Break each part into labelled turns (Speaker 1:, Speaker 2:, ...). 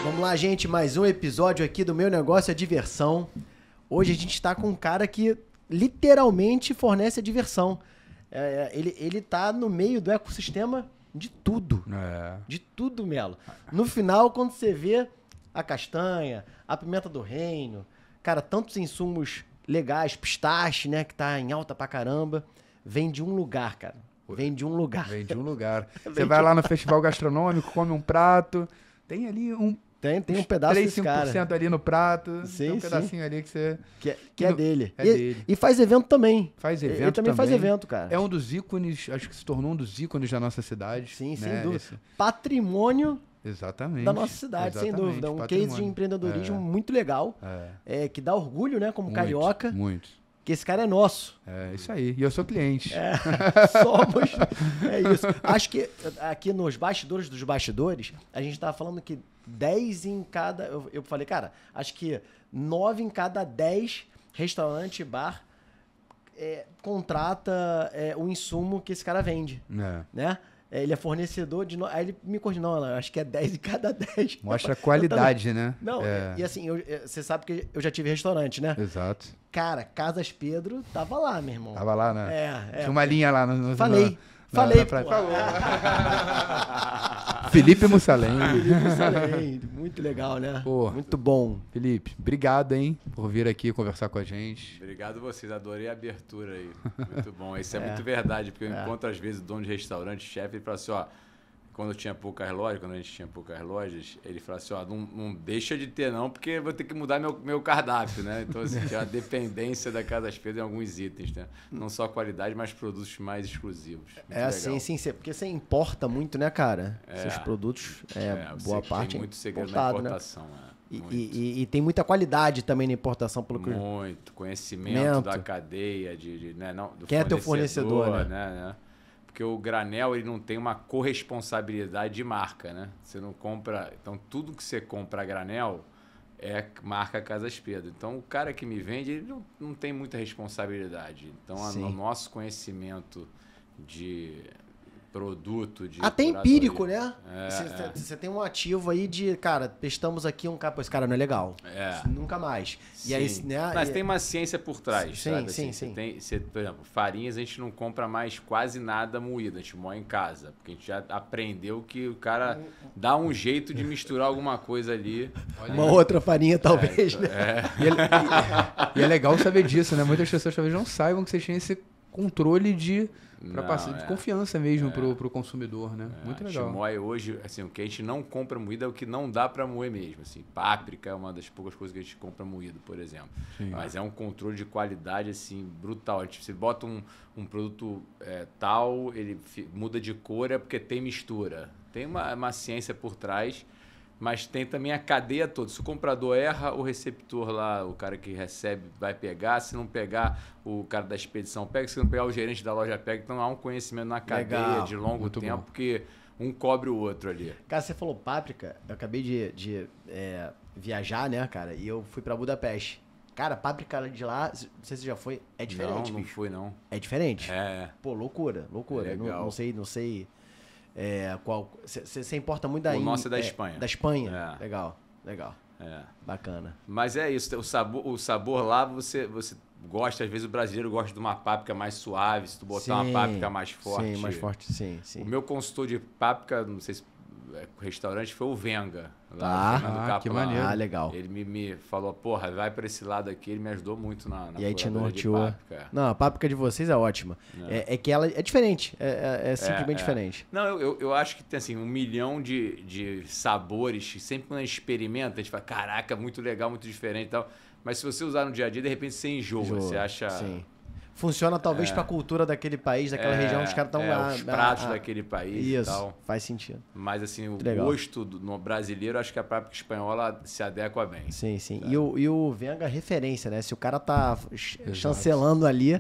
Speaker 1: Vamos lá, gente, mais um episódio aqui do Meu Negócio é Diversão. Hoje a gente está com um cara que literalmente fornece a diversão. Ele tá no meio do ecossistema de tudo. De tudo, Melo. No final, quando você vê a castanha, a pimenta do reino, cara, tantos insumos legais, pistache, né, que tá em alta pra caramba, vem de um lugar, cara. Vem de um lugar.
Speaker 2: Vem de um lugar. Você vai lá no festival gastronômico, come um prato, tem ali
Speaker 1: Tem um pedaço
Speaker 2: 3,
Speaker 1: desse cara.
Speaker 2: 5% ali no prato,
Speaker 1: Sim,
Speaker 2: tem um pedacinho ali que você...
Speaker 1: Que é dele.
Speaker 2: É dele.
Speaker 1: E faz evento também.
Speaker 2: Faz evento
Speaker 1: Ele também faz evento, cara.
Speaker 2: É um dos ícones, acho que se tornou um dos ícones da nossa cidade.
Speaker 1: Sim,
Speaker 2: né?
Speaker 1: sem dúvida. Patrimônio
Speaker 2: Exatamente.
Speaker 1: da nossa cidade, sem dúvida. Um case de empreendedorismo muito legal, que dá orgulho, né, como carioca.
Speaker 2: Muito.
Speaker 1: Que esse cara é nosso.
Speaker 2: É isso aí. E eu sou cliente.
Speaker 1: Somos. É isso. Acho que aqui nos bastidores dos bastidores, a gente tava falando que 10 em cada... Eu falei, cara, acho que 9 em cada 10 restaurante e bar contrata o insumo que esse cara vende. Né? Ele é fornecedor de... Aí ele me corrigiu, não, acho que é 10 em cada 10.
Speaker 2: Mostra a qualidade, né?
Speaker 1: Não, e assim, você sabe que eu já tive restaurante, né?
Speaker 2: Exato.
Speaker 1: Cara, Casas Pedro tava lá, meu irmão.
Speaker 2: Tava lá, né?
Speaker 1: Tinha
Speaker 2: uma linha lá no
Speaker 1: Falei.
Speaker 2: Felipe Mussalem.
Speaker 1: Muito legal, né?
Speaker 2: Pô,
Speaker 1: muito bom.
Speaker 2: Felipe, obrigado, hein, por vir aqui conversar com a gente.
Speaker 3: Obrigado a vocês, adorei a abertura aí. Muito bom. Isso é muito verdade, porque eu encontro às vezes o dono de restaurante, chefe, ele fala assim, ó, quando a gente tinha poucas lojas, ele fala assim, ó, não deixa de ter não, porque eu vou ter que mudar meu cardápio, né? Então, assim, tinha a dependência da Casas Pedro em alguns itens, né? Não só a qualidade, mas produtos mais exclusivos. Muito legal.
Speaker 1: Sim, porque você importa muito, né, cara? Seus produtos, boa parte
Speaker 3: tem muito segredo na importação, né?
Speaker 1: E tem muita qualidade também na importação, pelo que
Speaker 3: muito conhecimento da cadeia, do
Speaker 1: quem é teu fornecedor,
Speaker 3: né? Porque o granel, ele não tem uma corresponsabilidade de marca, né? Você não compra... Então, tudo que você compra a granel é marca Casas Pedro. Então, o cara que me vende, ele não tem muita responsabilidade. Então, o nosso conhecimento de produto, de
Speaker 1: até empírico, né? Você tem um ativo aí de, cara, testamos aqui um cara, pô, esse cara não é legal. Nunca mais.
Speaker 3: Sim.
Speaker 1: E aí, né?
Speaker 3: Mas tem uma ciência por trás, sabe?
Speaker 1: Sim.
Speaker 3: Por exemplo, farinhas a gente não compra mais quase nada moído, a gente moe em casa. Porque a gente já aprendeu que o cara dá um jeito de misturar alguma coisa ali.
Speaker 1: Uma outra farinha, talvez, né?
Speaker 2: E é legal saber disso, né? Muitas pessoas talvez não saibam que vocês têm esse controle de confiança mesmo pro consumidor, né? Muito legal.
Speaker 3: A gente moe hoje, assim, o que a gente não compra moído é o que não dá para moer mesmo, assim. Páprica é uma das poucas coisas que a gente compra moído, por exemplo. Sim. Mas é um controle de qualidade, assim, brutal. Você bota um produto tal, ele muda de cor, é porque tem mistura. Tem uma ciência por trás, mas tem também a cadeia toda. Se o comprador erra, o receptor lá, o cara que recebe, vai pegar. Se não pegar, o cara da expedição pega. Se não pegar, o gerente da loja pega. Então, há um conhecimento na cadeia de longo tempo, porque um cobre o outro ali.
Speaker 1: Cara, você falou páprica. Eu acabei de viajar, né, cara? E eu fui pra Budapeste. Cara, a páprica de lá, não sei se você já foi, é diferente,
Speaker 3: Não fui, não.
Speaker 1: É diferente?
Speaker 3: Pô,
Speaker 1: loucura.
Speaker 3: Legal.
Speaker 1: Não sei... qual você importa muito da
Speaker 3: O nosso é da Espanha.
Speaker 1: Da Espanha? Legal. Bacana.
Speaker 3: Mas é isso, o sabor lá você gosta, às vezes o brasileiro gosta de uma páprica mais suave, se tu botar uma páprica mais forte.
Speaker 1: Sim, mais forte, sim.
Speaker 3: O meu consultor de páprica, não sei se o restaurante foi o Venga.
Speaker 2: Que maneiro.
Speaker 1: Legal.
Speaker 3: Ele me falou, porra, vai pra esse lado aqui, ele me ajudou muito na
Speaker 1: e aí te norteou.
Speaker 3: Páprica.
Speaker 1: Não, a páprica de vocês é ótima. É que ela é diferente, simplesmente diferente.
Speaker 3: Não, eu acho que tem assim, 1 milhão de sabores, sempre quando a gente experimenta, a gente fala, caraca, muito legal, muito diferente e tal. Mas se você usar no dia a dia, de repente você enjoa. Você acha...
Speaker 1: Sim. Funciona talvez para a cultura daquele país, daquela região, os caras estão lá.
Speaker 3: Os pratos daquele país e tal.
Speaker 1: Faz sentido.
Speaker 3: Mas assim, o gosto no brasileiro, acho que a páprica espanhola se adequa bem.
Speaker 1: Sim. Tá. E o Venga é referência, né? Se o cara tá chancelando ali...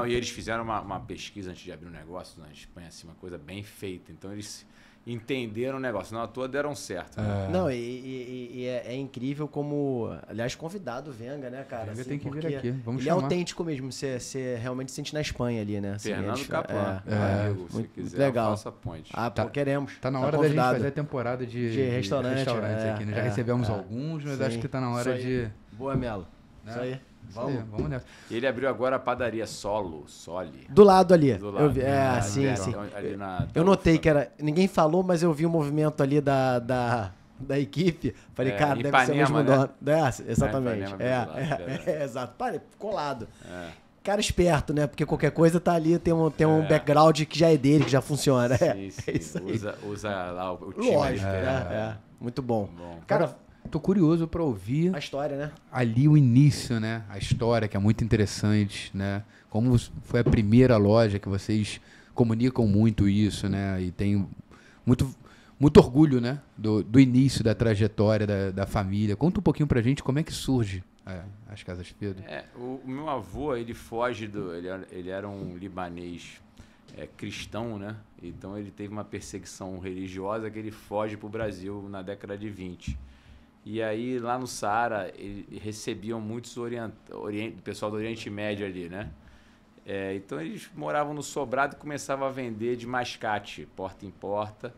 Speaker 3: E eles fizeram uma pesquisa antes de abrir um negócio na Espanha, assim, uma coisa bem feita. Então eles entenderam o negócio. Não, à toa deram certo. Né?
Speaker 1: Não, e é incrível como... Aliás, convidado o Venga, né, cara?
Speaker 2: Venga
Speaker 1: assim,
Speaker 2: tem que vir aqui. Vamos
Speaker 1: ele
Speaker 2: chamar.
Speaker 1: É autêntico mesmo. Você realmente sente na Espanha ali, né? Assim,
Speaker 3: Fernando Caplan.
Speaker 1: Amigo,
Speaker 3: se quiser,
Speaker 1: legal.
Speaker 3: faça ponte.
Speaker 1: Pô, queremos.
Speaker 2: Tá na hora da gente fazer a temporada de
Speaker 1: restaurantes
Speaker 2: aqui, né? Já recebemos alguns, mas acho que tá na hora de...
Speaker 1: Boa, Melo.
Speaker 2: Né?
Speaker 1: Isso aí.
Speaker 2: Vamos nessa.
Speaker 3: E ele abriu agora a padaria Soli.
Speaker 1: Do lado ali.
Speaker 3: Do lado.
Speaker 1: Sim.
Speaker 3: Ali
Speaker 1: eu notei que era... Ninguém falou, mas eu vi o movimento ali da equipe. Falei, cara, deve
Speaker 3: Ipanema,
Speaker 1: ser o mesmo dono. Exatamente. Exato. Parei, colado. Cara esperto, né? Porque qualquer coisa tá ali, tem um background que já é dele, que já funciona.
Speaker 3: Sim. Usa lá o time.
Speaker 1: Lógico, muito bom. Cara,
Speaker 2: tô curioso para ouvir
Speaker 1: a história, né?
Speaker 2: Ali o início, né? A história, que é muito interessante, né? Como foi a primeira loja que vocês comunicam muito isso, né? E tem muito orgulho, né? Do início da trajetória da família. Conta um pouquinho pra gente como é que surge as Casas Pedro.
Speaker 3: O meu avô, ele foge ele era um libanês cristão, né? Então ele teve uma perseguição religiosa que ele foge pro Brasil na década de 20. E aí, lá no Saara, recebiam muitos pessoal do Oriente Médio ali, né? Então, eles moravam no sobrado e começavam a vender de mascate, porta em porta.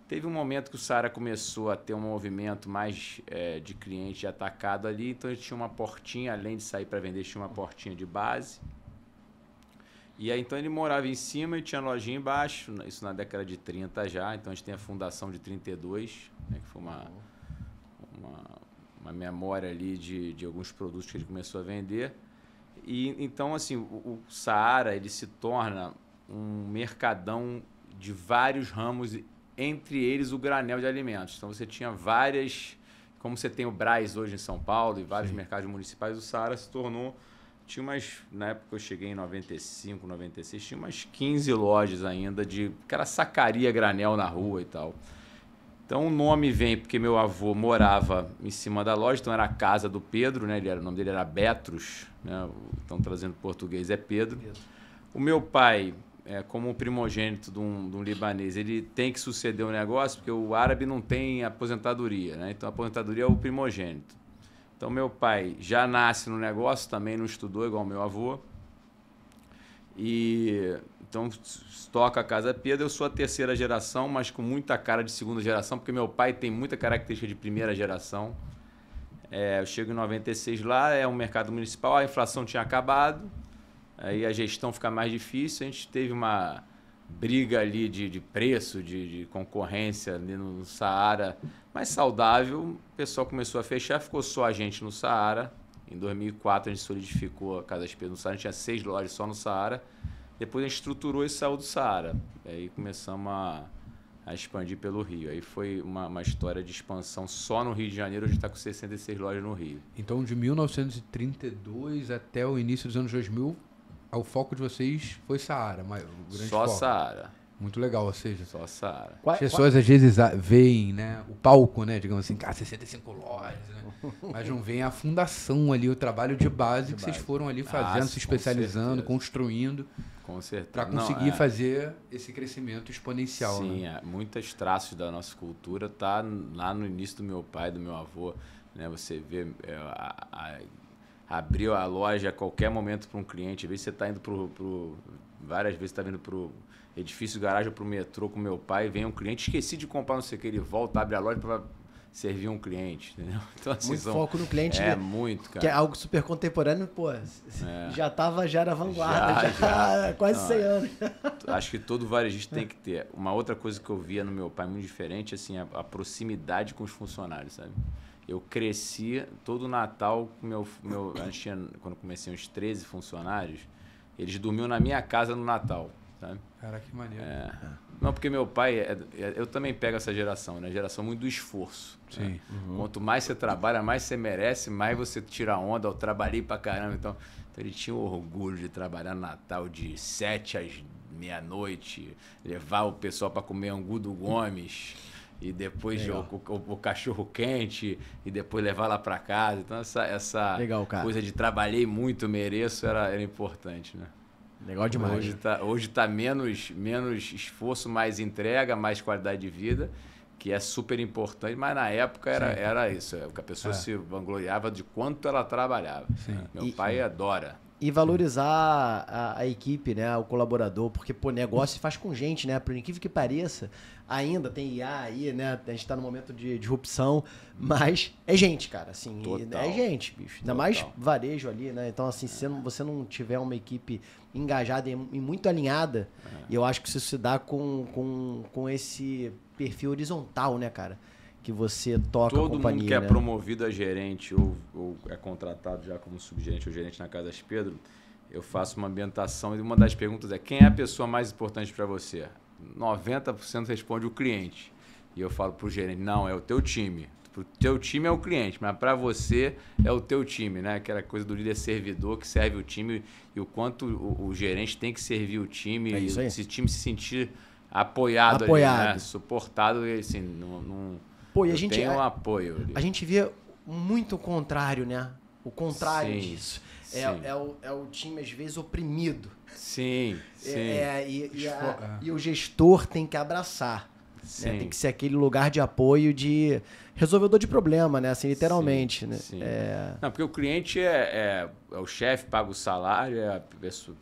Speaker 3: Teve um momento que o Saara começou a ter um movimento mais de cliente atacado ali, então ele tinha uma portinha, além de sair para vender, tinha uma portinha de base. E aí, então, ele morava em cima e tinha lojinha embaixo, isso na década de 30 já, então a gente tem a fundação de 32, né, que foi uma memória ali de alguns produtos que ele começou a vender. E então, assim, o Saara, ele se torna um mercadão de vários ramos, entre eles o granel de alimentos. Então você tinha várias, como você tem o Brás hoje em São Paulo e vários mercados municipais, o Saara se tornou, tinha umas, na época que eu cheguei em 95, 96, tinha umas 15 lojas ainda que era sacaria granel na rua e tal. Então o nome vem porque meu avô morava em cima da loja, então era a casa do Pedro, né? O nome dele era Betros, né? Então trazendo português é Pedro. O meu pai, como primogênito de um libanês, ele tem que suceder o negócio porque o árabe não tem aposentadoria, né? Então a aposentadoria é o primogênito. Então meu pai já nasce no negócio, também não estudou igual meu avô. Então, toca a Casa Pedro, eu sou a terceira geração, mas com muita cara de segunda geração, porque meu pai tem muita característica de primeira geração. Eu chego em 96 lá, é um mercado municipal, a inflação tinha acabado, aí a gestão fica mais difícil, a gente teve uma briga ali de preço, de concorrência ali no Saara, mas saudável, o pessoal começou a fechar, ficou só a gente no Saara. Em 2004 a gente solidificou a Casa Pedro no Saara, a gente tinha 6 lojas só no Saara. Depois a gente estruturou e saiu do Saara. Aí começamos a expandir pelo Rio. Aí foi uma história de expansão só no Rio de Janeiro. A gente está com 66 lojas no Rio.
Speaker 2: Então, de 1932 até o início dos anos 2000, o foco de vocês foi Saara.
Speaker 3: Só Saara.
Speaker 2: Muito legal, ou seja...
Speaker 3: Só Saara.
Speaker 2: As pessoas às vezes veem, né, o palco, né, digamos assim, 65 lojas, né, mas não veem a fundação ali, o trabalho de base que vocês foram ali fazendo, se especializando, construindo.
Speaker 3: Com certeza.
Speaker 2: Para conseguir fazer esse crescimento exponencial.
Speaker 3: Sim,
Speaker 2: né?
Speaker 3: Muitos traços da nossa cultura tá lá no início do meu pai, do meu avô. Né? Você vê abrir a loja a qualquer momento para um cliente. Às vezes você está indo várias vezes está vindo para o edifício garagem para o metrô com meu pai, vem um cliente, esqueci de comprar não sei o que, ele volta, abre a loja para servir um cliente, entendeu? Então, assim,
Speaker 1: muito foco no cliente.
Speaker 3: Muito, cara.
Speaker 1: Que é algo super contemporâneo, pô, já era vanguarda, já quase 100 anos.
Speaker 3: Acho que todo varejista tem que ter. Uma outra coisa que eu via no meu pai muito diferente, assim, a proximidade com os funcionários, sabe? Eu cresci todo Natal com quando comecei uns 13 funcionários, eles dormiam na minha casa no Natal, sabe?
Speaker 2: Cara, que maneiro.
Speaker 3: Não, porque meu pai, eu também pego essa geração, né? Geração muito do esforço.
Speaker 2: Sim.
Speaker 3: Né? Quanto mais você trabalha, mais você merece, mais você tira onda. Eu trabalhei pra caramba. Então ele tinha orgulho de trabalhar no Natal de 7 às meia-noite, levar o pessoal para comer angu do Gomes e depois o cachorro quente e depois levar lá para casa. Então essa
Speaker 1: legal,
Speaker 3: coisa de trabalhei muito, mereço, era importante, né?
Speaker 1: Legal demais.
Speaker 3: Hoje tá menos esforço, mais entrega, mais qualidade de vida, que é super importante, mas na época era isso. A pessoa se vangloriava de quanto ela trabalhava. Meu pai adora.
Speaker 1: E valorizar a equipe, né? O colaborador, porque, pô, negócio se faz com gente, né? Por incrível que pareça, ainda tem IA aí, né? A gente tá no momento de disrupção, mas é gente, cara, assim. É gente, bicho. Ainda mais varejo ali, né? Então, assim, se você não tiver uma equipe engajada e muito alinhada, eu acho que isso se dá com esse perfil horizontal, né, cara? Que você toca a companhia.
Speaker 3: Todo mundo que é
Speaker 1: né?
Speaker 3: promovido a gerente ou é contratado já como subgerente ou gerente na Casas Pedro, eu faço uma ambientação e uma das perguntas é: quem é a pessoa mais importante para você? 90% responde o cliente. E eu falo para o gerente: não, é o teu time. O teu time é o cliente, mas para você é o teu time, né? Aquela coisa do líder servidor que serve o time e o quanto o gerente tem que servir o time.
Speaker 1: É isso aí.
Speaker 3: E esse time se sentir apoiado. Ali, né? Suportado, assim,
Speaker 1: Pô, e a gente
Speaker 3: tem um apoio ali.
Speaker 1: A gente vê muito o contrário, né? O contrário
Speaker 3: Sim,
Speaker 1: disso.
Speaker 3: sim.
Speaker 1: É o time, às vezes, oprimido.
Speaker 3: Sim, sim.
Speaker 1: E o gestor tem que abraçar.
Speaker 3: Sim.
Speaker 1: Né? Tem que ser aquele lugar de apoio, de resolvedor de problema, né? Assim, literalmente.
Speaker 3: Sim,
Speaker 1: né?
Speaker 3: sim. Não, porque o cliente é o chefe, paga o salário,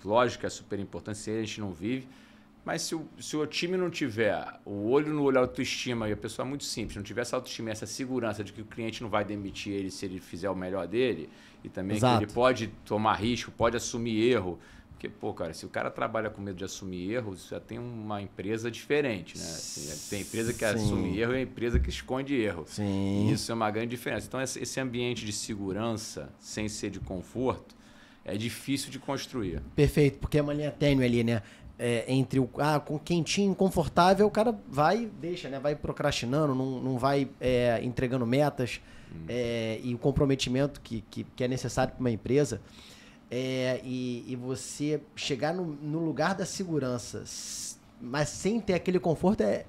Speaker 3: lógico que é super importante, se a gente não vive. Mas se o time não tiver o olho no olho, a autoestima, e a pessoa é muito simples, não tiver essa autoestima, essa segurança de que o cliente não vai demitir ele se ele fizer o melhor dele, e também que ele pode tomar risco, pode assumir erro. Porque, pô, cara, se o cara trabalha com medo de assumir erros, já tem uma empresa diferente, né? Assim, tem empresa que assume erro e a empresa que esconde erro.
Speaker 1: Sim.
Speaker 3: E isso é uma grande diferença. Então, esse ambiente de segurança, sem ser de conforto, é difícil de construir.
Speaker 1: Perfeito, porque é uma linha tênue ali, né? Entre com quentinho, confortável, o cara vai, deixa, né? Vai procrastinando, não vai entregando metas e o comprometimento que é necessário para uma empresa. E você chegar no lugar da segurança, mas sem ter aquele conforto é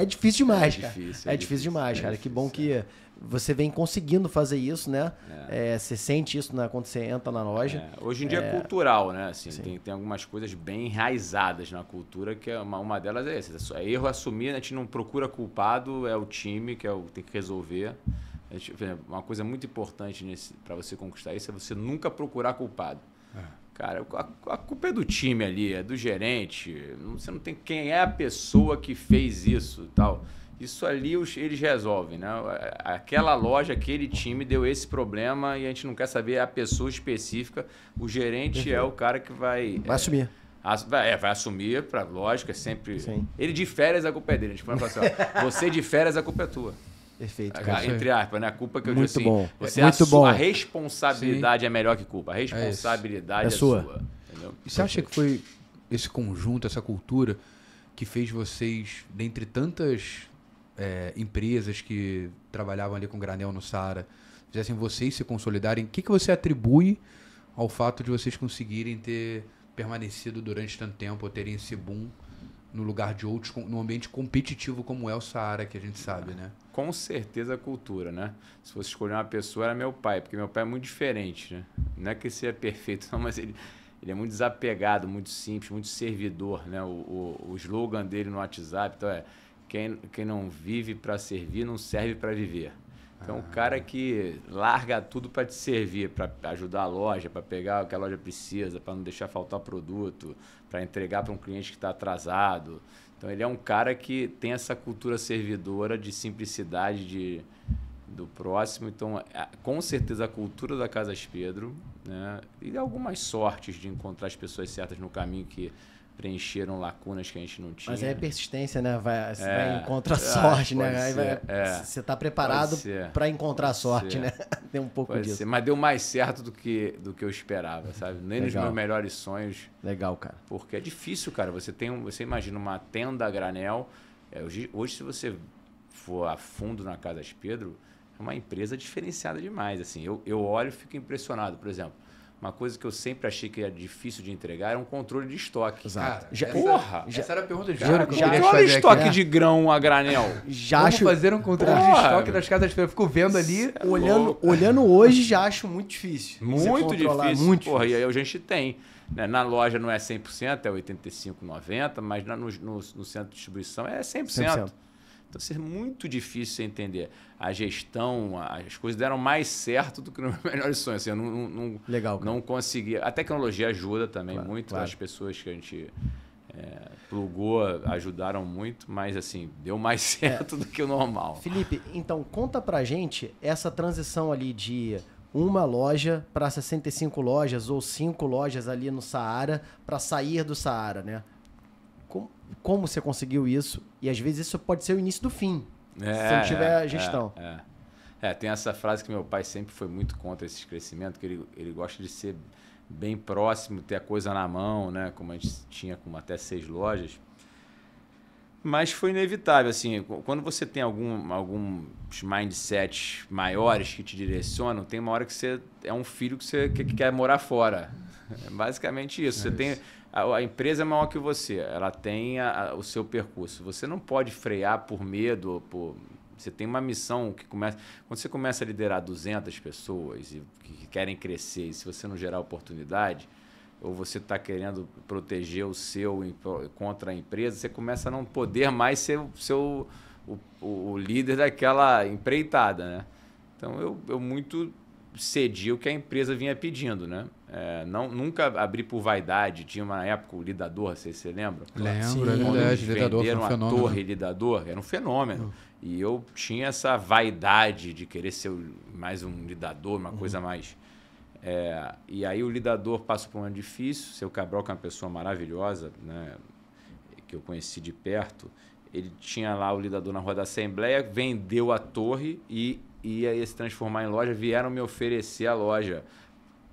Speaker 1: difícil demais, cara. É difícil demais, cara. Que bom que você vem conseguindo fazer isso, né? Você sente isso, né, quando você entra na loja.
Speaker 3: Hoje em dia é cultural, né? Assim, tem algumas coisas bem enraizadas na cultura, que uma delas é essa. É erro assumir, a gente não procura culpado, é o time que tem que resolver. Uma coisa muito importante para você conquistar isso é você nunca procurar culpado. Cara, a culpa é do time ali, é do gerente. Você não tem quem é a pessoa que fez isso, tal. Isso ali eles resolvem, né? Aquela loja, aquele time deu esse problema e a gente não quer saber a pessoa específica. O gerente é o cara que vai
Speaker 1: assumir.
Speaker 3: Vai assumir, lógico, é sempre. Sim. Ele de férias, a culpa é dele. A gente pode falar assim, você de férias, a culpa é tua.
Speaker 1: Perfeito.
Speaker 3: Entre aspas, né? A culpa que eu
Speaker 1: digo
Speaker 3: assim.
Speaker 1: Bom.
Speaker 3: Muito bom. A responsabilidade é melhor que culpa. A responsabilidade é sua. Entendeu?
Speaker 2: E você acha que foi esse conjunto, essa cultura, que fez vocês, dentre tantas empresas que trabalhavam ali com granel no Saara, fizessem vocês se consolidarem? O que você atribui ao fato de vocês conseguirem ter permanecido durante tanto tempo, ou terem esse boom no lugar de outros, num ambiente competitivo como é o Saara, que a gente sabe, né?
Speaker 3: Com certeza a cultura, né? Se fosse escolher uma pessoa, era meu pai, porque meu pai é muito diferente, né? Não é que ele seja perfeito, não, mas ele é muito desapegado, muito simples, muito servidor, né? O slogan dele no WhatsApp, então quem não vive para servir, não serve para viver. Então, o cara que larga tudo para te servir, para ajudar a loja, para pegar o que a loja precisa, para não deixar faltar produto, para entregar para um cliente que está atrasado. Então, ele é um cara que tem essa cultura servidora de simplicidade do próximo. Então, com certeza, a cultura da Casas Pedro, né? E algumas sortes de encontrar as pessoas certas no caminho que preencheram lacunas que a gente não tinha.
Speaker 1: Mas é persistência, né? Você vai encontrar sorte, né? Você está preparado para encontrar sorte, né? Tem um pouco disso.
Speaker 3: Mas deu mais certo do que eu esperava, sabe? Nem nos meus melhores sonhos.
Speaker 1: Legal, cara.
Speaker 3: Porque é difícil, cara. Você imagina uma tenda a granel. Hoje, se você for a fundo na Casas Pedro, é uma empresa diferenciada demais. Assim, eu olho e fico impressionado. Por exemplo, uma coisa que eu sempre achei que era difícil de entregar era um controle de estoque.
Speaker 1: Exato.
Speaker 3: Essa
Speaker 2: era a pergunta de
Speaker 1: Juro
Speaker 2: que eu
Speaker 1: já-
Speaker 2: queria
Speaker 3: Olha o
Speaker 2: fazer
Speaker 3: estoque
Speaker 2: aqui.
Speaker 3: de grão a granel.
Speaker 1: Já
Speaker 2: Como
Speaker 1: acho,
Speaker 2: fazer um controle de
Speaker 3: Porra,
Speaker 2: estoque das casas feiras? Eu fico vendo ali.
Speaker 1: olhando hoje, já acho muito difícil. Você
Speaker 3: Muito
Speaker 1: controlar,
Speaker 3: difícil.
Speaker 1: Muito
Speaker 3: Porra,
Speaker 1: difícil.
Speaker 3: e aí a gente tem. Né? Na loja não é 100%, é 85%, 90%, mas no centro de distribuição é 100%.
Speaker 1: 100%.
Speaker 3: Então, isso é muito difícil você entender. A gestão, as coisas deram mais certo do que nos melhores sonhos. Assim, eu
Speaker 1: Legal, cara.
Speaker 3: não conseguia. A tecnologia ajuda também muito.
Speaker 1: claro.
Speaker 3: As pessoas que a gente plugou ajudaram muito, mas assim, deu mais certo do que o normal.
Speaker 1: Felipe, então conta pra gente essa transição ali de uma loja para 65 lojas ou 5 lojas ali no Saara para sair do Saara, né? Como você conseguiu isso? E às vezes isso pode ser o início do fim, se não tiver gestão.
Speaker 3: Tem essa frase que meu pai sempre foi muito contra esse crescimento, que ele gosta de ser bem próximo, ter a coisa na mão, né? Como a gente tinha com até 6 lojas. Mas foi inevitável, assim, quando você tem alguns mindsets maiores que te direcionam, tem uma hora que você é um filho que você que quer morar fora. É basicamente isso. Você tem a empresa é maior que você, ela tem o seu percurso. Você não pode frear por medo, você tem uma missão que começa... Quando você começa a liderar 200 pessoas que querem crescer, e se você não gerar oportunidade, ou você está querendo proteger o seu contra a empresa, você começa a não poder mais ser o líder daquela empreitada, né? Então, eu muito cedi o que a empresa vinha pedindo, né? Nunca abri por vaidade. Tinha uma época o Lidador, você lembra?
Speaker 2: Lembro, é
Speaker 3: Quando eles
Speaker 2: verdade. Lidador foi
Speaker 3: venderam
Speaker 2: um
Speaker 3: a
Speaker 2: fenômeno.
Speaker 3: torre Lidador, era um fenômeno. E eu tinha essa vaidade de querer ser mais um lidador, uma coisa mais... e aí o lidador passou por um ano difícil. Seu Cabral, que é uma pessoa maravilhosa, né, que eu conheci de perto, ele tinha lá o lidador na Rua da Assembleia, vendeu a torre e ia se transformar em loja. Vieram me oferecer a loja,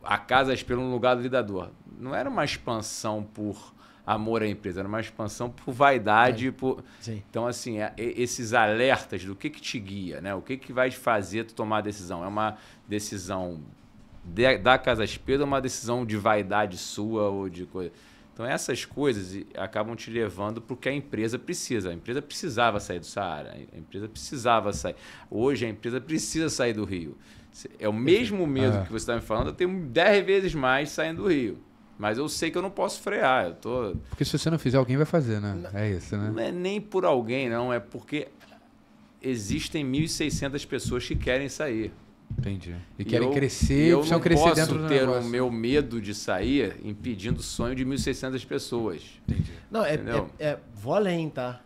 Speaker 3: a Casa Espelho, no lugar do lidador. Não era uma expansão por amor à empresa, era uma expansão por vaidade.
Speaker 1: Sim.
Speaker 3: Então, assim, esses alertas do que te guia, né? O que vai te fazer tu tomar a decisão? É uma decisão da Casa Espelho, ou uma decisão de vaidade sua ou de coisa? Então, essas coisas acabam te levando para o que a empresa precisa. A empresa precisava sair do Saara, a empresa precisava sair. Hoje, a empresa precisa sair do Rio. É o mesmo medo que você está me falando, eu tenho 10 vezes mais saindo do Rio. Mas eu sei que eu não posso frear.
Speaker 2: Porque se você não fizer, alguém vai fazer, né? É isso, né?
Speaker 3: Não é nem por alguém, não. É porque existem 1.600 pessoas que querem sair.
Speaker 2: Entendi. E querem crescer,
Speaker 3: eu
Speaker 2: precisam
Speaker 3: não
Speaker 2: crescer
Speaker 3: posso
Speaker 2: dentro do
Speaker 3: ter
Speaker 2: negócio.
Speaker 3: o meu medo de sair impedindo o sonho de 1.600 pessoas.
Speaker 2: Entendi.
Speaker 1: Não,
Speaker 3: Entendeu?
Speaker 1: vou além, tá?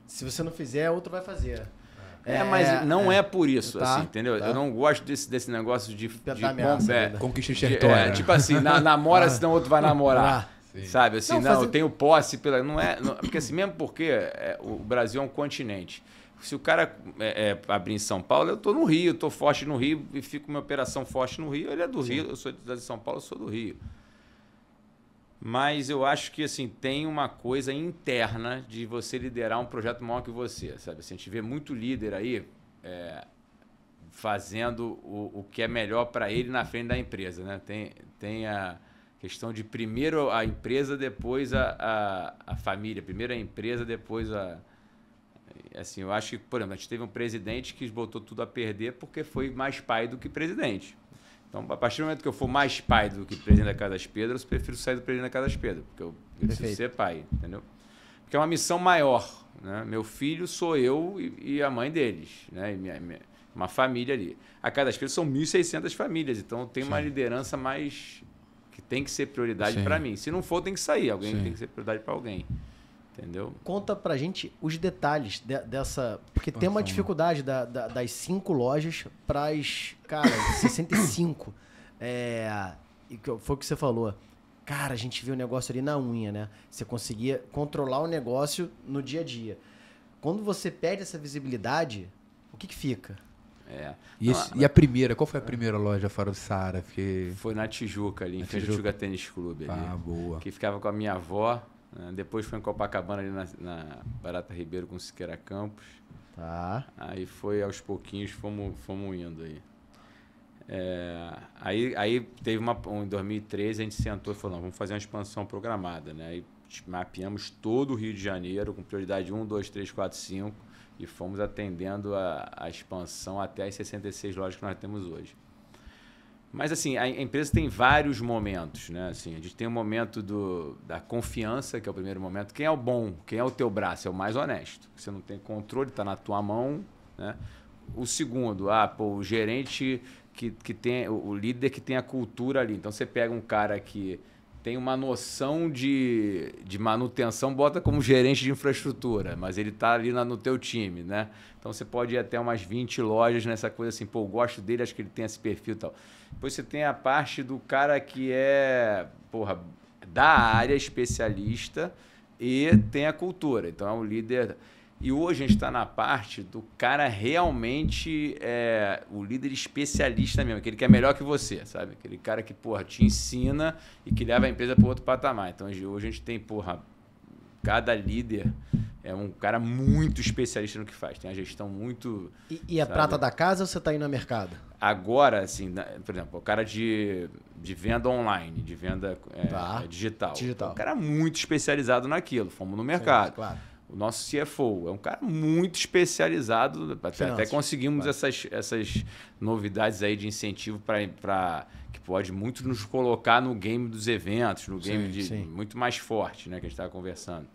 Speaker 1: Se você não fizer, outro vai fazer.
Speaker 3: Mas não é por isso,
Speaker 1: Tá,
Speaker 3: assim, entendeu?
Speaker 1: tá.
Speaker 3: Eu não gosto desse negócio de
Speaker 1: ameaça, né?
Speaker 2: Conquista de território.
Speaker 3: tipo assim, namora, senão outro vai namorar.
Speaker 2: Sim.
Speaker 3: Sabe, assim,
Speaker 1: Não,
Speaker 3: eu tenho posse pela... porque assim, mesmo porque o Brasil é um continente. Se o cara abrir em São Paulo, eu tô no Rio, tô forte no Rio e fico com minha operação forte no Rio. Ele é do Rio, eu sou de São Paulo, eu sou do Rio. Mas eu acho que assim, tem uma coisa interna de você liderar um projeto maior que você, sabe? Assim, a gente vê muito líder aí fazendo o que é melhor para ele na frente da empresa, né? Tem a questão de primeiro a empresa, depois a família. Primeiro a empresa, depois a... Assim, eu acho que, por exemplo, a gente teve um presidente que botou tudo a perder porque foi mais pai do que presidente. Então, a partir do momento que eu for mais pai do que presidente da Casa das Pedras, eu prefiro sair do presidente da Casa das Pedras, porque eu preciso ser pai, entendeu? Porque é uma missão maior, né? Meu filho sou eu e a mãe deles, né? E uma família ali. A Casa das Pedras são 1.600 famílias, então tem uma liderança mais que tem que ser prioridade para mim. Se não for, tem que sair. Alguém tem que ser prioridade para alguém. Entendeu?
Speaker 1: Conta pra gente os detalhes dessa... Porque tem uma dificuldade das 5 lojas para as, cara, 65. Foi o que você falou. Cara, a gente viu o negócio ali na unha, né? Você conseguia controlar o negócio no dia a dia. Quando você perde essa visibilidade, o que fica?
Speaker 2: E a primeira? Qual foi a primeira loja fora do Saara?
Speaker 3: Foi na Tijuca, ali, em frente ao Tijuca Tênis Clube. Ali,
Speaker 2: boa.
Speaker 3: Que ficava com a minha avó. Depois foi em Copacabana, ali na Barata Ribeiro com Siqueira Campos.
Speaker 1: Tá.
Speaker 3: Aí foi aos pouquinhos, fomos indo aí. Aí teve em 2013 a gente sentou e falou, não, vamos fazer uma expansão programada, né? Aí mapeamos todo o Rio de Janeiro com prioridade 1, 2, 3, 4, 5 e fomos atendendo a expansão até as 66 lojas que nós temos hoje. Mas assim, a empresa tem vários momentos, né? Assim, a gente tem o momento da confiança, que é o primeiro momento. Quem é o bom? Quem é o teu braço? É o mais honesto. Você não tem controle, está na tua mão, né? O segundo, o gerente que tem, o líder que tem a cultura ali. Então você pega um cara que tem uma noção de manutenção, bota como gerente de infraestrutura, mas ele está ali no teu time, né? Então você pode ir até umas 20 lojas nessa coisa assim, eu gosto dele, acho que ele tem esse perfil e tal. Depois você tem a parte do cara que é, da área, especialista e tem a cultura. Então é um líder. E hoje a gente está na parte do cara realmente o líder especialista mesmo, aquele que é melhor que você, sabe? Aquele cara que, te ensina e que leva a empresa para outro patamar. Então hoje a gente tem, cada líder é um cara muito especialista no que faz. Tem a gestão muito...
Speaker 1: E a prata da casa ou você está indo no mercado?
Speaker 3: Agora, assim, por exemplo, o cara de venda online, de venda digital. É um cara muito especializado naquilo. Fomos no mercado. Sim, claro. O nosso CFO é um cara muito especializado. Até conseguimos essas novidades aí de incentivo para que pode muito nos colocar no game dos eventos, no game muito mais forte, né, que a gente estava conversando.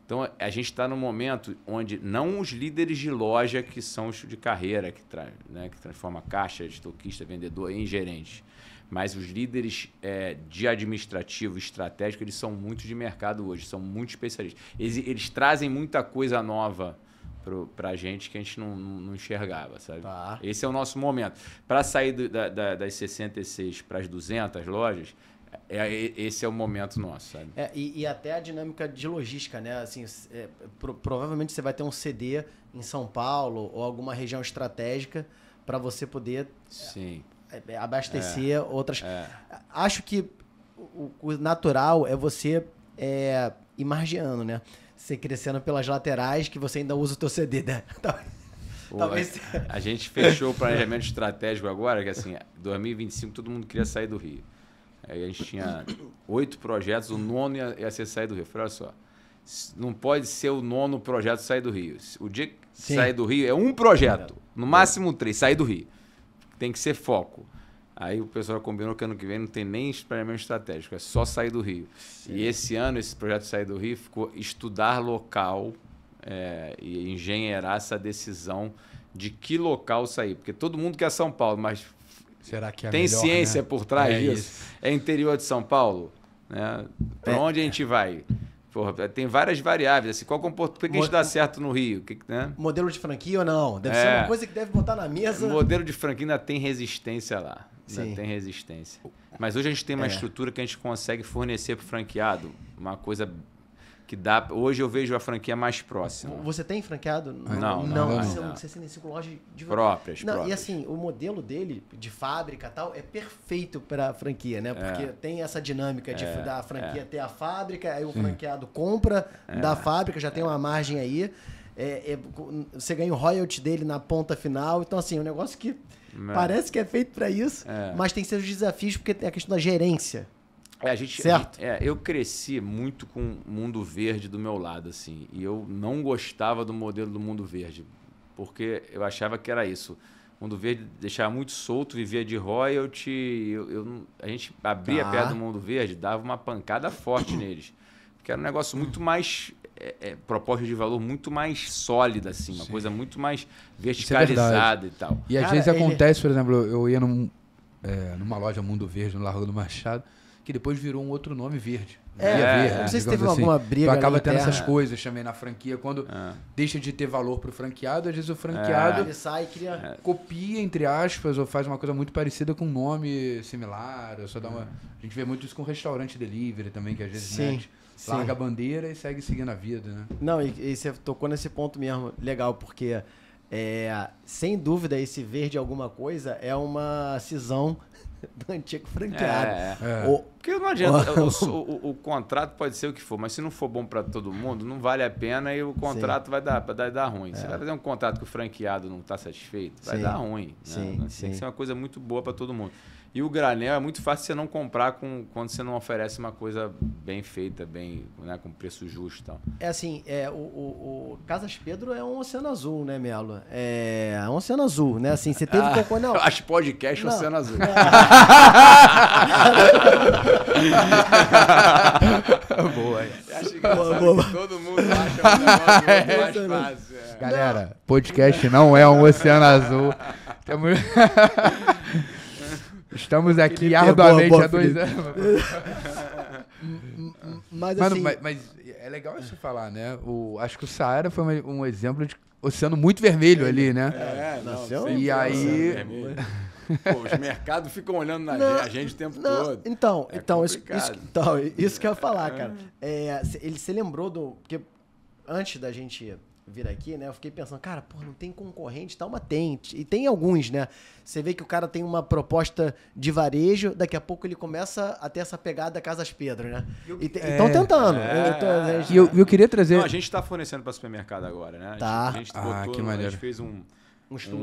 Speaker 3: Então, a gente está num momento onde não os líderes de loja, que são os de carreira, que transforma caixa, estoquista, vendedor em gerente, mas os líderes de administrativo, estratégico, eles são muito de mercado hoje, são muito especialistas. Eles trazem muita coisa nova para a gente que a gente não enxergava, sabe? Tá. Esse é o nosso momento. Para sair das 66 para as 200 lojas, esse é o momento nosso, sabe?
Speaker 1: E até a dinâmica de logística, né? Assim, provavelmente você vai ter um CD em São Paulo ou alguma região estratégica para você poder abastecer outras... Acho que o natural é você ir margeando, né? Você crescendo pelas laterais, que você ainda usa o teu CD, né?
Speaker 3: Talvez... A gente fechou o planejamento estratégico agora, que assim, 2025 todo mundo queria sair do Rio. Aí a gente tinha 8 projetos, o 9º ia ser sair do Rio. Eu falei, olha só, não pode ser o 9º projeto sair do Rio. O dia que sair do Rio é um projeto, no máximo 3, sair do Rio. Tem que ser foco. Aí o pessoal combinou que ano que vem não tem nem planejamento estratégico, é só sair do Rio. Sim. E esse ano, esse projeto de sair do Rio ficou estudar local e engenheirar essa decisão de que local sair. Porque todo mundo quer São Paulo, mas...
Speaker 2: Será que é
Speaker 3: tem
Speaker 2: melhor,
Speaker 3: ciência,
Speaker 2: né?
Speaker 3: por trás disso? É interior de São Paulo? Né? Para onde a gente vai? Tem várias variáveis. Assim, por que a gente dá certo no Rio? Né?
Speaker 1: Modelo de franquia ou não? Deve ser uma coisa que deve botar na mesa.
Speaker 3: O modelo de franquia ainda tem resistência lá. Ainda tem resistência. Mas hoje a gente tem uma estrutura que a gente consegue fornecer para o franqueado. Uma coisa... que dá. Hoje eu vejo a franquia mais próxima.
Speaker 1: Você tem franqueado?
Speaker 3: Não.
Speaker 1: Você tem 5 lojas de
Speaker 3: próprias.
Speaker 1: E assim, o modelo dele, de fábrica e tal, é perfeito para a franquia, né? Porque tem essa dinâmica de da franquia ter a fábrica, aí o franqueado compra da fábrica, já tem uma margem aí. Você ganha o royalty dele na ponta final. Então, assim, é um negócio que parece que é feito para isso, mas tem seus desafios, porque tem a questão da gerência. Certo.
Speaker 3: Eu cresci muito com o mundo verde do meu lado, assim, e eu não gostava do modelo do mundo verde, porque eu achava que era isso. O mundo verde deixava muito solto, vivia de royalty, a gente abria perto do mundo verde, dava uma pancada forte neles, porque era um negócio muito mais... proposta de valor muito mais sólida, assim, uma coisa muito mais verticalizada e tal.
Speaker 2: E às vezes acontece, por exemplo, eu ia numa loja Mundo Verde, no Largo do Machado, que depois virou um outro nome verde. Verde,
Speaker 1: não sei se teve alguma briga.
Speaker 2: Tu acaba tendo essas coisas também na franquia. Quando deixa de ter valor para o franqueado, às vezes o franqueado
Speaker 1: ele sai, cria...
Speaker 2: copia, entre aspas, ou faz uma coisa muito parecida com um nome similar. Ou só dá A gente vê muito isso com restaurante delivery também, que às vezes larga a bandeira e segue seguindo a vida, né?
Speaker 1: Não, e você tocou nesse ponto mesmo, legal, porque sem dúvida esse verde alguma coisa é uma cisão do antigo franqueado.
Speaker 3: Porque não adianta, o contrato pode ser o que for, mas se não for bom para todo mundo, não vale a pena e o contrato vai dar ruim. Você vai fazer um contrato que o franqueado não está satisfeito, vai dar ruim. Né? Tem que ser uma coisa muito boa para todo mundo. E o granel é muito fácil você não comprar quando você não oferece uma coisa bem feita, bem, né, com preço justo e tal.
Speaker 1: É assim, o Casas Pedro é um oceano azul, né, Melo? É um oceano azul, né? Assim, você teve cocô, não.
Speaker 3: Eu acho podcast oceano azul.
Speaker 2: Boa.
Speaker 3: Acho que todo mundo acha um negócio mais fácil.
Speaker 2: Galera, podcast não é um oceano azul. Estamos aqui arduamente há 2 anos.
Speaker 1: Mas, assim...
Speaker 2: mas é legal isso falar, né? Acho que o Saara foi um exemplo de oceano muito vermelho ali, né? E aí...
Speaker 3: Pô, os mercados ficam olhando a gente o tempo todo.
Speaker 1: Então, isso que eu ia falar, cara. Você lembrou do... Porque antes da gente vir aqui, né? Eu fiquei pensando, cara, pô, não tem concorrente, tá? Tem. E tem alguns, né? Você vê que o cara tem uma proposta de varejo, daqui a pouco ele começa a ter essa pegada Casas Pedro, né? E estão tentando.
Speaker 2: E eu queria trazer...
Speaker 3: Não, a gente tá fornecendo para supermercado agora, né? A gente botou,
Speaker 2: que maneiro.
Speaker 3: A gente fez um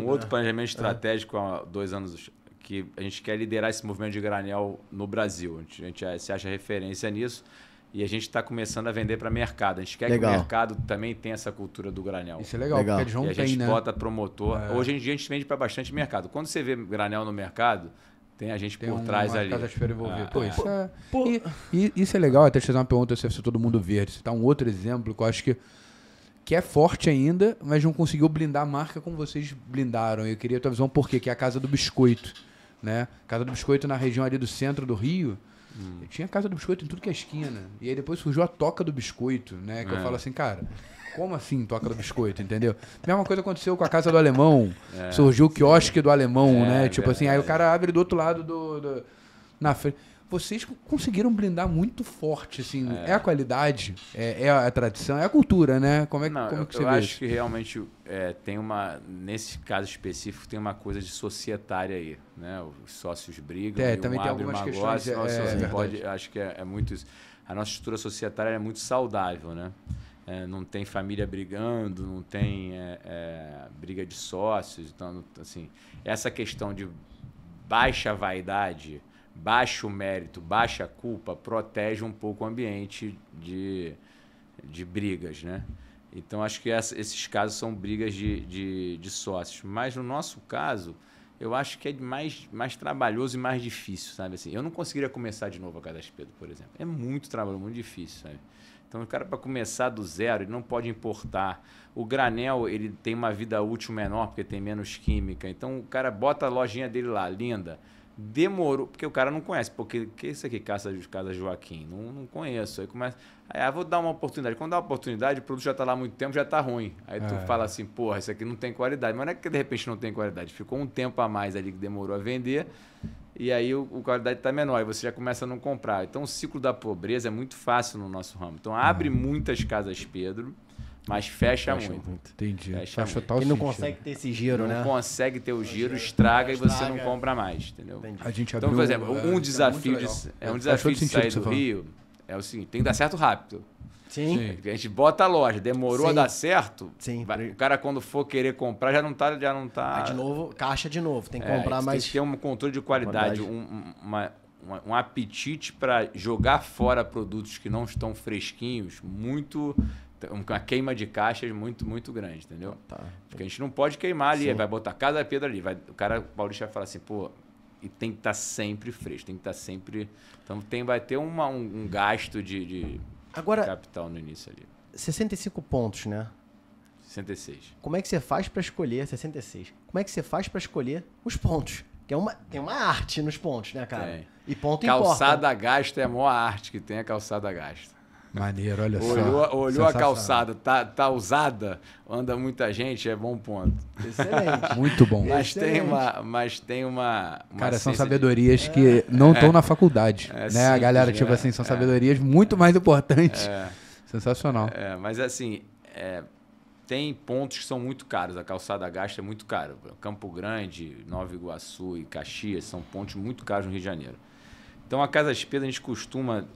Speaker 3: outro planejamento estratégico há 2 anos que a gente quer liderar esse movimento de granel no Brasil. A gente se acha referência nisso. E a gente está começando a vender para mercado. A gente quer que o mercado também tenha essa cultura do granel.
Speaker 2: Isso é legal. Porque eles não
Speaker 3: e a gente bota promotor. Hoje em dia a gente vende para bastante mercado. Quando você vê granel no mercado, tem a gente por trás ali.
Speaker 2: Casa de feira envolvida. Isso é legal. Até te fazer uma pergunta se todo mundo verde. Você tá um outro exemplo que eu acho que é forte ainda, mas não conseguiu blindar a marca como vocês blindaram. Eu queria a tua visão por quê? Que é a Casa do Biscoito. Né? Casa do Biscoito na região ali do centro do Rio. Tinha Casa do Biscoito em tudo que é esquina. E aí depois surgiu a Toca do Biscoito, né? Que eu falo assim, cara, como assim Toca do Biscoito, entendeu? Mesma coisa aconteceu com a Casa do Alemão. Surgiu o quiosque do Alemão, né? Tipo assim, aí o cara abre do outro lado na frente. Vocês conseguiram blindar muito forte, assim. É a qualidade, é a tradição, é a cultura, né? Como que você vê?
Speaker 3: Eu acho que realmente tem nesse caso específico, tem uma coisa de societária aí, né? Os sócios brigam,
Speaker 2: também tem algumas questões.
Speaker 3: Acho que é muito isso. A nossa estrutura societária é muito saudável, né? Não tem família brigando, não tem briga de sócios. Então, assim, essa questão de baixa vaidade, baixo mérito, baixa culpa, protege um pouco o ambiente de brigas, né? Então, acho que esses casos são brigas de sócios. Mas, no nosso caso, eu acho que é mais trabalhoso e mais difícil, sabe? Assim, eu não conseguiria começar de novo a Casas Pedro, por exemplo. É muito trabalho, muito difícil, sabe? Então, o cara, para começar do zero, ele não pode importar. O granel, ele tem uma vida útil menor, porque tem menos química. Então, o cara bota a lojinha dele lá, linda. Demorou, porque o cara não conhece. Porque que é isso aqui, Casa Joaquim? Não conheço. Aí começa. Aí, vou dar uma oportunidade. Quando dá uma oportunidade, o produto já está lá há muito tempo, já está ruim. Aí tu fala assim, porra, isso aqui não tem qualidade. Mas não é que de repente não tem qualidade. Ficou um tempo a mais ali que demorou a vender. E aí a qualidade está menor. Aí você já começa a não comprar. Então o ciclo da pobreza é muito fácil no nosso ramo. Então abre muitas Casas Pedro, mas fecha muito.
Speaker 2: Entendi.
Speaker 3: Fecha
Speaker 1: muito. E não consegue ter esse giro, né?
Speaker 3: Não consegue ter o giro, estraga e você não compra mais, entendeu?
Speaker 2: A gente
Speaker 3: então, por exemplo, um desafio de sair do Rio é o seguinte, tem que dar certo rápido.
Speaker 1: Sim.
Speaker 3: A gente bota a loja, demorou a dar certo,
Speaker 1: Sim.
Speaker 3: O cara quando for querer comprar já não tá...
Speaker 1: Aí de novo, caixa de novo, tem que comprar mais...
Speaker 3: Tem que ter um controle de qualidade, um apetite para jogar fora produtos que não estão fresquinhos, uma queima de caixas muito, muito grande, entendeu? Porque a gente não pode queimar ali, vai botar Casa Pedro ali, o cara paulista vai falar assim, pô, e tem que estar sempre fresco, tem que estar sempre... Então vai ter um gasto de capital no início ali.
Speaker 1: 65 pontos, né?
Speaker 3: 66.
Speaker 1: Como é que você faz para escolher 66? Como é que você faz para escolher os pontos? Que tem uma arte nos pontos, né, cara?
Speaker 3: Tem.
Speaker 1: E ponto
Speaker 3: Calçada
Speaker 1: importa.
Speaker 3: Gasta é a maior arte que tem, a calçada gasta.
Speaker 2: Maneiro, olha só.
Speaker 3: Olhou a calçada, tá usada, anda muita gente, é bom ponto.
Speaker 1: Excelente.
Speaker 2: Muito bom.
Speaker 3: Mas tem uma
Speaker 2: cara, são sabedorias que não estão na faculdade, né? Simples, a galera, tipo assim, são sabedorias muito mais importantes. Sensacional.
Speaker 3: Mas assim, tem pontos que são muito caros. A calçada gasta é muito cara. Campo Grande, Nova Iguaçu e Caxias são pontos muito caros no Rio de Janeiro. Então, a Casa Espeda, a gente costuma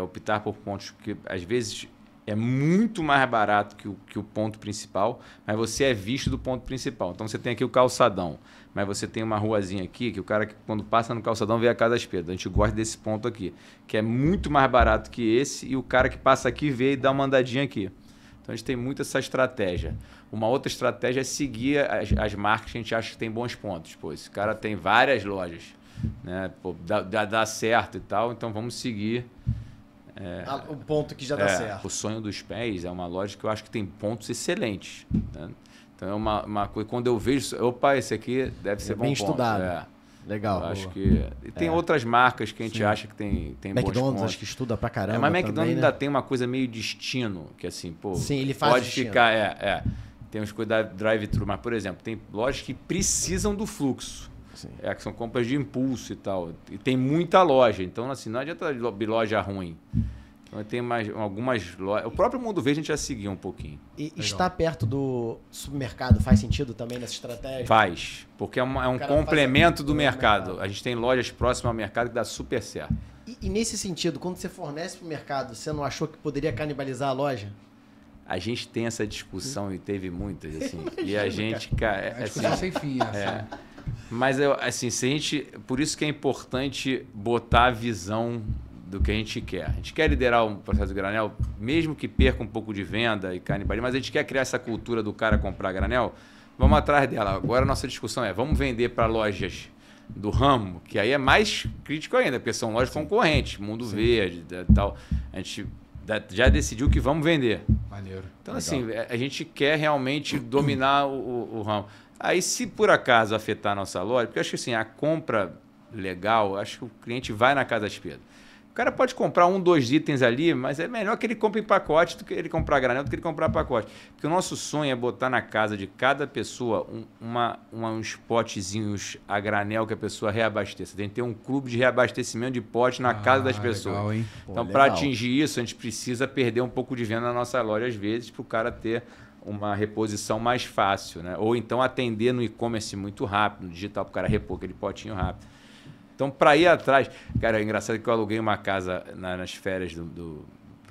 Speaker 3: optar por pontos que, às vezes, é muito mais barato que o ponto principal, mas você é visto do ponto principal. Então, você tem aqui o calçadão, mas você tem uma ruazinha aqui que o cara, quando passa no calçadão, vê a Casa Espeda. A gente gosta desse ponto aqui, que é muito mais barato que esse, e o cara que passa aqui vê e dá uma andadinha aqui. Então, a gente tem muito essa estratégia. Uma outra estratégia é seguir as marcas que a gente acha que tem bons pontos. Pô, esse cara tem várias lojas, né? Pô, dá certo e tal, então vamos seguir...
Speaker 1: o ponto que já dá certo.
Speaker 3: O Sonho dos Pés é uma loja que eu acho que tem pontos excelentes, né? Então é uma coisa, quando eu vejo, opa, esse aqui deve ser bom
Speaker 1: bem
Speaker 3: ponto.
Speaker 1: estudado. Legal.
Speaker 3: Eu acho que... E tem outras marcas que a gente acha que tem bons pontos.
Speaker 1: McDonald's acho que estuda pra caramba.
Speaker 3: Mas McDonald's
Speaker 1: também,
Speaker 3: ainda
Speaker 1: né?
Speaker 3: tem uma coisa meio destino, que assim, pô,
Speaker 1: sim, ele faz
Speaker 3: pode
Speaker 1: destino.
Speaker 3: ficar... Tem uns coisas da drive-thru, mas, por exemplo, tem lojas que precisam do fluxo.
Speaker 1: Sim.
Speaker 3: Que são compras de impulso e tal. E tem muita loja. Então, assim, não adianta loja ruim. Então, tem algumas lojas... O próprio Mundo Verde a gente já seguiu um pouquinho.
Speaker 1: E estar perto do supermercado faz sentido também nessa estratégia?
Speaker 3: Faz. Porque é um complemento do mercado. A gente tem lojas próximas ao mercado que dá super certo.
Speaker 1: E nesse sentido, quando você fornece para o mercado, você não achou que poderia canibalizar a loja?
Speaker 3: A gente tem essa discussão e teve muitas, assim. E a gente, cara... Assim,
Speaker 2: sem fim,
Speaker 3: Mas, assim, se a gente... Por isso que é importante botar a visão do que a gente quer. A gente quer liderar o processo de granel, mesmo que perca um pouco de venda e canibalismo, mas a gente quer criar essa cultura do cara comprar granel, vamos atrás dela. Agora a nossa discussão vamos vender para lojas do ramo, que aí é mais crítico ainda, porque são lojas concorrentes, Mundo Verde e tal. A gente já decidiu que vamos vender.
Speaker 2: Maneiro.
Speaker 3: Então, assim, a gente quer realmente dominar o ramo. Aí, se por acaso afetar a nossa loja, porque eu acho que assim, a compra legal, acho que o cliente vai na Casa Espeda. O cara pode comprar 1, 2 itens ali, mas é melhor que ele compre em pacote do que ele comprar granel, do que ele comprar pacote. Porque o nosso sonho é botar na casa de cada pessoa uns potezinhos a granel que a pessoa reabasteça. Tem que ter um clube de reabastecimento de pote na casa das pessoas.
Speaker 2: Legal, hein?
Speaker 3: Então, para atingir isso, a gente precisa perder um pouco de venda na nossa loja, às vezes, para o cara ter uma reposição mais fácil, né? Ou então atender no e-commerce muito rápido, no digital, para o cara repor aquele potinho rápido. Então, para ir atrás... Cara, é engraçado que eu aluguei uma casa nas férias dos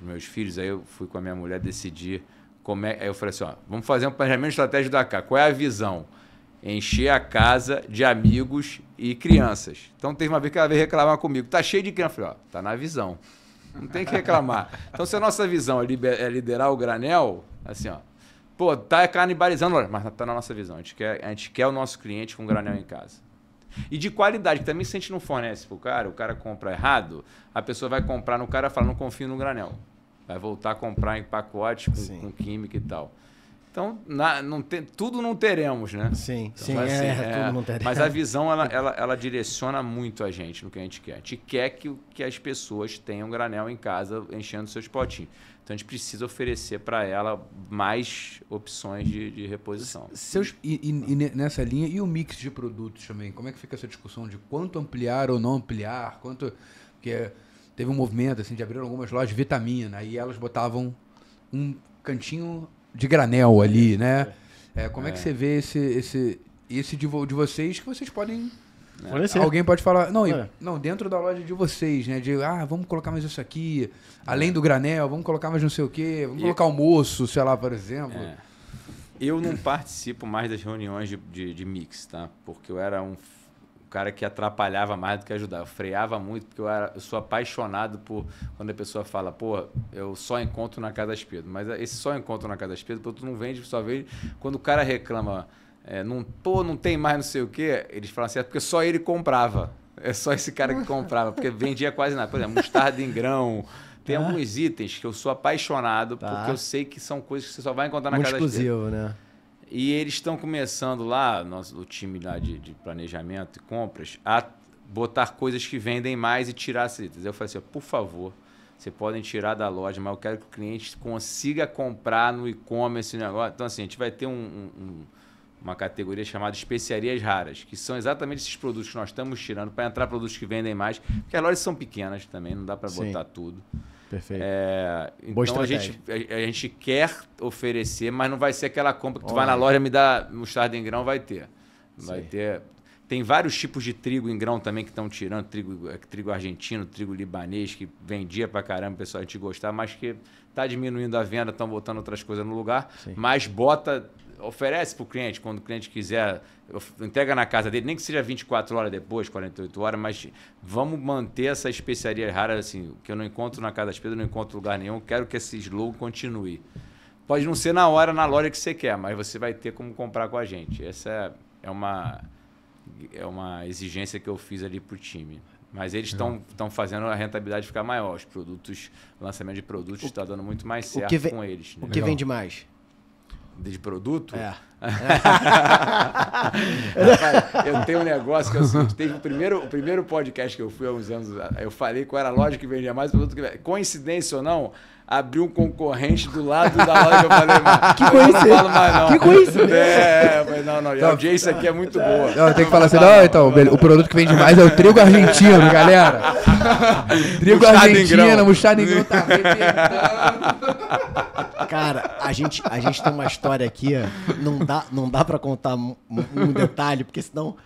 Speaker 3: meus filhos, aí eu fui com a minha mulher decidir como é... Aí eu falei assim, vamos fazer um planejamento estratégico da casa. Qual é a visão? Encher a casa de amigos e crianças. Então, teve uma vez que ela veio reclamar comigo. Tá cheio de criança. Eu falei, tá na visão. Não tem que reclamar. Então, se a nossa visão é liderar o granel, assim, pô, tá canibalizando, mas tá na nossa visão. A gente quer o nosso cliente com granel em casa. E de qualidade, que também se a gente não fornece pro cara, o cara compra errado, a pessoa vai comprar no cara e fala, não confio no granel. Vai voltar a comprar em pacote com química e tal. Então, tudo não teremos, né?
Speaker 1: Sim,
Speaker 3: então,
Speaker 1: sim, tudo não teremos.
Speaker 3: Mas a visão, ela direciona muito a gente no que a gente quer. A gente quer que as pessoas tenham granel em casa enchendo seus potinhos. Então, a gente precisa oferecer para ela mais opções de reposição.
Speaker 2: E nessa linha, e o mix de produtos também? Como é que fica essa discussão de quanto ampliar ou não ampliar? Porque teve um movimento assim, de abrir algumas lojas de vitamina, aí elas botavam um cantinho de granel ali, né? Como é que você vê esse de vocês, que vocês podem... Alguém pode falar, não, dentro da loja de vocês, né? Vamos colocar mais isso aqui, além do granel, vamos colocar mais não sei o quê, vamos colocar almoço, sei lá, por exemplo.
Speaker 3: Eu não participo mais das reuniões de mix, tá? Porque eu era um cara que atrapalhava mais do que ajudava. Eu freava muito, porque eu sou apaixonado por quando a pessoa fala, pô, eu só encontro na Casa Espeda. Mas esse só encontro na Casa Espeda, pô, tu não vende, só vende. Quando o cara reclama... não tem mais não sei o quê, eles falam assim, porque só ele comprava. É só esse cara que comprava, porque vendia quase nada. Por exemplo, mostarda em grão. Tem alguns itens que eu sou apaixonado, porque eu sei que são coisas que você só vai encontrar na Casa Espeda.
Speaker 1: Exclusivo, né?
Speaker 3: E eles estão começando lá, o time lá de planejamento e compras, a botar coisas que vendem mais e tirar esses itens. Eu falei assim, por favor, vocês podem tirar da loja, mas eu quero que o cliente consiga comprar no e-commerce. Então, assim, a gente vai ter uma categoria chamada especiarias raras, que são exatamente esses produtos que nós estamos tirando para entrar produtos que vendem mais, porque as lojas são pequenas também, não dá para botar tudo.
Speaker 1: Perfeito.
Speaker 3: Então a gente quer oferecer, mas não vai ser aquela compra que tu vai na loja me dá mostarda em grão, vai ter. Vai ter. Tem vários tipos de trigo em grão também que estão tirando, trigo argentino, trigo libanês, que vendia pra caramba, o pessoal a gente gostar, mas que tá diminuindo a venda, estão botando outras coisas no lugar, mas oferece pro cliente, quando o cliente quiser, entrega na casa dele, nem que seja 24 horas depois, 48 horas, mas vamos manter essa especiaria rara, assim, que eu não encontro na Casa das Pedras, não encontro em lugar nenhum, quero que esse slogan continue. Pode não ser na hora, na loja que você quer, mas você vai ter como comprar com a gente. Essa é uma exigência que eu fiz ali pro time. Mas eles estão fazendo a rentabilidade ficar maior. Os produtos, o lançamento de produtos está dando muito mais certo com eles. Né?
Speaker 1: O que vende mais?
Speaker 3: De produto?
Speaker 1: Rapaz,
Speaker 3: eu tenho um negócio que é o seguinte, teve o primeiro podcast que eu fui há uns anos, eu falei qual era a loja que vendia mais produto que vendia. Coincidência ou não, abriu um concorrente do lado da loja que eu falei, mano.
Speaker 1: Que coincidência.
Speaker 3: Não falo mais, não.
Speaker 1: Que coincidência.
Speaker 3: Mas não. E a audiência aqui é muito boa.
Speaker 2: Não, tem que falar assim, então, o produto que vende mais é o trigo argentino, galera. Trigo argentino, mostarda em grão tá arrebentando.
Speaker 1: Cara, a gente tem uma história aqui, não dá pra contar um detalhe, porque senão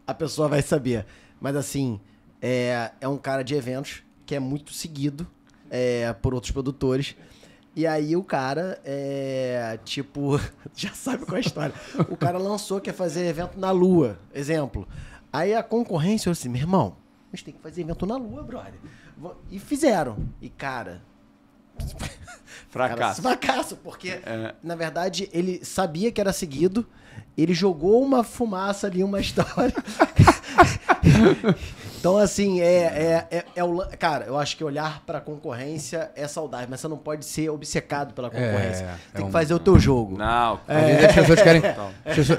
Speaker 1: a pessoa vai saber. Mas assim, é um cara de eventos que é muito seguido por outros produtores. E aí o cara, já sabe qual é a história. O cara lançou que ia fazer evento na Lua, exemplo. Aí a concorrência falou assim, meu irmão, a gente tem que fazer evento na Lua, brother. E fizeram. E cara... Fracasso, porque na verdade ele sabia que era seguido, ele jogou uma fumaça ali, uma história. Então, assim, cara, eu acho que olhar para a concorrência é saudável, mas você não pode ser obcecado pela concorrência. Tem que fazer o teu jogo.
Speaker 3: Não.
Speaker 2: As pessoas querem...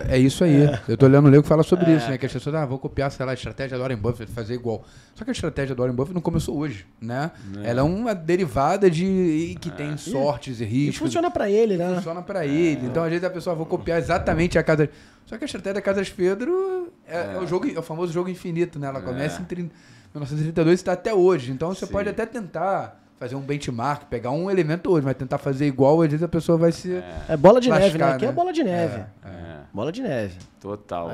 Speaker 2: É isso aí. Eu tô olhando o Lego que fala sobre isso, né? Que as pessoas, vou copiar, sei lá, a estratégia do Warren Buffett, fazer igual. Só que a estratégia do Warren Buffett não começou hoje, né? Ela é uma derivada que tem sortes e riscos.
Speaker 1: E funciona para ele, né?
Speaker 2: Funciona para ele. Então, às vezes, a pessoa vai copiar exatamente a casa... Só que a estratégia da Casa das Pedro é o famoso jogo infinito, né? Ela começa em 1932 e está até hoje. Então você pode até tentar fazer um benchmark, pegar um elemento hoje, mas tentar fazer igual, às vezes a pessoa vai se
Speaker 1: É bola de
Speaker 2: lascar,
Speaker 1: neve, né? Aqui é bola de neve. Bola de neve.
Speaker 3: Total.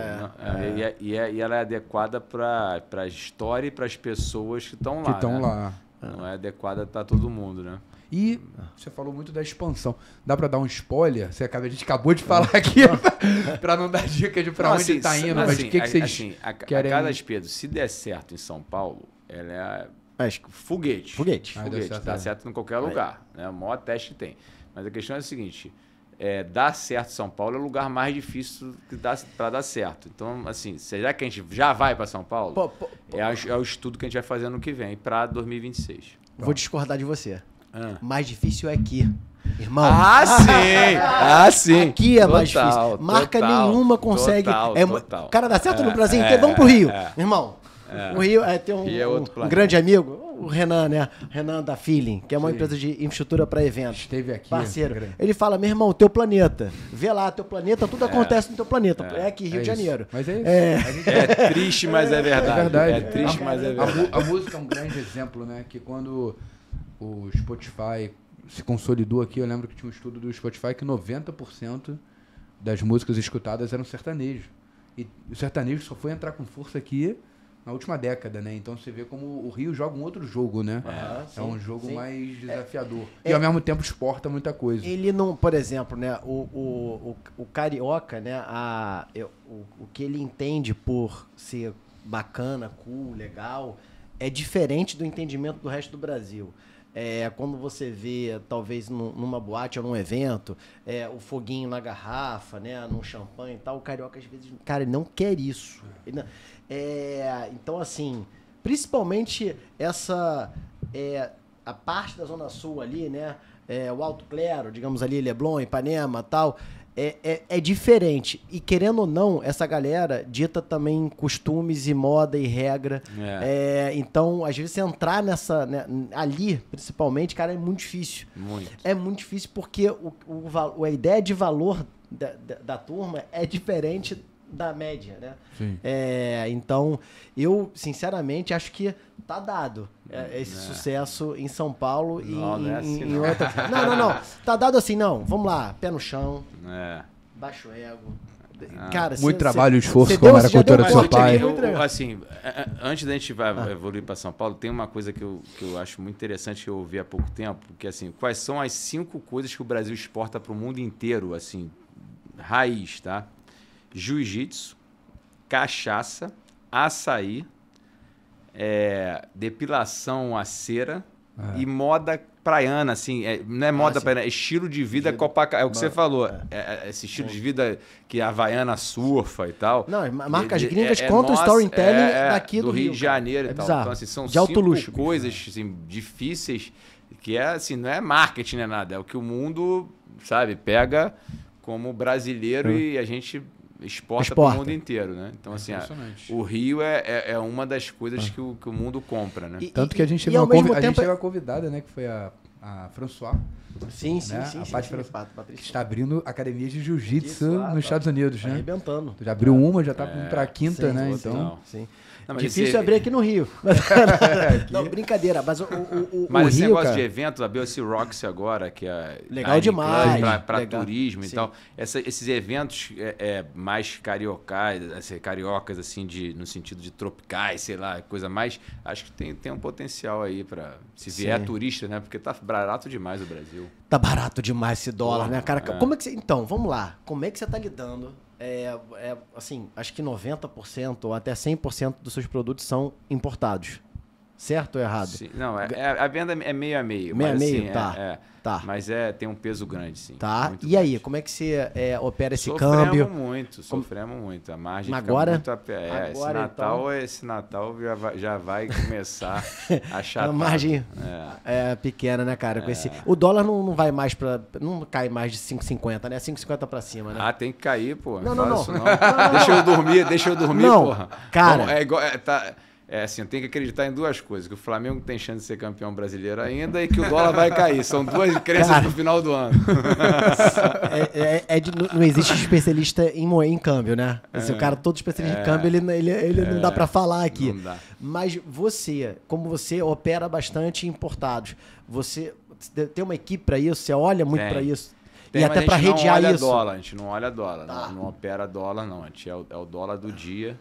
Speaker 3: E ela é adequada para a história e para as pessoas que estão lá. Não é adequada para todo mundo, né?
Speaker 2: E você falou muito da expansão. Dá para dar um spoiler? A gente acabou de falar aqui para não dar dica de para onde está indo. Mas o que vocês querem?
Speaker 3: A Casa das Pedras, se der certo em São Paulo, ela é foguete. Dá certo em qualquer lugar. É o maior teste que tem. Mas a questão é a seguinte, dar certo em São Paulo é o lugar mais difícil para dar certo. Então, assim, será que a gente já vai para São Paulo? É o estudo que a gente vai fazer ano que vem, para 2026.
Speaker 1: Vou discordar de você. Mais difícil é aqui. Irmão.
Speaker 3: Sim.
Speaker 1: Aqui é mais difícil. Marca nenhuma consegue. O cara dá certo no Brasil inteiro. Vamos pro Rio. Irmão, o Rio tem um grande amigo, o Renan, né? Renan da Feeling, que é uma empresa de infraestrutura para eventos.
Speaker 2: Esteve aqui.
Speaker 1: Parceiro. Ele fala, meu irmão, teu planeta. Vê lá, teu planeta, tudo acontece no teu planeta. É aqui, Rio de Janeiro.
Speaker 2: Mas é isso.
Speaker 3: É triste, mas é verdade.
Speaker 2: É verdade.
Speaker 3: É triste, mas é verdade.
Speaker 2: A música é um grande exemplo, né? Que quando o Spotify se consolidou aqui, eu lembro que tinha um estudo do Spotify que 90% das músicas escutadas eram sertanejos. E o sertanejo só foi entrar com força aqui na última década, né? Então você vê como o Rio joga um outro jogo, né? É um jogo mais desafiador. E ao mesmo tempo exporta muita coisa.
Speaker 1: Ele não, por exemplo, né? O carioca, né? O que ele entende por ser bacana, cool, legal, é diferente do entendimento do resto do Brasil. Quando você vê, talvez, numa boate ou num evento, o foguinho na garrafa, né, num champanhe e tal, o carioca, às vezes, cara, ele não quer isso. Então, assim, principalmente a parte da Zona Sul ali, né, o Alto Clero, digamos ali, Leblon, Ipanema e tal, é diferente. E, querendo ou não, essa galera dita também costumes e moda e regra. Então, às vezes, você entrar nessa... Né, ali, principalmente, cara, é muito difícil. É muito difícil porque a ideia de valor da turma é diferente da média, né?
Speaker 2: Sim.
Speaker 1: Então, eu, sinceramente, acho que tá dado esse sucesso em São Paulo e
Speaker 3: Não é assim,
Speaker 1: em
Speaker 3: não.
Speaker 1: outra... Não. Tá dado assim, não. Vamos lá, pé no chão,
Speaker 3: É.
Speaker 1: baixo ego. Cara,
Speaker 2: Muito trabalho e esforço, como era a cultura do seu pai.
Speaker 3: Assim, antes da gente evoluir para São Paulo, tem uma coisa que eu acho muito interessante que eu ouvi há pouco tempo, que assim, quais são as 5 coisas que o Brasil exporta para o mundo inteiro, assim, raiz, tá? Jiu-jitsu, cachaça, açaí, depilação a cera e moda praiana, assim, não é moda praiana, é estilo de vida Copacabana, é o que você falou, esse estilo de vida que a Havaiana surfa e tal.
Speaker 1: Não, marcas gringas contam o storytelling daqui do
Speaker 3: Rio de Janeiro e tal.
Speaker 1: Bizarro.
Speaker 3: Então, assim, são
Speaker 1: de alto luxo,
Speaker 3: coisas assim, difíceis, que assim, não é marketing, não é nada, é o que o mundo, sabe, pega como brasileiro e a gente exporta para o mundo inteiro, né? Então, assim, o Rio é uma das coisas que o mundo compra, né?
Speaker 2: Tanto que a gente teve uma convidada, né? Que foi a François.
Speaker 1: Sim.
Speaker 2: A Patrícia, que está abrindo academias de jiu-jitsu nos Estados Unidos, né?
Speaker 1: Arrebentando.
Speaker 2: Já abriu uma, já está para a quinta, né? Então...
Speaker 1: Sim. Não, difícil abrir aqui no Rio. Não, brincadeira. Mas
Speaker 3: mas esse
Speaker 1: Rio,
Speaker 3: negócio de evento, a BOC Roxy agora, que é
Speaker 1: legal demais
Speaker 3: para turismo e tal. Esses eventos mais cariocas, assim, no sentido de tropicais, sei lá, coisa mais. Acho que tem um potencial aí para se vier turista, né? Porque tá barato demais o Brasil.
Speaker 1: Tá barato demais esse dólar, né, cara? Como é que então, vamos lá. Como é que você tá lidando? Assim, acho que 90% ou até 100% dos seus produtos são importados. Certo ou errado?
Speaker 3: Sim. Não, a venda é meio a meio.
Speaker 1: Meio a meio,
Speaker 3: assim,
Speaker 1: tá.
Speaker 3: Mas tem um peso grande, sim.
Speaker 1: Tá.
Speaker 3: Muito
Speaker 1: e
Speaker 3: grande.
Speaker 1: aí, como é que você opera esse câmbio?
Speaker 3: Sofremos muito. A margem
Speaker 1: agora,
Speaker 3: fica muito...
Speaker 1: agora,
Speaker 3: esse Natal já vai começar a chatar.
Speaker 1: A margem é pequena, né, cara? O dólar não vai mais para... Não cai mais de 5,50, né? 5,50 para cima, né?
Speaker 3: Ah, tem que cair, pô.
Speaker 1: Não.
Speaker 3: Deixa eu dormir,
Speaker 1: não,
Speaker 3: porra.
Speaker 1: Cara...
Speaker 3: assim, eu tenho que acreditar em duas coisas. Que o Flamengo tem chance de ser campeão brasileiro ainda e que o dólar vai cair. São duas crenças pro final do ano.
Speaker 1: Não existe especialista em câmbio, né? O cara, todo especialista em câmbio, ele não dá para falar aqui.
Speaker 3: Não dá.
Speaker 1: Mas como você opera bastante importados, você tem uma equipe para isso? Você olha muito para isso?
Speaker 3: E
Speaker 1: até para redear isso?
Speaker 3: A gente não olha dólar.
Speaker 1: Tá.
Speaker 3: Não opera dólar, não. A gente é o dólar do dia.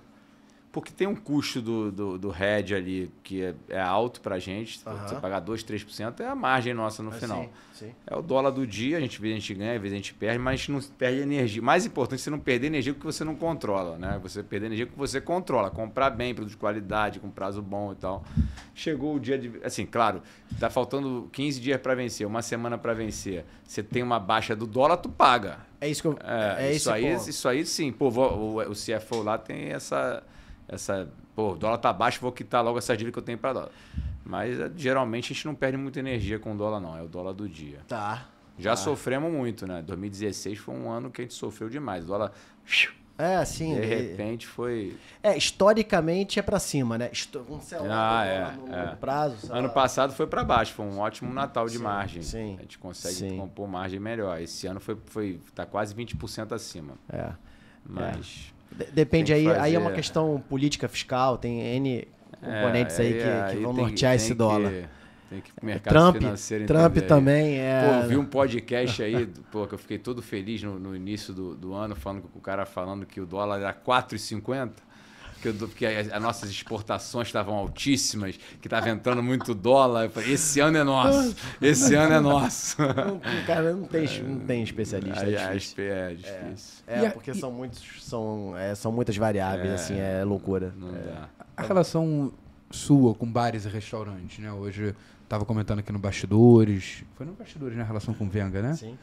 Speaker 3: Porque tem um custo do hedge ali que é alto pra gente. Você pagar 2%, 3% é a margem nossa no final.
Speaker 1: Sim.
Speaker 3: É o dólar do dia, às vezes a gente ganha, às vezes a gente perde, mas a gente não perde energia. Mais importante é você não perder energia que você não controla, né? Você perder energia que você controla. Comprar bem, produto de qualidade, com prazo bom e tal. Chegou o dia de... Assim, claro, tá faltando 15 dias para vencer, uma semana para vencer. Você tem uma baixa do dólar, tu paga.
Speaker 1: É isso que eu...
Speaker 3: Isso aí sim. Pô, o CFO lá tem essa o dólar tá baixo, vou quitar logo essa dívida que eu tenho para dólar. Mas geralmente a gente não perde muita energia com o dólar, não. É o dólar do dia.
Speaker 1: Tá.
Speaker 3: Já sofremos muito, né? 2016 foi um ano que a gente sofreu demais. O dólar...
Speaker 1: sim.
Speaker 3: De repente foi...
Speaker 1: historicamente é para cima, né? No prazo.
Speaker 3: Ano passado foi para baixo. Foi um ótimo Natal de margem.
Speaker 1: Sim.
Speaker 3: A gente consegue compor margem melhor. Esse ano tá quase 20% acima. Mas...
Speaker 1: Depende aí é uma questão política fiscal, tem N componentes aí que vão nortear esse dólar.
Speaker 3: Tem que mercado financeiro
Speaker 1: Trump também
Speaker 3: vi um podcast aí, que eu fiquei todo feliz no início do ano, o cara falando que o dólar era 4,50, porque as nossas exportações estavam altíssimas, que estava entrando muito dólar. Eu falei, esse ano é nosso.
Speaker 1: Cara, não tem especialista.
Speaker 3: É difícil.
Speaker 1: Porque são muitas variáveis, assim, é loucura.
Speaker 3: Não dá.
Speaker 2: A relação sua com bares e restaurantes, né? Hoje estava comentando aqui no Bastidores. Foi no Bastidores, né? A relação com o Venga, né?
Speaker 1: Sim.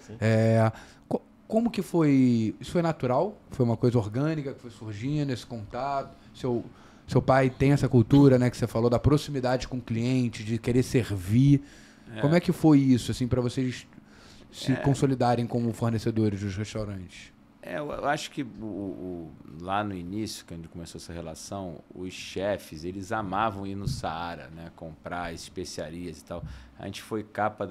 Speaker 2: Como que foi? Isso foi natural? Foi uma coisa orgânica que foi surgindo, esse contato? Seu pai tem essa cultura, né? Que você falou da proximidade com o cliente, de querer servir. Como é que foi isso, assim, para vocês se consolidarem como fornecedores dos restaurantes?
Speaker 3: Eu acho que lá no início, quando começou essa relação, os chefes, eles amavam ir no Saara, né? Comprar especiarias e tal. A gente foi capa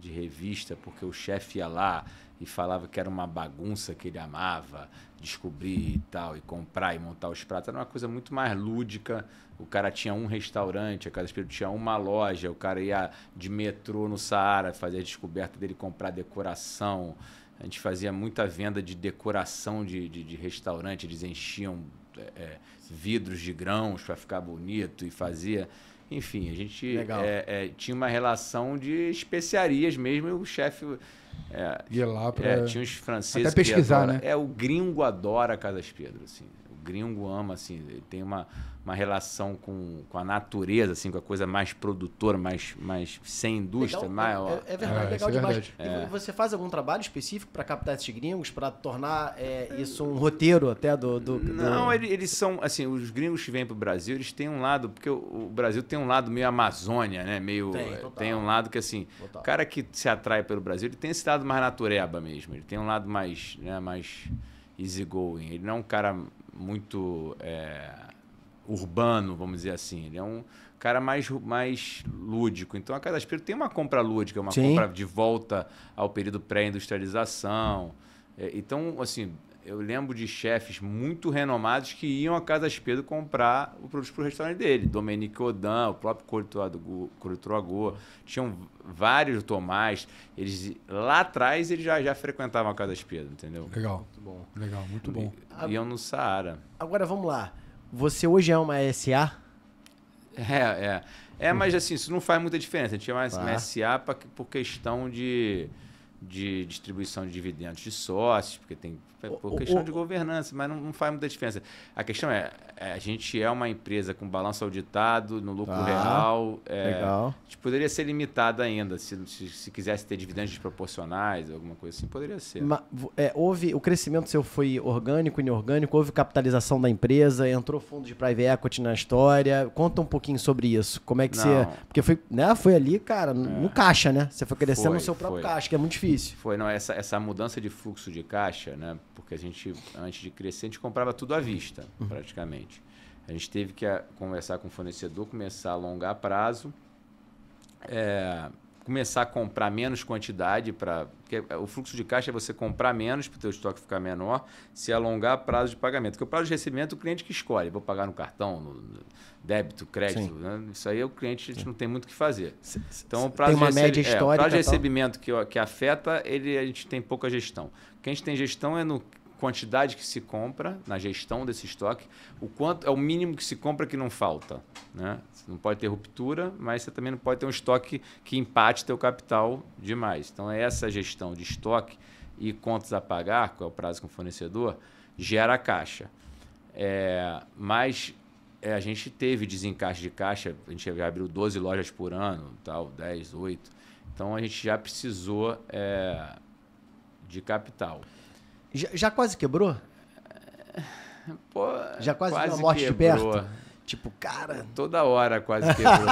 Speaker 3: de revista porque o chefe ia lá e falava que era uma bagunça que ele amava, descobrir e tal, e comprar e montar os pratos. Era uma coisa muito mais lúdica. O cara tinha um restaurante, a Casa Espírito tinha uma loja, o cara ia de metrô no Saara, fazer a descoberta dele, comprar decoração. A gente fazia muita venda de decoração de restaurante, eles enchiam vidros de grãos para ficar bonito e fazia... Enfim, a gente tinha uma relação de especiarias mesmo, e o chefe...
Speaker 2: ia lá para...
Speaker 3: tinha os franceses
Speaker 2: até pesquisar,
Speaker 3: que
Speaker 2: né?
Speaker 3: o gringo adora a Casas Pedro, assim. O gringo ama, assim, ele tem uma relação com a natureza, assim, com a coisa mais produtora, mais sem indústria,
Speaker 1: legal,
Speaker 3: maior.
Speaker 1: É verdade, legal demais.
Speaker 2: Verdade.
Speaker 1: E você faz algum trabalho específico para captar esses gringos, para tornar isso um roteiro até do...
Speaker 3: Não, eles são, assim, os gringos que vêm para o Brasil, eles têm um lado, porque o Brasil tem um lado meio Amazônia, né? Tem um lado que, assim, o cara que se atrai pelo Brasil, ele tem esse lado mais natureba mesmo, ele tem um lado mais, né, mais easygoing, ele não é um cara muito urbano, vamos dizer assim, ele é um cara mais lúdico. Então a Casa Espírito tem uma compra lúdica, uma compra de volta ao período pré-industrialização. Então, assim, eu lembro de chefes muito renomados que iam a Casa Espírito comprar o produto para o restaurante dele. Dominique Odan, o próprio Couto Agô, tinham vários Tomás. Eles, lá atrás eles já frequentavam a Casa Espírito, entendeu?
Speaker 2: Legal. Muito bom. Legal, muito bom.
Speaker 3: Iam no Saara.
Speaker 1: Agora, vamos lá. Você hoje é uma SA?
Speaker 3: Mas assim, isso não faz muita diferença. A gente é uma SA por questão de distribuição de dividendos de sócios, porque tem por questão de governança, mas não faz muita diferença. A questão a gente é uma empresa com balanço auditado, no lucro real.
Speaker 1: Legal.
Speaker 3: A gente poderia ser limitado ainda, se quisesse ter dividendos desproporcionais, alguma coisa assim, poderia ser.
Speaker 1: Mas, o crescimento seu foi orgânico, inorgânico? Houve capitalização da empresa? Entrou fundo de private equity na história? Conta um pouquinho sobre isso. Como é que você... Porque foi ali, cara, no caixa, né? Você foi crescendo no seu próprio caixa, que é muito difícil.
Speaker 3: Essa mudança de fluxo de caixa, né? Porque a gente, antes de crescer, a gente comprava tudo à vista, praticamente. A gente teve que conversar com o fornecedor, começar a alongar prazo, começar a comprar menos quantidade, porque o fluxo de caixa é você comprar menos para o teu estoque ficar menor, se alongar prazo de pagamento. Porque o prazo de recebimento é o cliente que escolhe. Vou pagar no cartão, no débito, crédito. Né? Isso aí é o cliente, a gente não tem muito o que fazer. Então, o prazo
Speaker 1: tem uma média histórica.
Speaker 3: O prazo de recebimento que afeta, a gente tem pouca gestão. O que a gente tem gestão é no quantidade que se compra, na gestão desse estoque, o quanto é o mínimo que se compra que não falta. Né? Você não pode ter ruptura, mas você também não pode ter um estoque que empate teu capital demais. Então, essa gestão de estoque e contas a pagar, que é o prazo com o fornecedor, gera caixa. Mas a gente teve desencaixe de caixa, a gente já abriu 12 lojas por ano, 10, 8. Então, a gente já precisou de capital.
Speaker 1: Já quase quebrou?
Speaker 3: Pô,
Speaker 1: já quase viu a morte
Speaker 3: quebrou.
Speaker 1: De perto? Tipo, cara...
Speaker 3: Toda hora quase quebrou.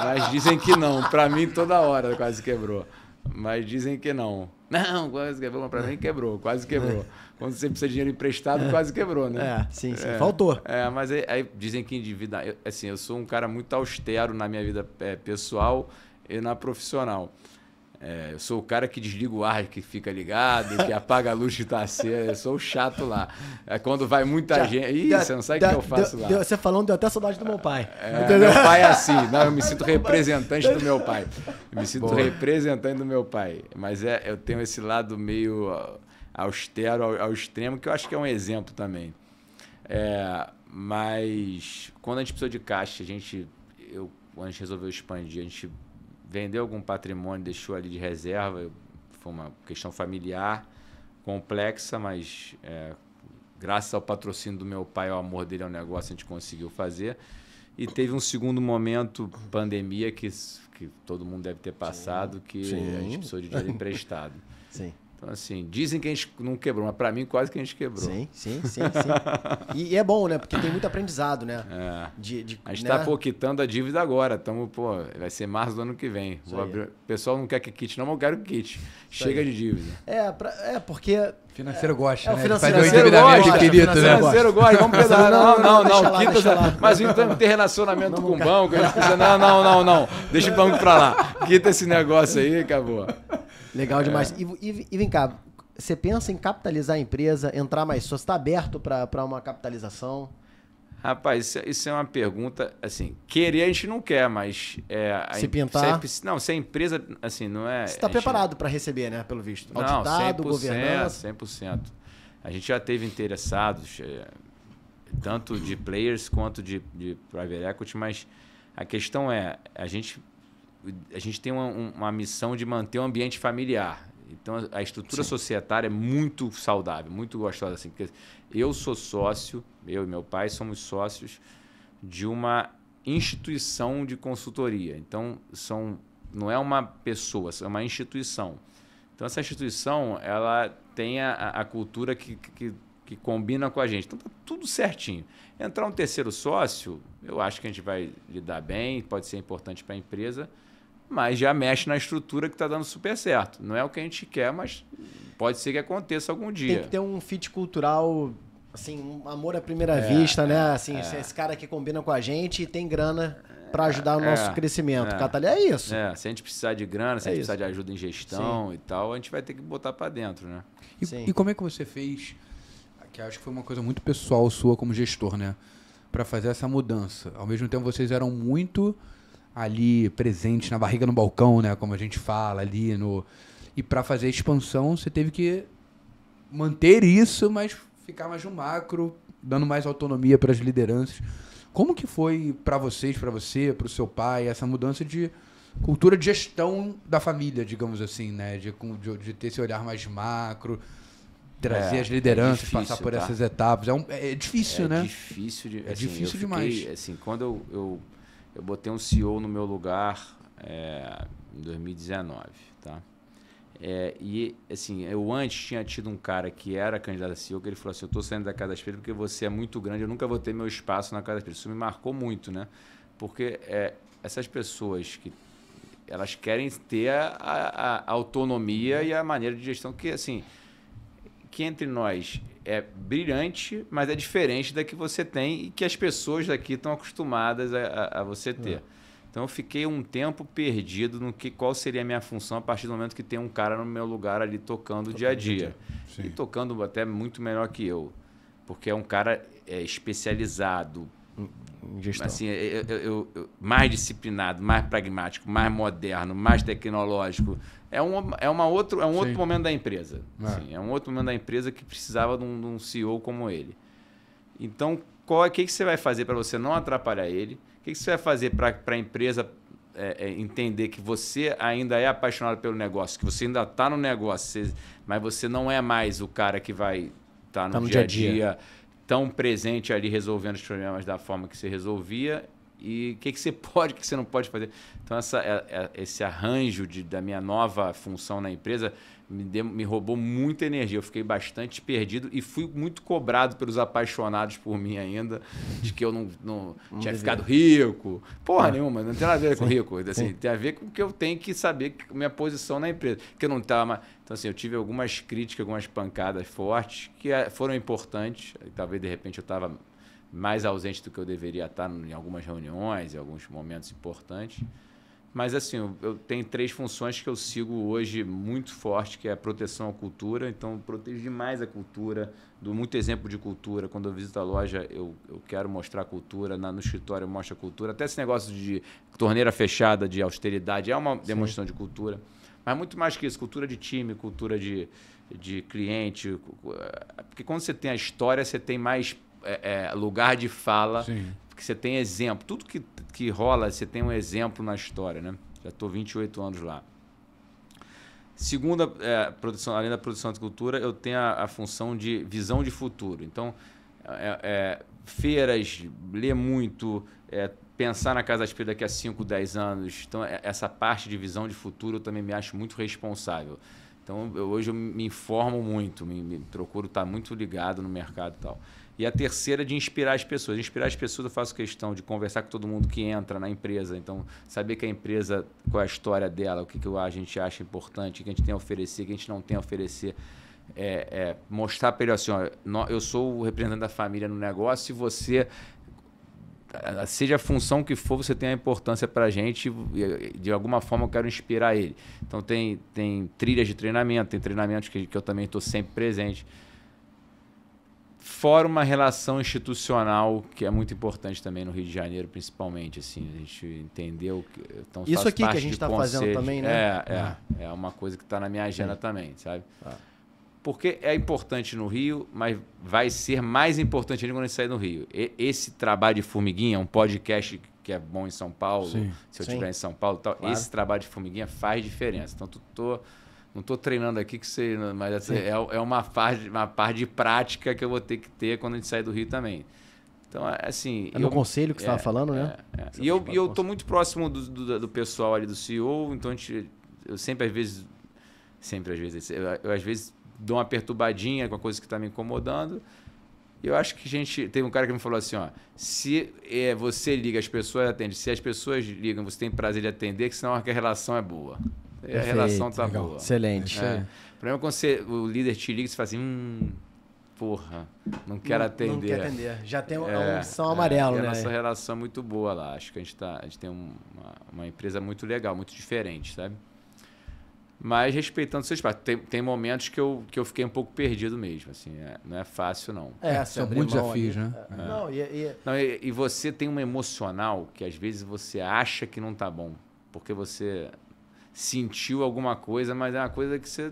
Speaker 3: Mas dizem que não. Pra mim, toda hora quase quebrou. Mas dizem que não. Não, quase quebrou. Mas pra mim, quebrou. Quase quebrou. Quando você precisa de dinheiro emprestado, quase quebrou, né?
Speaker 1: Sim. Faltou.
Speaker 3: Mas aí dizem que endividar... eu sou um cara muito austero na minha vida pessoal e na profissional. Eu sou o cara que desliga o ar, que fica ligado, que apaga a luz que está acesa. Eu sou o chato lá. Quando vai muita gente... você não sabe o que eu faço lá.
Speaker 1: Você falando, deu até saudade do meu pai.
Speaker 3: Meu pai é assim. Não, eu me sinto representante do meu pai. Representante do meu pai. Mas eu tenho esse lado meio austero ao extremo, que eu acho que é um exemplo também. Mas quando a gente precisou de caixa, quando a gente resolveu expandir, a gente... vendeu algum patrimônio, deixou ali de reserva. Foi uma questão familiar, complexa, mas graças ao patrocínio do meu pai, ao amor dele ao negócio, a gente conseguiu fazer. E teve um segundo momento, pandemia, que todo mundo deve ter passado, que a gente precisou de dinheiro emprestado.
Speaker 1: Sim.
Speaker 3: Então, assim, dizem que a gente não quebrou, mas para mim quase que a gente quebrou.
Speaker 1: Sim. E é bom, né? Porque tem muito aprendizado, né?
Speaker 3: A gente está quitando a dívida agora. Vai ser março do ano que vem. O pessoal não quer que quite, não, mas eu quero que quite. Chega de dívida.
Speaker 1: Porque...
Speaker 2: O financeiro gosta, né?
Speaker 1: O
Speaker 2: financeiro gosta,
Speaker 3: infinito, né? O financeiro gosta. Vamos pedalar. Não, quita.
Speaker 1: Deixa lá.
Speaker 3: Mas então ter relacionamento com o banco. A gente precisa, não. Deixa o banco para lá. Quita esse negócio aí e acabou.
Speaker 1: Legal demais. E vem cá, você pensa em capitalizar a empresa, entrar mais sócio? Está aberto para uma capitalização?
Speaker 3: Rapaz, isso é uma pergunta, assim, querer a gente não quer, mas...
Speaker 1: Se pintar...
Speaker 3: Se a empresa, assim, não é...
Speaker 1: Você está preparado para receber, né, pelo visto?
Speaker 3: Auditado, 100%,
Speaker 1: governança...
Speaker 3: 100%. A gente já teve interessados, tanto de players quanto de private equity, mas a questão é, a gente tem uma missão de manter o ambiente familiar. Então, a estrutura societária é muito saudável, muito gostosa. Assim, porque eu sou sócio, eu e meu pai somos sócios de uma instituição de consultoria. Então, não é uma pessoa, é uma instituição. Então, essa instituição ela tem a cultura que combina com a gente. Então, está tudo certinho. Entrar um terceiro sócio, eu acho que a gente vai lidar bem, pode ser importante para a empresa, mas já mexe na estrutura que está dando super certo. Não é o que a gente quer, mas pode ser que aconteça algum dia.
Speaker 1: Tem que ter um fit cultural, assim, um amor à primeira vista, né? Assim, esse cara que combina com a gente e tem grana para ajudar o nosso crescimento. Catalia é isso.
Speaker 3: Se a gente precisar de grana, se a gente precisar de ajuda em gestão e tal, a gente vai ter que botar para dentro, né?
Speaker 2: E como é que você fez, que acho que foi uma coisa muito pessoal sua como gestor, né? Para fazer essa mudança. Ao mesmo tempo, vocês eram muito... ali presente na barriga no balcão, né, como a gente fala ali e para fazer a expansão você teve que manter isso, mas ficar mais no macro, dando mais autonomia para as lideranças. Como que foi para vocês, para você, para o seu pai, essa mudança de cultura de gestão da família, digamos assim, né, de ter esse olhar mais macro, trazer as lideranças, difícil, passar por essas etapas, é difícil, né?
Speaker 3: É difícil demais. Assim, quando eu botei um CEO no meu lugar em 2019, tá? E, assim, eu antes tinha tido um cara que era candidato a CEO, que ele falou assim, eu estou saindo da Casa das Pedras porque você é muito grande, eu nunca vou ter meu espaço na Casa das Pedras. Isso me marcou muito, né? Porque essas pessoas que elas querem ter a autonomia e a maneira de gestão que, assim, que entre nós é brilhante, mas é diferente da que você tem e que as pessoas daqui estão acostumadas a você ter. Então, eu fiquei um tempo perdido no qual seria a minha função a partir do momento que tem um cara no meu lugar ali tocando dia a dia. E tocando até muito melhor que eu, porque é um cara especializado, assim, mais disciplinado, mais pragmático, mais moderno, mais tecnológico. É um outro momento da empresa. Assim, é um outro momento da empresa que precisava de um CEO como ele. Então, o que você vai fazer para você não atrapalhar ele? O que você vai fazer para a empresa entender que você ainda é apaixonado pelo negócio, que você ainda está no negócio, mas você não é mais o cara que vai estar no dia a dia tão presente ali resolvendo os problemas da forma que você resolvia? E o que você pode, o que você não pode fazer? Então, esse arranjo da minha nova função na empresa me roubou muita energia. Eu fiquei bastante perdido e fui muito cobrado pelos apaixonados por mim ainda, de que eu não tinha ficado rico. Porra nenhuma, não tem nada a ver com rico. Assim, tem a ver com que eu tenho que saber minha posição na empresa. Que eu não estava... Então, assim, eu tive algumas críticas, algumas pancadas fortes que foram importantes. Talvez, de repente, eu estava mais ausente do que eu deveria estar em algumas reuniões, em alguns momentos importantes. Mas, assim, eu tenho 3 funções que eu sigo hoje muito forte, que é a proteção à cultura. Então, eu protejo demais a cultura, dou muito exemplo de cultura. Quando eu visito a loja, eu quero mostrar a cultura. No escritório, eu mostro a cultura. Até esse negócio de torneira fechada, de austeridade, é uma demonstração de cultura. Mas muito mais que isso, cultura de time, cultura de cliente. Porque quando você tem a história, você tem mais lugar de fala. Sim. Porque você tem exemplo. Tudo que rola, você tem um exemplo na história, né? Já estou 28 anos lá. Segunda, produção, além da produção de cultura, eu tenho a função de visão de futuro. Então, feiras, ler muito, pensar na Casa das Pedras daqui a 5, 10 anos. Então, essa parte de visão de futuro eu também me acho muito responsável. Então, hoje eu me informo muito, me procuro estar muito ligado no mercado e tal. E a terceira, de inspirar as pessoas. Inspirar as pessoas, eu faço questão de conversar com todo mundo que entra na empresa. Então, saber que a empresa, qual é a história dela, o que a gente acha importante, o que a gente tem a oferecer, o que a gente não tem a oferecer. Mostrar para ele assim, ó, eu sou o representante da família no negócio e você seja a função que for, você tem a importância para a gente e de alguma forma eu quero inspirar ele. Então tem trilhas de treinamento, tem treinamentos que eu também estou sempre presente. Fora uma relação institucional que é muito importante também no Rio de Janeiro, principalmente, assim, a gente entendeu que então,
Speaker 1: isso aqui que a gente está fazendo também, né?
Speaker 3: É uma coisa que está na minha agenda também, sabe? Porque é importante no Rio, mas vai ser mais importante ainda quando a gente sair do Rio. Esse trabalho de formiguinha, um podcast que é bom em São Paulo, se eu estiver em São Paulo, tal, esse trabalho de formiguinha faz diferença. Então, não estou treinando aqui, mas é uma parte de prática que eu vou ter que ter quando a gente sair do Rio também. Então, assim...
Speaker 1: É no conselho que você estava falando, né?
Speaker 3: E eu estou muito próximo do pessoal ali do CEO, então eu sempre, às vezes, eu às vezes dou uma perturbadinha com a coisa que está me incomodando. E eu acho que tem um cara que me falou assim, ó, se você liga, as pessoas atendem. Se as pessoas ligam, você tem prazer de atender, que senão a relação é boa. Perfeito, a relação está boa.
Speaker 1: Excelente.
Speaker 3: O problema é quando o líder te liga e você fala assim, porra, não quero atender.
Speaker 1: Não quer atender. Já tem uma opção amarelo, né?
Speaker 3: A nossa relação é muito boa lá. Acho que a gente tem uma empresa muito legal, muito diferente, sabe? Mas respeitando seus espaços. Tem momentos que eu fiquei um pouco perdido mesmo. Assim, não é fácil, não.
Speaker 2: São muitos desafios, né?
Speaker 3: E você tem um emocional que às vezes você acha que não tá bom. Porque você sentiu alguma coisa, mas é uma coisa que você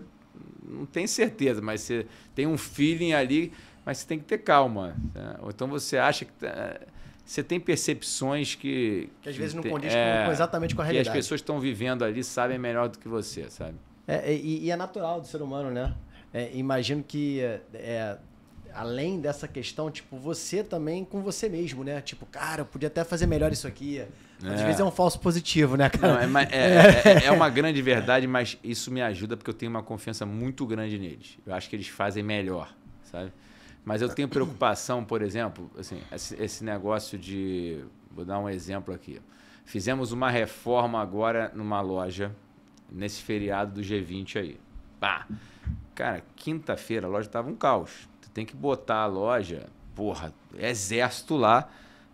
Speaker 3: não tem certeza. Mas você tem um feeling ali, mas você tem que ter calma. Né? Ou então você acha que... Você tem percepções que
Speaker 1: às vezes não condiz exatamente com a realidade.
Speaker 3: E as pessoas que estão vivendo ali sabem melhor do que você, sabe?
Speaker 1: E é natural do ser humano, né? Imagino que além dessa questão, tipo, você também com você mesmo, né? Tipo, cara, eu podia até fazer melhor isso aqui. Às vezes é um falso positivo, né, cara?
Speaker 3: Não, é uma grande verdade, mas isso me ajuda porque eu tenho uma confiança muito grande neles. Eu acho que eles fazem melhor, sabe? Mas eu tenho preocupação, por exemplo, assim, esse negócio de... Vou dar um exemplo aqui. Fizemos uma reforma agora numa loja, nesse feriado do G20 aí. Pá! Cara, quinta-feira a loja estava um caos. Tu tem que botar a loja, exército lá.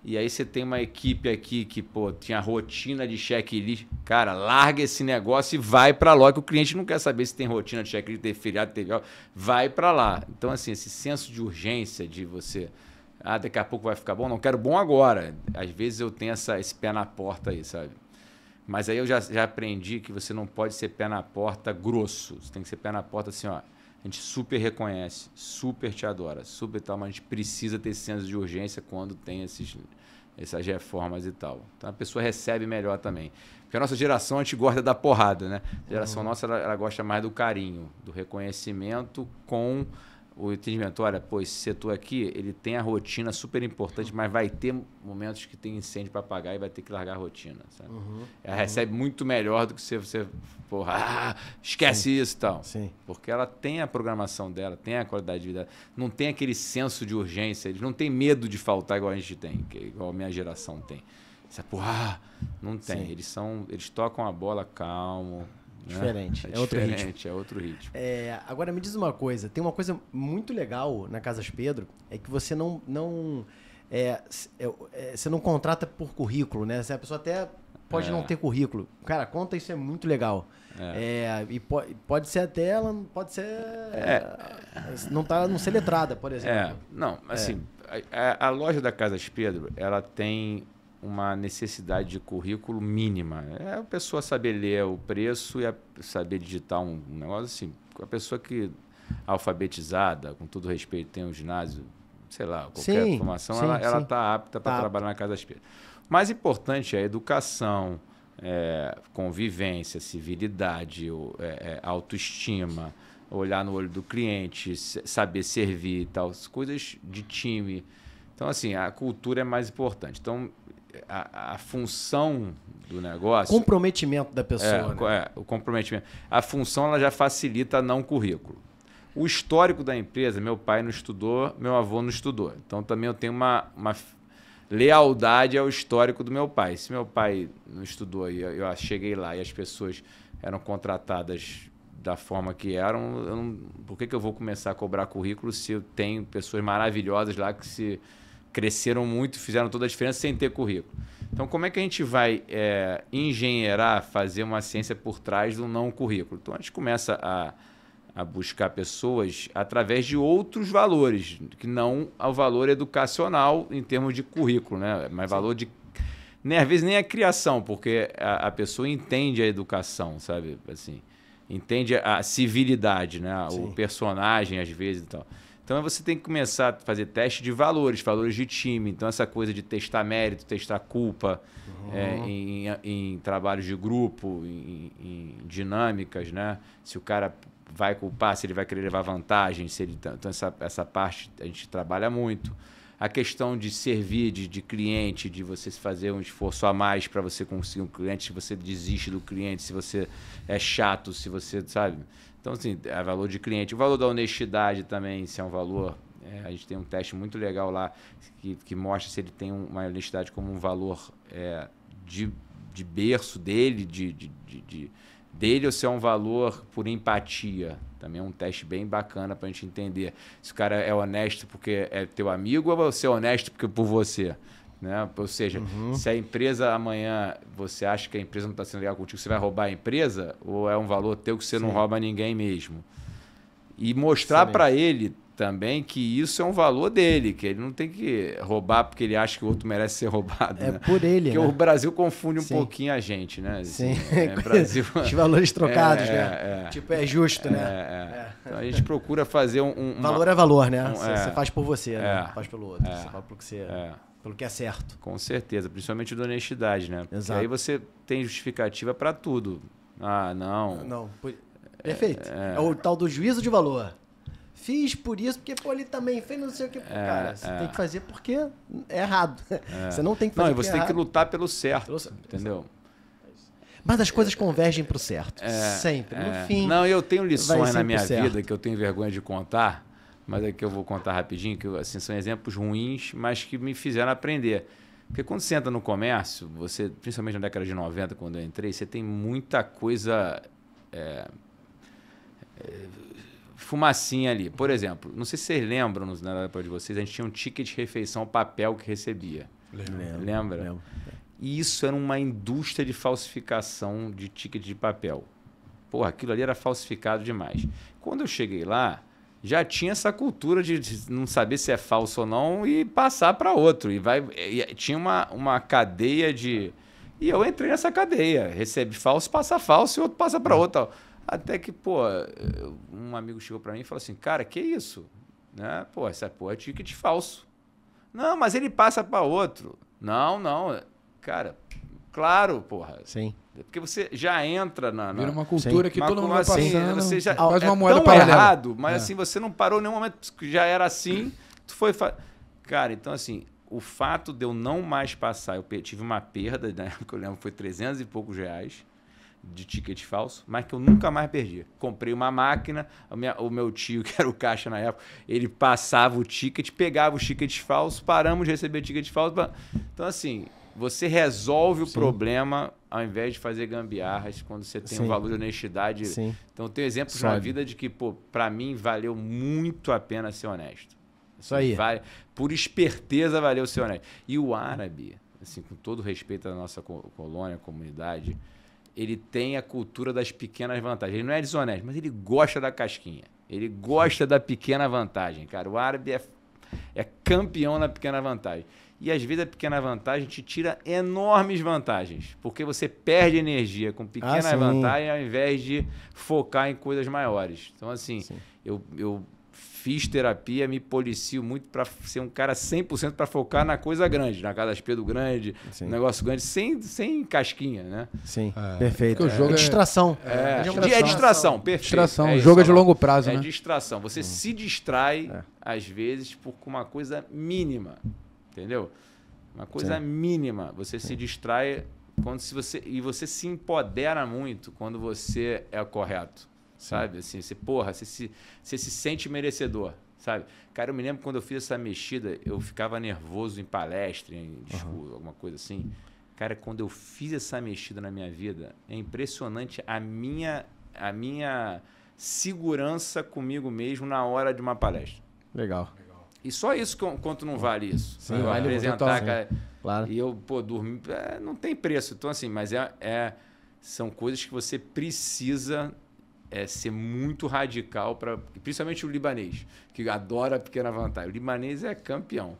Speaker 3: E aí você tem uma equipe aqui que, tinha rotina de checklist. Cara, larga esse negócio e vai para lá, que o cliente não quer saber se tem rotina de checklist, tem feriado, teve... Vai para lá. Então, assim, esse senso de urgência de você... daqui a pouco vai ficar bom. Não quero bom agora. Às vezes eu tenho esse pé na porta aí, sabe? Mas aí eu já aprendi que você não pode ser pé na porta grosso. Você tem que ser pé na porta assim, ó. A gente super reconhece, super te adora, super tal, mas a gente precisa ter esse senso de urgência quando tem essas reformas e tal. Então a pessoa recebe melhor também. Porque a nossa geração, a gente gosta da porrada, né? A geração nossa, ela gosta mais do carinho, do reconhecimento com o entendimento. Olha, esse setor aqui, ele tem a rotina super importante, mas vai ter momentos que tem incêndio para apagar e vai ter que largar a rotina, sabe? Ela recebe muito melhor do que se você... esquece isso e tal.
Speaker 1: Sim.
Speaker 3: Porque ela tem a programação dela, tem a qualidade de vida, não tem aquele senso de urgência, eles não têm medo de faltar igual a gente tem, igual a minha geração tem. Você, não tem. Eles tocam a bola calmo.
Speaker 1: Diferente.
Speaker 3: É outro ritmo. É outro ritmo.
Speaker 1: Agora me diz uma coisa. Tem uma coisa muito legal na Casas Pedro, é que você você não contrata por currículo, né? A pessoa até pode não ter currículo. Cara, conta, isso é muito legal. E pode ser até ela, pode ser... não ser letrada, por exemplo.
Speaker 3: Não, assim, a loja da Casas Pedro, ela tem uma necessidade de currículo mínima. É a pessoa saber ler o preço e saber digitar um negócio assim. A pessoa que alfabetizada, com todo respeito, tem um ginásio, sei lá, qualquer formação, ela está apta para trabalhar na Casas Pedro. O mais importante é a educação, convivência, civilidade, autoestima, olhar no olho do cliente, saber servir e tal, coisas de time. Então, assim, a cultura é mais importante. Então, a função do negócio...
Speaker 1: Comprometimento da pessoa.
Speaker 3: Né? O comprometimento. A função ela já facilita não currículo. O histórico da empresa, meu pai não estudou, meu avô não estudou. Então, também eu tenho uma lealdade ao histórico do meu pai. Se meu pai não estudou e eu cheguei lá e as pessoas eram contratadas da forma que eram, por que eu vou começar a cobrar currículo se eu tenho pessoas maravilhosas lá que se cresceram muito, fizeram toda a diferença sem ter currículo. Então, como é que a gente vai engenheirar, fazer uma ciência por trás do não currículo? Então, a gente começa a buscar pessoas através de outros valores, que não o valor educacional em termos de currículo, né? Mas valor de... às vezes nem a criação, porque a pessoa entende a educação, sabe? Assim, entende a civilidade, né? O personagem, às vezes, e tal. Então, você tem que começar a fazer teste de valores de time. Então, essa coisa de testar mérito, testar culpa em trabalhos de grupo, em dinâmicas, né? Se o cara vai culpar, se ele vai querer levar vantagem. Então, essa parte a gente trabalha muito. A questão de servir, de cliente, de você fazer um esforço a mais para você conseguir um cliente, se você desiste do cliente, se você é chato, se você, sabe... Então, assim, é valor de cliente. O valor da honestidade também, se é um valor... a gente tem um teste muito legal lá que mostra se ele tem uma honestidade como um valor de berço dele, dele ou se é um valor por empatia. Também é um teste bem bacana para a gente entender se o cara é honesto porque é teu amigo ou se é honesto porque por você. Né? Ou seja, se a empresa amanhã, você acha que a empresa não está sendo legal contigo, você vai roubar a empresa ou é um valor teu que você não rouba ninguém mesmo? E mostrar para ele também que isso é um valor dele, que ele não tem que roubar porque ele acha que o outro merece ser roubado.
Speaker 1: É
Speaker 3: né?
Speaker 1: por ele,
Speaker 3: Porque
Speaker 1: né?
Speaker 3: o Brasil confunde um pouquinho a gente, né?
Speaker 1: Sim.
Speaker 3: Brasil...
Speaker 1: Os valores trocados, né? Tipo, é justo, né?
Speaker 3: Então a gente procura fazer
Speaker 1: Valor é valor, né? Você faz por você, né? Faz pelo outro. Você faz pelo que você... Pelo que é certo.
Speaker 3: Com certeza, principalmente da honestidade, né?
Speaker 1: Exato.
Speaker 3: Porque aí você tem justificativa para tudo. Ah, não.
Speaker 1: Não. Perfeito. É o tal do juízo de valor. Fiz por isso, porque pô, ele também fez não sei o que. Cara, você tem que fazer porque é errado. Você não tem que fazer.
Speaker 3: Não, e você tem que lutar pelo certo. Entendeu?
Speaker 1: Mas as coisas convergem pro certo. Sempre. No fim.
Speaker 3: Não, eu tenho lições na minha vida que eu tenho vergonha de contar. Mas é que eu vou contar rapidinho, que assim, são exemplos ruins, mas que me fizeram aprender. Porque quando você entra no comércio, você, principalmente na década de 90, quando eu entrei, você tem muita coisa fumacinha ali. Por exemplo, não sei se vocês lembram, na época de vocês, a gente tinha um ticket de refeição papel que recebia. Lembra? Lembro. E isso era uma indústria de falsificação de ticket de papel. Porra, aquilo ali era falsificado demais. Quando eu cheguei lá, já tinha essa cultura de não saber se é falso ou não e passar para outro. E tinha uma cadeia de... E eu entrei nessa cadeia. Recebe falso, passa falso e outro passa para outro. Até que, pô, um amigo chegou para mim e falou assim, cara, que isso? Né? Pô, essa porra é ticket falso. Não, mas ele passa para outro. Não. Cara, claro, porra.
Speaker 1: Sim.
Speaker 3: Porque você já entra
Speaker 2: vira uma cultura que todo mundo vai passando,
Speaker 3: você já
Speaker 2: faz uma moeda
Speaker 3: tão
Speaker 2: paralela.
Speaker 3: Errado, mas assim, você não parou em nenhum momento que já era assim, tu foi... Cara, então assim, o fato de eu não mais passar, eu tive uma perda, na época eu lembro, foi 300 e poucos reais de ticket falso, mas que eu nunca mais perdi. Comprei uma máquina, o meu tio, que era o caixa na época, ele passava o ticket, pegava os tickets falsos, paramos de receber ticket falso. Então assim... Você resolve o problema ao invés de fazer gambiarras quando você tem um valor de honestidade. Sim. Então, tem exemplos na vida de que, pô, para mim, valeu muito a pena ser honesto.
Speaker 1: Isso aí.
Speaker 3: Por esperteza, valeu ser honesto. E o árabe, assim, com todo respeito à nossa colônia, comunidade, ele tem a cultura das pequenas vantagens. Ele não é desonesto, mas ele gosta da casquinha. Ele gosta da pequena vantagem, cara. O árabe é campeão na pequena vantagem. E às vezes a pequena vantagem te tira enormes vantagens, porque você perde energia com pequenas vantagens ao invés de focar em coisas maiores. Então, assim, eu fiz terapia, me policio muito para ser um cara 100% para focar na coisa grande, na casa das Pedro grande, negócio grande, sem casquinha, né?
Speaker 1: Sim, perfeito.
Speaker 2: Porque o jogo
Speaker 1: distração.
Speaker 3: É distração, perfeito.
Speaker 2: Distração, o jogo é de longo prazo, né?
Speaker 3: É distração. Você se distrai, às vezes, por uma coisa mínima. Entendeu? Uma coisa mínima. Você se distrai e você se empodera muito quando você é o correto. Sabe? Assim, você se sente merecedor. Sabe? Cara, eu me lembro quando eu fiz essa mexida, eu ficava nervoso em palestra, em discurso, alguma coisa assim. Cara, quando eu fiz essa mexida na minha vida, é impressionante a minha segurança comigo mesmo na hora de uma palestra.
Speaker 1: Legal.
Speaker 3: E só isso quanto não vale isso.
Speaker 1: Sim,
Speaker 3: eu
Speaker 1: vale
Speaker 3: apresentar,
Speaker 1: total,
Speaker 3: cara,
Speaker 1: claro.
Speaker 3: e eu, dormir, não tem preço. Então, assim, mas são coisas que você precisa ser muito radical, principalmente o libanês, que adora a pequena vantagem. O libanês é campeão.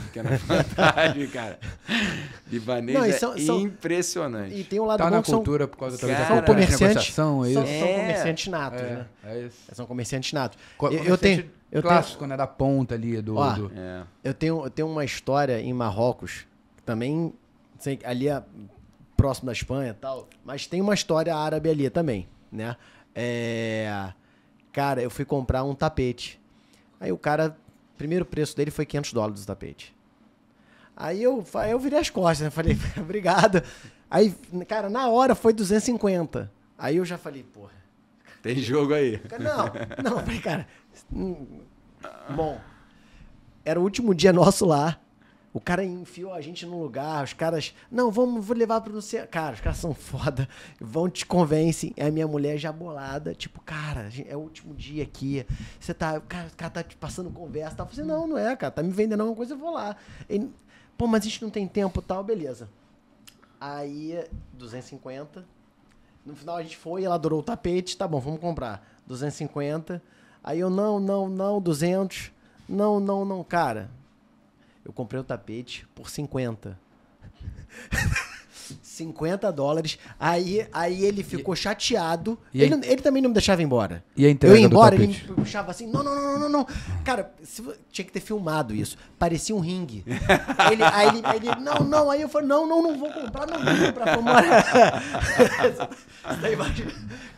Speaker 3: Pequena vantagem, cara. Libanês impressionante.
Speaker 1: E tem um lado
Speaker 2: tá
Speaker 1: bom
Speaker 2: na
Speaker 1: que
Speaker 2: cultura por causa da
Speaker 1: são comerciantes.
Speaker 2: Negociação,
Speaker 1: São comerciantes natos, né?
Speaker 2: É isso.
Speaker 1: São comerciantes natos.
Speaker 2: Eu clássico, né? Da ponta ali
Speaker 1: Eu tenho uma história em Marrocos, também ali próximo da Espanha e tal, mas tem uma história árabe ali também, né? Cara, eu fui comprar um tapete. Aí o cara, primeiro preço dele foi $500 o tapete. Aí eu virei as costas, né? Falei, obrigado. Aí, cara, na hora foi 250. Aí eu já falei, porra.
Speaker 3: Tem jogo aí.
Speaker 1: Não, falei, cara. Bom, era o último dia nosso lá. O cara enfiou a gente num lugar, os caras... Não, vou levar pro... Cara, os caras são foda. Te convencem. É a minha mulher já bolada. Tipo, cara, é o último dia aqui. Você tá... O cara tá te passando conversa. Tá? Eu falei, não é, cara. Tá me vendendo alguma coisa, eu vou lá. Ele, pô, mas a gente não tem tempo e tal. Beleza. Aí, 250. No final a gente foi, ela adorou o tapete. Tá bom, vamos comprar. 250. Aí eu, não, 200. Não, cara... Eu comprei o tapete por 50. $50. Aí ele ficou chateado. Ele também não me deixava ir embora.
Speaker 2: E a entrega
Speaker 1: eu ia embora,
Speaker 2: do
Speaker 1: ele me puxava assim, não. Cara, tinha que ter filmado isso. Parecia um ringue. Aí ele, não. Aí eu falei, não vou comprar, não vou comprar.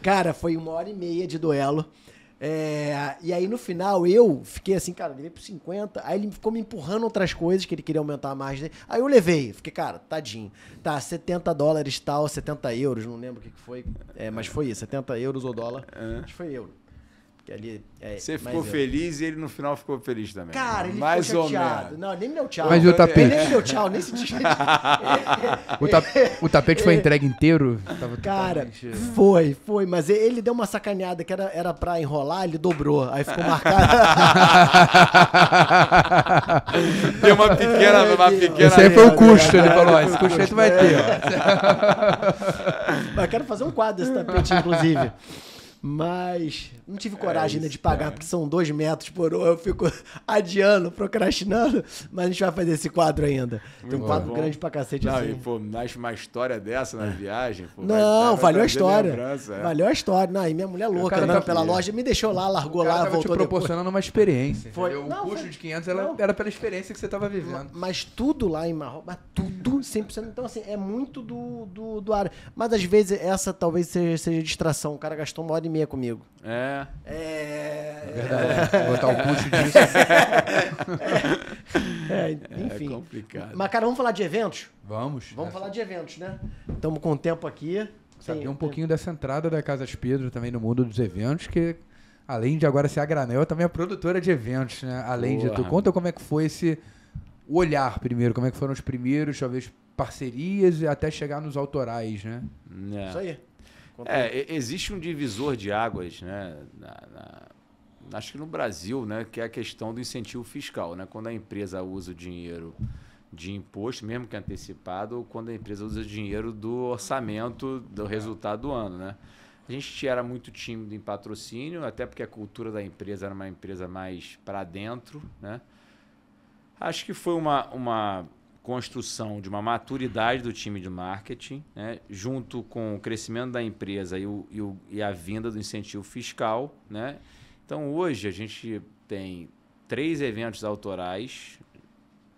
Speaker 1: Cara, foi 1h30 de duelo. E aí no final eu fiquei assim, cara, levei por 50. Aí ele ficou me empurrando outras coisas que ele queria aumentar a margem dele. Aí eu levei, fiquei, cara, tadinho. Tá, $70 tal, 70 euros, não lembro o que foi. Mas foi isso, 70 euros ou dólar. Acho que foi euro. Porque ali,
Speaker 3: você ficou feliz e ele no final ficou feliz também.
Speaker 1: Cara, ele
Speaker 3: mais
Speaker 1: ficou
Speaker 3: ou
Speaker 1: chateado.
Speaker 3: menos.
Speaker 1: Não, nem me deu tchau.
Speaker 2: Mas o tapete...
Speaker 1: Ele nem me deu tchau, nem se
Speaker 2: O tapete foi entregue inteiro?
Speaker 1: Cara, foi, mas ele deu uma sacaneada que era pra enrolar, ele dobrou, aí ficou marcado.
Speaker 3: Deu uma pequena...
Speaker 2: Esse aí foi o custo, ele falou, esse custo aí tu vai ter,
Speaker 1: Mas eu quero fazer um quadro desse tapete, inclusive. Mas não tive coragem ainda de pagar, porque são 2 metros por hora. Eu fico adiando, procrastinando, mas a gente vai fazer esse quadro ainda. Tem um quadro grande pra cacete assim.
Speaker 3: E, pô, nasce uma história dessa na viagem. Pô,
Speaker 1: valeu a história. Valeu a história. Não, e minha mulher louca andando pela loja, me deixou lá, largou lá, voltou
Speaker 2: te proporcionando uma experiência.
Speaker 1: Foi.
Speaker 2: O custo de 500 era pela experiência que você estava vivendo.
Speaker 1: Mas tudo lá em Marrocos, mas tudo 100%. Então, assim, é muito do árabe. Mas às vezes essa talvez seja distração. O cara gastou 1h30 comigo.
Speaker 3: É
Speaker 2: verdade. Botar o custo disso.
Speaker 1: Enfim.
Speaker 3: É complicado.
Speaker 1: Mas, cara, vamos falar de eventos?
Speaker 2: Vamos
Speaker 1: falar de eventos, né? Estamos com o tempo aqui.
Speaker 2: Saber um pouquinho dessa entrada da Casas Pedro também no mundo dos eventos, que além de agora ser a Granel, também é produtora de eventos, né? Além de tudo. Conta como é que foi o olhar primeiro, como é que foram os primeiros, talvez, parcerias e até chegar nos autorais, né?
Speaker 1: Isso aí.
Speaker 3: Existe um divisor de águas, né? Acho que no Brasil, né? Que é a questão do incentivo fiscal, né? Quando a empresa usa o dinheiro de imposto, mesmo que antecipado, ou quando a empresa usa dinheiro do orçamento do resultado do ano, né? A gente era muito tímido em patrocínio, até porque a cultura da empresa era uma empresa mais para dentro, né? Acho que foi uma construção de uma maturidade do time de marketing, né, junto com o crescimento da empresa e a vinda do incentivo fiscal, né? Então, hoje, a gente tem 3 eventos autorais,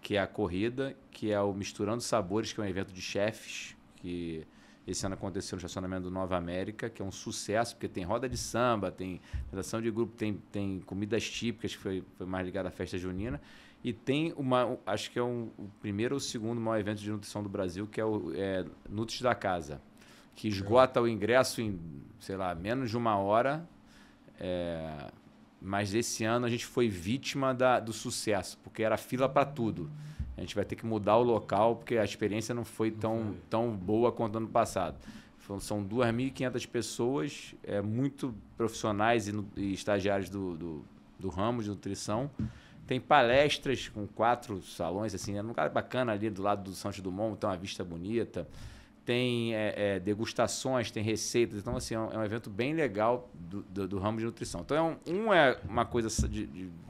Speaker 3: que é a corrida, que é o Misturando Sabores, que é um evento de chefes, que esse ano aconteceu no estacionamento do Nova América, que é um sucesso, porque tem roda de samba, tem redação de grupo, tem comidas típicas, que foi mais ligado à festa junina. E tem acho que é o primeiro ou o segundo maior evento de nutrição do Brasil, que é o Nutris da Casa, que esgota o ingresso em, sei lá, menos de 1 hora. Mas esse ano a gente foi vítima do sucesso, porque era fila para tudo. A gente vai ter que mudar o local, porque a experiência não foi tão boa quanto ano passado. São 2.500 pessoas, muito profissionais e estagiários do ramo de nutrição, Tem palestras com 4 salões, assim, é um lugar bacana ali do lado do Santos Dumont, tem uma vista bonita. Tem degustações, tem receitas. Então, assim, é um evento bem legal do ramo de nutrição. Então, é uma coisa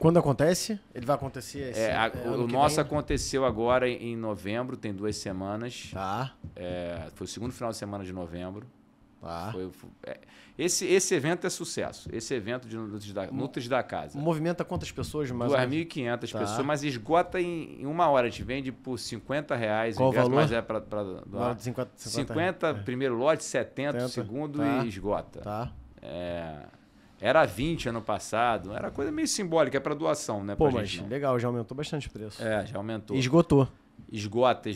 Speaker 1: Quando acontece? Ele vai acontecer
Speaker 3: o nosso aconteceu agora em novembro, tem 2 semanas.
Speaker 1: Tá.
Speaker 3: Foi o segundo final de semana de novembro.
Speaker 1: Tá.
Speaker 3: Esse evento é sucesso. Esse evento de Nutris da Casa.
Speaker 1: Movimenta quantas pessoas?
Speaker 3: 2.500 pessoas, mas esgota em 1 hora. A gente vende por R$50.
Speaker 1: Qual o valor?
Speaker 3: Mas é para doar. 50 primeiro lote, 70 o segundo e esgota.
Speaker 1: Tá.
Speaker 3: Era 20 ano passado. Era coisa meio simbólica, é para doação, né?
Speaker 1: Pô, mas legal, já aumentou bastante o preço.
Speaker 3: Já aumentou.
Speaker 1: E esgotou.
Speaker 3: Esgota,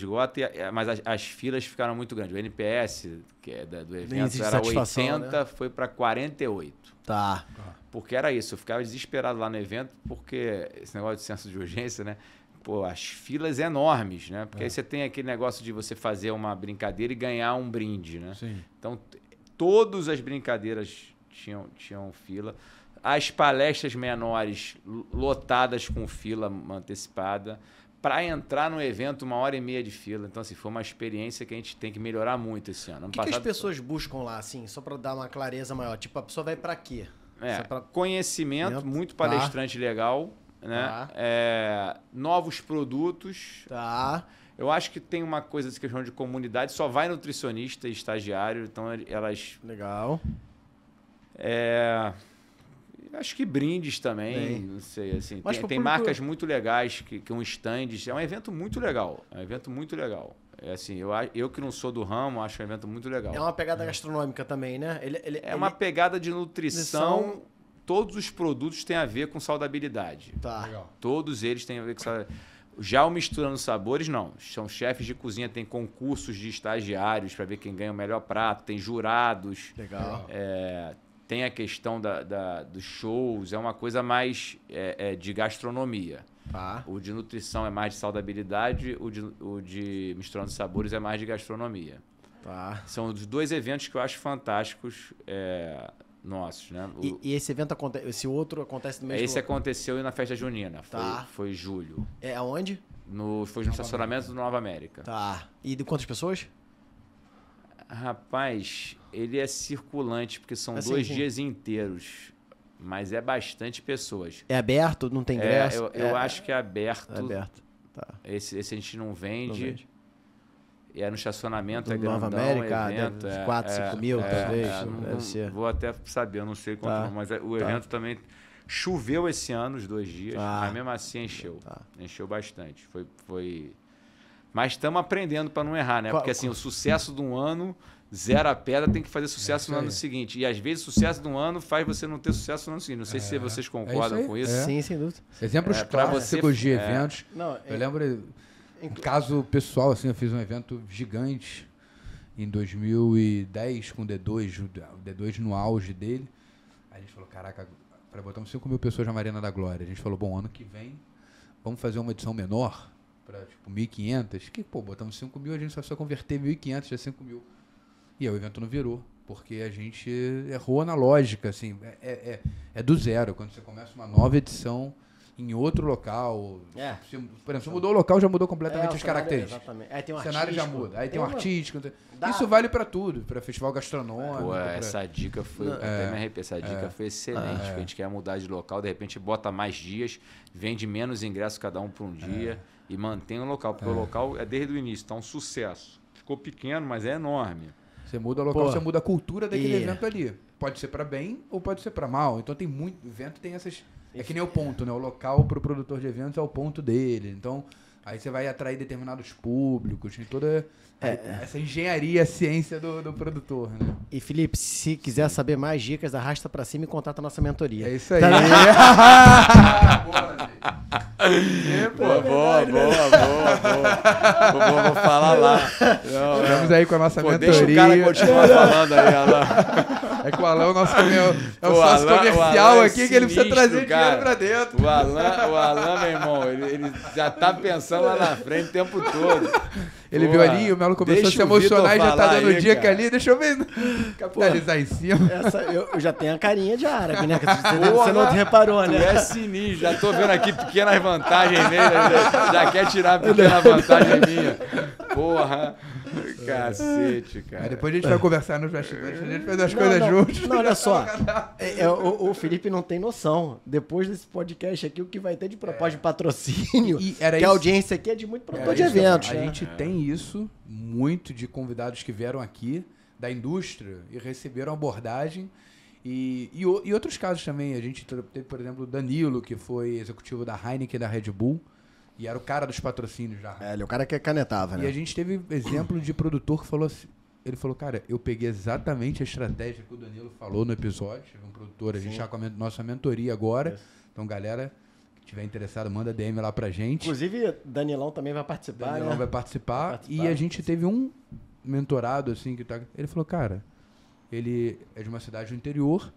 Speaker 3: mas as filas ficaram muito grandes. O NPS, que é do evento, era 80, né? Foi para 48.
Speaker 1: Tá.
Speaker 3: Porque era isso, eu ficava desesperado lá no evento, porque esse negócio de senso de urgência, né? Pô, as filas enormes, né? Porque aí você tem aquele negócio de você fazer uma brincadeira e ganhar um brinde, né?
Speaker 2: Sim.
Speaker 3: Então, todas as brincadeiras tinham fila. As palestras menores lotadas com fila antecipada. Para entrar no evento, 1h30 de fila. Então, assim, foi uma experiência que a gente tem que melhorar muito esse ano.
Speaker 1: O que as pessoas buscam lá, assim, só para dar uma clareza maior? Tipo, a pessoa vai para quê?
Speaker 3: Conhecimento, muito palestrante legal, né?
Speaker 1: Tá.
Speaker 3: Novos produtos.
Speaker 1: Tá.
Speaker 3: Eu acho que tem uma coisa de questão de comunidade. Só vai nutricionista e estagiário. Então, elas...
Speaker 1: Legal.
Speaker 3: Acho que brindes também, não sei, assim. Tem marcas muito legais que um stand. É um evento muito legal. Assim, eu que não sou do ramo, acho um evento muito legal.
Speaker 1: É uma pegada gastronômica também, né?
Speaker 3: Uma pegada de nutrição. Todos os produtos têm a ver com saudabilidade.
Speaker 1: Tá.
Speaker 2: Legal.
Speaker 3: Todos eles têm a ver com saudabilidade. Já o Misturando Sabores, não. São chefes de cozinha, tem concursos de estagiários para ver quem ganha o melhor prato, tem jurados.
Speaker 1: Legal.
Speaker 3: Tem a questão dos shows, é uma coisa mais de gastronomia.
Speaker 1: Tá.
Speaker 3: O de nutrição é mais de saudabilidade, o de Misturando Sabores é mais de gastronomia.
Speaker 1: Tá.
Speaker 3: São os 2 eventos que eu acho fantásticos nossos, né?
Speaker 1: E esse evento acontece, esse outro acontece no mesmo...
Speaker 3: Esse aconteceu na festa junina,
Speaker 1: Tá.
Speaker 3: foi julho.
Speaker 1: Aonde?
Speaker 3: Foi no estacionamento do Nova América.
Speaker 1: Tá. E de quantas pessoas?
Speaker 3: Rapaz, ele é circulante, porque são 2 dias inteiros, mas é bastante pessoas.
Speaker 1: É aberto? Não tem ingresso?
Speaker 3: Eu acho que é aberto.
Speaker 1: É aberto. Tá.
Speaker 3: Esse a gente não vende.
Speaker 1: Não vende.
Speaker 3: E no estacionamento,
Speaker 1: do
Speaker 3: grandão.
Speaker 1: Nova América,
Speaker 3: evento,
Speaker 1: 4, 5 mil, talvez.
Speaker 3: Vou até saber, eu não sei quanto, mas o evento também choveu esse ano, os 2 dias, mas mesmo assim encheu. Encheu bastante. Foi... Mas estamos aprendendo para não errar, né? Porque assim, o sucesso de um ano, zero a pedra, tem que fazer sucesso no ano seguinte. E às vezes o sucesso de um ano faz você não ter sucesso no ano seguinte. Não sei se vocês concordam com isso.
Speaker 1: Sim, sem dúvida.
Speaker 2: Exemplos clássicos de eventos.
Speaker 1: Não,
Speaker 2: eu lembro, um caso pessoal, assim, eu fiz um evento gigante em 2010 com o D2, o D2 no auge dele. Aí a gente falou, caraca, botamos 5 mil pessoas na Marina da Glória. A gente falou, bom, ano que vem vamos fazer uma edição menor, para tipo 1.500, que botamos 5 mil, a gente só precisa converter 1.500 a 5 mil. E aí o evento não virou, porque a gente errou na lógica, assim, é do zero. Quando você começa uma nova edição em outro local, por exemplo, se mudou o local, já mudou completamente as características.
Speaker 1: Exatamente. Aí tem um
Speaker 2: o cenário já muda, aí tem um artístico.
Speaker 1: Dá.
Speaker 2: Isso vale para tudo, para festival gastronômico.
Speaker 3: Essa dica foi, até me arrependo, essa dica foi excelente, porque a gente quer mudar de local, de repente bota mais dias, vende menos ingressos cada um por um dia e mantém o local, porque o local é desde o início, tá um sucesso. Ficou pequeno, mas é enorme.
Speaker 2: Você muda o local, você muda a cultura daquele evento ali. Pode ser para bem ou pode ser para mal. Então tem muito evento, tem essas... É que nem o ponto, né? O local para o produtor de eventos é o ponto dele. Então, aí você vai atrair determinados públicos, tem toda essa engenharia, a ciência do produtor, né?
Speaker 1: E, Felipe, se quiser saber mais dicas, arrasta para cima e contata a nossa mentoria.
Speaker 2: É isso aí.
Speaker 3: Boa. Vou falar lá.
Speaker 2: Vamos aí com a nossa mentoria.
Speaker 3: Deixa o cara continuar falando aí, Alan.
Speaker 2: É que o Alan é o nosso sócio comercial
Speaker 3: Alan
Speaker 2: aqui, que ele precisa trazer
Speaker 3: cara.
Speaker 2: dinheiro pra dentro.
Speaker 3: O Alan, meu irmão, ele já tá pensando lá na frente o tempo todo.
Speaker 2: Ele viu ali, o Melo começou a se emocionar e já tá dando dica ali. Deixa eu ver, capitalizar em cima.
Speaker 1: Eu já tenho a carinha de árabe, né? Você não reparou, né?
Speaker 3: Tu é sinistro. Já tô vendo aqui pequenas vantagens nele. Já quer tirar pequena vantagem minha. Porra. Cacete, cara.
Speaker 2: Aí depois a gente vai conversar nos bastidores, a gente faz as coisas juntos.
Speaker 1: Não, olha só. O Felipe não tem noção. Depois desse podcast aqui, o que vai ter de proposta de patrocínio, que a audiência aqui é de muito produtor de eventos.
Speaker 2: A gente tem isso, muito de convidados que vieram aqui da indústria e receberam abordagem. E outros casos também. A gente teve, por exemplo, o Danilo, que foi executivo da Heineken e da Red Bull. E era o cara dos patrocínios já.
Speaker 1: Ele é o cara que canetava, né?
Speaker 2: E a gente teve exemplo de produtor que falou assim, ele falou, cara, eu peguei exatamente a estratégia que o Danilo falou no episódio, um produtor, a gente está com a nossa mentoria agora, então galera que tiver interessado, manda DM lá pra gente.
Speaker 1: Inclusive, Danilão também vai participar,
Speaker 2: Danilão vai participar, e a gente teve um mentorado, assim, que ele falou, cara, ele é de uma cidade do interior.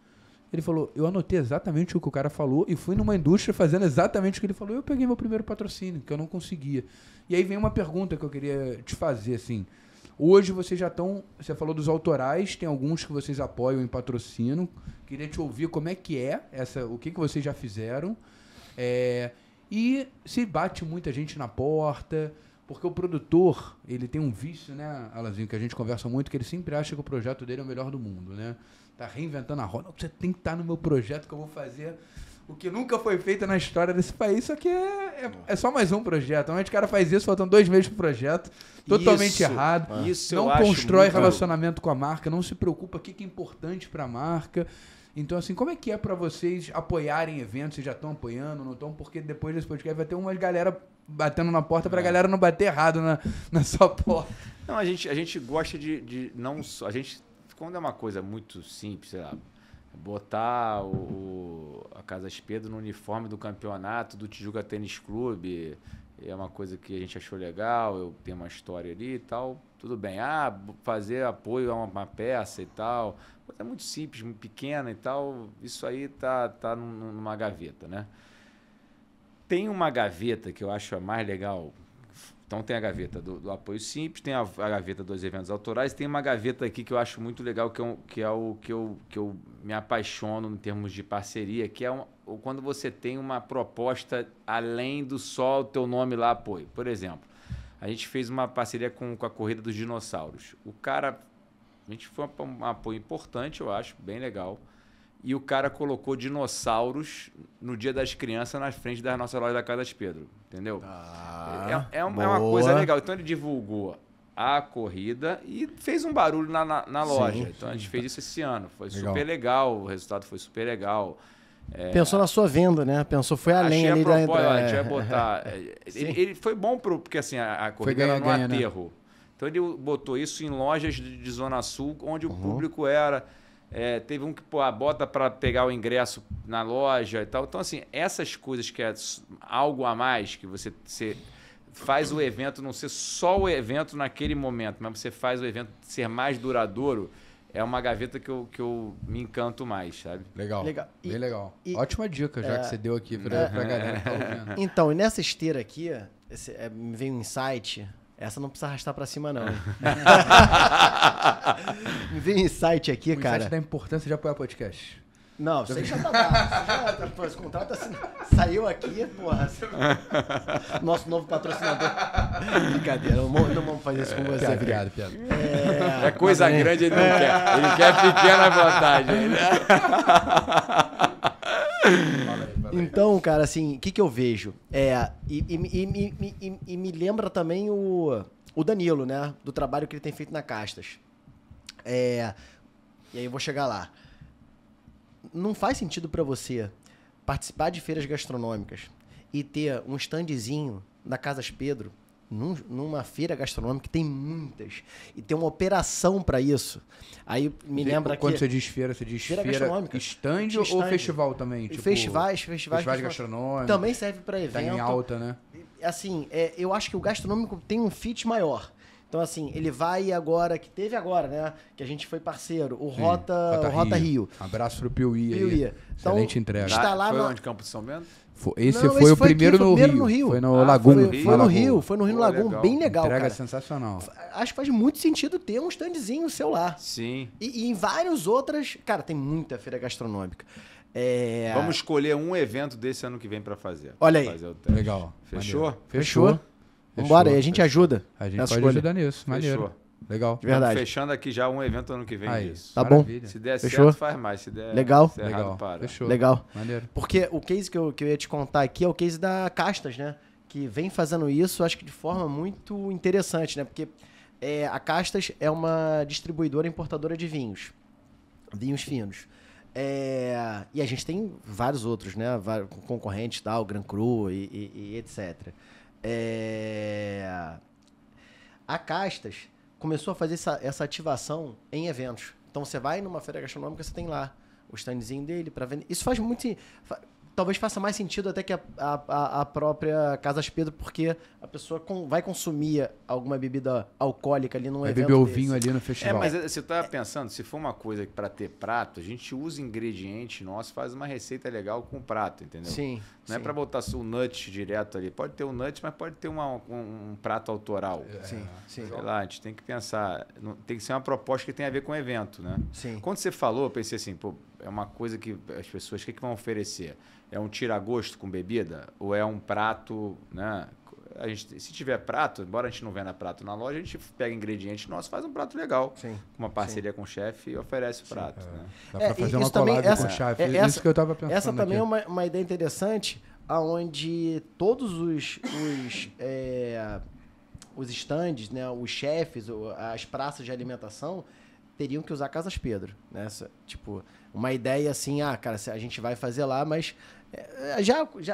Speaker 2: Ele falou, eu anotei exatamente o que o cara falou e fui numa indústria fazendo exatamente o que ele falou. Eu peguei meu primeiro patrocínio, que eu não conseguia. E aí vem uma pergunta que eu queria te fazer, assim. Hoje vocês já estão... Você falou dos autorais, tem alguns que vocês apoiam em patrocínio. Queria te ouvir como é que é, o que vocês já fizeram. E se bate muita gente na porta... Porque o produtor, ele tem um vício, né, Alanzinho, que a gente conversa muito, que ele sempre acha que o projeto dele é o melhor do mundo, né? Tá reinventando a roda. Você tem que estar no meu projeto que eu vou fazer o que nunca foi feito na história desse país. Isso aqui é só mais um projeto. Normalmente o cara faz isso faltando 2 meses pro projeto. Totalmente errado.
Speaker 3: Isso
Speaker 2: não constrói relacionamento com a marca, não se preocupa o que é importante para a marca. Então, assim, como é que é para vocês apoiarem eventos? Vocês já estão apoiando, não estão? Porque depois desse podcast vai ter uma galera batendo na porta pra galera não bater errado na sua porta.
Speaker 3: Não, a gente gosta de não só... A gente, quando é uma coisa muito simples, sei lá, botar a Casas Pedro no uniforme do campeonato do Tijuca Tênis Clube, é uma coisa que a gente achou legal, eu tenho uma história ali e tal, tudo bem. Fazer apoio a uma peça e tal, coisa muito simples, muito pequena e tal, isso aí tá numa gaveta, né? Tem uma gaveta que eu acho a mais legal. Então tem a gaveta do apoio simples, tem a gaveta dos eventos autorais, tem uma gaveta aqui que eu acho muito legal, que é o que eu me apaixono em termos de parceria, que é quando você tem uma proposta além do só o teu nome lá apoio. Por exemplo, a gente fez uma parceria com a Corrida dos Dinossauros. A gente foi um apoio importante, eu acho, bem legal. E o cara colocou dinossauros no Dia das Crianças na frente da nossa loja da Casas Pedro, entendeu? É uma coisa legal. Então ele divulgou a corrida e fez um barulho na loja.
Speaker 1: Sim,
Speaker 3: então a gente fez isso esse ano. Foi super legal, o resultado foi super legal.
Speaker 1: Pensou na sua venda, né? Foi além ali da entrada.
Speaker 3: A gente vai botar... ele foi bom porque assim, a corrida era no aterro. Né? Então ele botou isso em lojas de Zona Sul, onde o público era... teve um que bota para pegar o ingresso na loja e tal. Então, assim, essas coisas que é algo a mais, que você faz o evento não ser só o evento naquele momento, mas você faz o evento ser mais duradouro, é uma gaveta que eu me encanto mais, sabe?
Speaker 2: Legal. Bem legal. Ótima dica já que você deu aqui pra galera que tá ouvindo.
Speaker 1: Então, e nessa esteira aqui, me veio um insight... Essa não precisa arrastar pra cima, não. Me veio um insight aqui, cara.
Speaker 2: Insight da importância de apoiar o podcast.
Speaker 1: Não, isso aí já tá dado. Esse contrato saiu aqui, porra. Nosso novo patrocinador. Brincadeira, não vamos fazer isso com você.
Speaker 2: Piada.
Speaker 3: É coisa grande, ele não quer. Ele quer pequena vantagem.
Speaker 1: Então, cara, assim, o que eu vejo? E me lembra também o Danilo, né? Do trabalho que ele tem feito na Castas. E aí eu vou chegar lá. Não faz sentido para você participar de feiras gastronômicas e ter um standzinho na Casas Pedro, numa feira gastronômica que tem muitas, e ter uma operação para isso. Aí me lembra que...
Speaker 2: Quando você diz feira gastronômica, stand ou festival também? Tipo,
Speaker 1: festivais
Speaker 2: gastronômicos.
Speaker 1: Também serve para evento.
Speaker 2: Tá em alta, né?
Speaker 1: Assim, eu acho que o gastronômico tem um fit maior. Então, assim, ele vai agora, que teve agora, né? Que a gente foi parceiro, o
Speaker 2: Sim,
Speaker 1: Rota Rio.
Speaker 2: Abraço pro Piuí aí.
Speaker 1: Piuí. Então,
Speaker 2: Excelente entrega.
Speaker 1: está lá
Speaker 3: foi
Speaker 1: na-
Speaker 3: onde? Campo de São Bento?
Speaker 2: Esse
Speaker 1: Não,
Speaker 2: foi o
Speaker 1: aqui,
Speaker 2: primeiro no Rio. Foi no Lagoon.
Speaker 1: Foi no
Speaker 2: Lagoon.
Speaker 1: Rio, foi no Rio
Speaker 3: Pô,
Speaker 1: Lagoon,
Speaker 3: legal.
Speaker 1: bem legal,
Speaker 2: Entrega
Speaker 1: cara.
Speaker 2: sensacional.
Speaker 1: Acho que faz muito sentido ter um standzinho seu lá.
Speaker 3: Sim.
Speaker 1: E em várias outras... Cara, tem muita feira gastronômica.
Speaker 3: Vamos escolher um evento desse ano que vem pra fazer.
Speaker 1: Olha aí.
Speaker 3: Fazer o teste.
Speaker 2: Legal.
Speaker 3: Fechou?
Speaker 2: Maneiro.
Speaker 1: Fechou? Vambora aí, a gente ajuda.
Speaker 2: A gente
Speaker 1: nessa
Speaker 2: pode
Speaker 1: escolha.
Speaker 2: ajudar nisso. Maneiro.
Speaker 3: Fechou.
Speaker 2: Legal.
Speaker 1: De verdade.
Speaker 3: Estamos fechando aqui já um evento ano que vem
Speaker 2: Aí,
Speaker 3: disso.
Speaker 1: Tá bom.
Speaker 2: maravilha.
Speaker 3: Se der
Speaker 1: Fechou?
Speaker 3: certo, faz mais. Se der
Speaker 1: Legal.
Speaker 3: se errado,
Speaker 2: Legal.
Speaker 3: para.
Speaker 2: Fechou.
Speaker 1: Legal.
Speaker 2: Maneiro.
Speaker 1: Porque o case que eu ia te contar aqui é o case da Castas, né? Que vem fazendo isso, acho que de forma muito interessante, né? Porque a Castas é uma distribuidora importadora de vinhos. Vinhos finos. E a gente tem vários outros, né? Vários concorrentes, tal, Gran Cru e etc. A Castas começou a fazer essa ativação em eventos. Então você vai numa feira gastronômica, você tem lá o standzinho dele para vender. Isso faz muito... Talvez faça mais sentido até que a própria Casas Pedro, porque a pessoa vai consumir alguma bebida alcoólica ali num
Speaker 2: Vai
Speaker 1: evento
Speaker 2: beber o
Speaker 1: desse.
Speaker 2: vinho ali no festival.
Speaker 3: Mas você estava pensando, se for uma coisa para ter prato, a gente usa ingrediente nosso, faz uma receita legal com o prato, entendeu?
Speaker 1: Sim.
Speaker 3: Não é para botar o nut direto ali. Pode ter o nut, mas pode ter um prato autoral.
Speaker 1: Sim, sim.
Speaker 3: Sei lá, a gente tem que pensar. Tem que ser uma proposta que tem a ver com o evento, né?
Speaker 1: Sim.
Speaker 3: Quando você falou, eu pensei assim, pô, é uma coisa que as pessoas, o que vão oferecer? É um tira-gosto com bebida? Ou é um prato, né? Se tiver prato, embora a gente não venda prato na loja, a gente pega ingredientes nossos, faz um prato legal.
Speaker 1: Sim.
Speaker 3: Uma parceria com o chefe e oferece o prato. Né?
Speaker 2: Dá pra fazer
Speaker 1: isso
Speaker 2: uma
Speaker 1: também-
Speaker 2: collab
Speaker 1: essa-
Speaker 2: com o chefe.
Speaker 1: essa-
Speaker 2: Isso que eu tava pensando
Speaker 1: Essa também
Speaker 2: aqui.
Speaker 1: é uma ideia interessante, onde todos os stands, né, os chefes, as praças de alimentação teriam que usar Casas Pedro. Né? Tipo, uma ideia assim, cara, a gente vai fazer lá, mas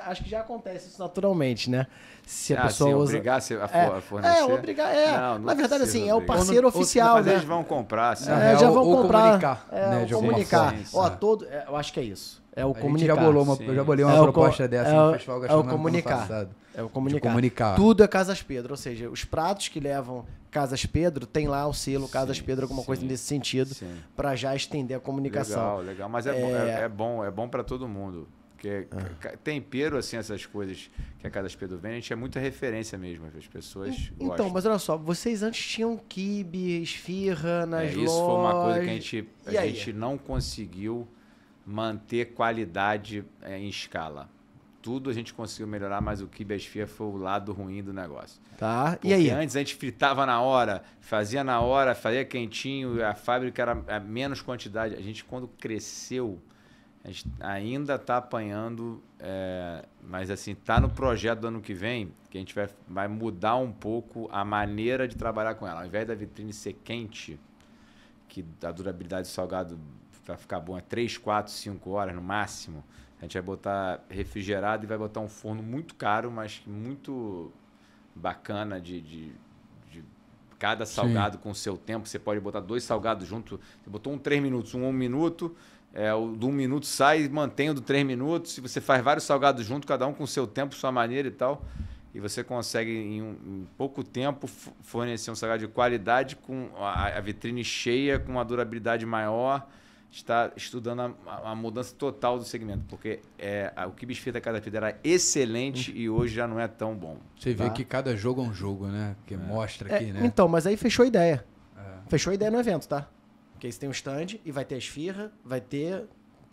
Speaker 1: acho que já acontece isso naturalmente, né? Se a pessoa usa...
Speaker 3: Obrigar a fornecer?
Speaker 1: Obrigar,
Speaker 3: Não
Speaker 1: Na verdade, assim, é o
Speaker 3: obrigar.
Speaker 1: parceiro oficial,
Speaker 3: Mas
Speaker 1: né?
Speaker 3: eles vão comprar, assim.
Speaker 1: Já vão
Speaker 2: ou
Speaker 1: comprar.
Speaker 2: comunicar, né, de alguma
Speaker 1: comunicar.
Speaker 2: forma.
Speaker 1: Eu acho que é isso. É o
Speaker 2: A gente
Speaker 1: comunicar.
Speaker 2: já bolou
Speaker 3: Sim.
Speaker 2: eu já bolei uma
Speaker 1: É o
Speaker 2: proposta
Speaker 1: co-
Speaker 2: dessa
Speaker 1: é
Speaker 2: no
Speaker 1: o-
Speaker 2: Festival
Speaker 1: é o
Speaker 2: Gastronômico ano
Speaker 1: comunicar.
Speaker 2: passado.
Speaker 1: É o comunicar.
Speaker 2: De comunicar.
Speaker 1: Tudo é Casas Pedro, ou seja, os pratos que levam Casas Pedro tem lá o selo Casas Pedro, alguma coisa nesse sentido,
Speaker 3: Sim.
Speaker 1: para já estender a comunicação.
Speaker 3: Legal. Mas é bom para todo mundo. Porque tempero, assim, essas coisas que a Casas Pedro vende, a gente é muita referência mesmo. As pessoas
Speaker 1: Então,
Speaker 3: gostam.
Speaker 1: mas olha só, vocês antes tinham quibe, esfirra nas lojas.
Speaker 3: Isso foi uma coisa que
Speaker 1: E
Speaker 3: a
Speaker 1: aí?
Speaker 3: gente não conseguiu manter qualidade em escala. Tudo a gente conseguiu melhorar, mas o quibe e a esfirra foi o lado ruim do negócio.
Speaker 1: Tá,
Speaker 3: Porque
Speaker 1: e aí?
Speaker 3: antes a gente fritava na hora, fazia na hora, fazia quentinho, a fábrica era a menos quantidade. A gente, quando cresceu, a gente ainda está apanhando, mas assim, está no projeto do ano que vem, que a gente vai mudar um pouco a maneira de trabalhar com ela. Ao invés da vitrine ser quente, que a durabilidade do salgado para ficar bom é 3, 4, 5 horas no máximo, a gente vai botar refrigerado e vai botar um forno muito caro, mas muito bacana de cada salgado com o seu tempo. Você pode botar 2 salgados juntos. Você botou um 3 minutos, um 1 minuto, o do 1 minuto sai e mantém o do 3 minutos. Se você faz vários salgados juntos, cada um com o seu tempo, sua maneira e tal, e você consegue em pouco tempo fornecer um salgado de qualidade com a vitrine cheia, com uma durabilidade maior. Está estudando a mudança total do segmento, porque o quibe esfirra da Casa Pedro era excelente e hoje já não é tão bom.
Speaker 2: Você vê que cada jogo é um jogo, né? Que mostra aqui, né?
Speaker 1: Então, mas aí fechou a ideia. Fechou a ideia no evento, tá? Porque aí você tem um stand e vai ter a esfirra, vai ter...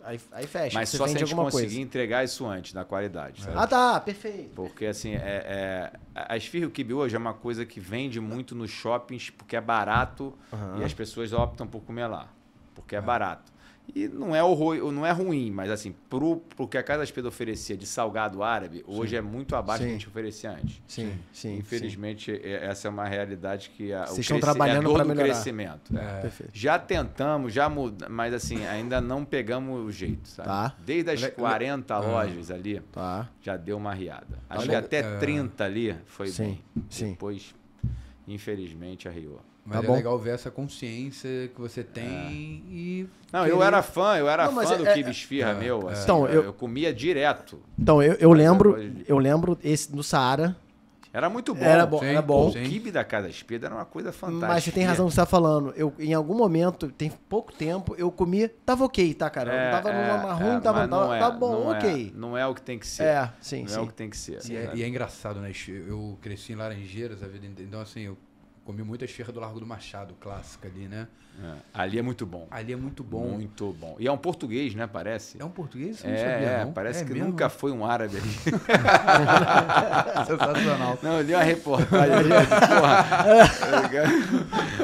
Speaker 1: Aí fecha.
Speaker 3: Mas
Speaker 1: você
Speaker 3: só se a
Speaker 1: vende
Speaker 3: gente
Speaker 1: alguma
Speaker 3: conseguir
Speaker 1: coisa.
Speaker 3: entregar isso antes, na qualidade. Sabe?
Speaker 1: Ah, tá, perfeito.
Speaker 3: Porque assim, a esfirra e o quibe hoje é uma coisa que vende muito nos shoppings porque é barato e as pessoas optam por comer lá, porque é barato. E não é ruim, mas assim, pro que a Casa Pedro oferecia de salgado árabe, hoje é muito abaixo do que a gente oferecia antes.
Speaker 1: Sim.
Speaker 3: Infelizmente, essa é uma realidade que
Speaker 1: Vocês estão trabalhando para melhorar.
Speaker 3: crescimento.
Speaker 1: Perfeito.
Speaker 3: Já tentamos, mas assim, ainda não pegamos o jeito, sabe?
Speaker 1: Tá.
Speaker 3: Desde as 40 lojas ali,
Speaker 1: Tá.
Speaker 3: já deu uma riada. Acho que até 30 ali foi bem.
Speaker 1: Sim.
Speaker 3: Depois, infelizmente, arriou.
Speaker 2: Mas
Speaker 1: Tá
Speaker 2: é
Speaker 1: bom.
Speaker 2: legal ver essa consciência que você tem e...
Speaker 3: Não, eu era fã
Speaker 1: mas
Speaker 3: do quibe esfirra meu. Assim,
Speaker 1: Então,
Speaker 3: eu comia direto.
Speaker 1: Então, eu lembro esse no Saara,
Speaker 3: Era muito bom.
Speaker 1: Era bom,
Speaker 2: Sim,
Speaker 1: era bom.
Speaker 3: O quibe da Casa Espeda era uma coisa fantástica.
Speaker 1: Mas você tem razão no que você tá falando. Eu, em algum momento, tem pouco tempo, eu comi, tava ok, tá, cara? Não tava numa ruim, tava bom, ok.
Speaker 3: Não é o que tem que ser.
Speaker 1: Sim,
Speaker 3: não é o que tem que ser.
Speaker 2: E é engraçado, né? Eu cresci em Laranjeiras a vida inteira, então assim, eu comi muita esfirra do Largo do Machado, clássica ali, né?
Speaker 3: Ali é muito bom.
Speaker 2: Ali é muito bom.
Speaker 3: Muito bom. E é um português, né? Parece.
Speaker 2: É um português? Eu não sabia, não.
Speaker 3: Parece que
Speaker 2: mesmo?
Speaker 3: nunca foi um árabe ali.
Speaker 2: Sensacional.
Speaker 3: Não, eu li uma reportagem ali. Porra.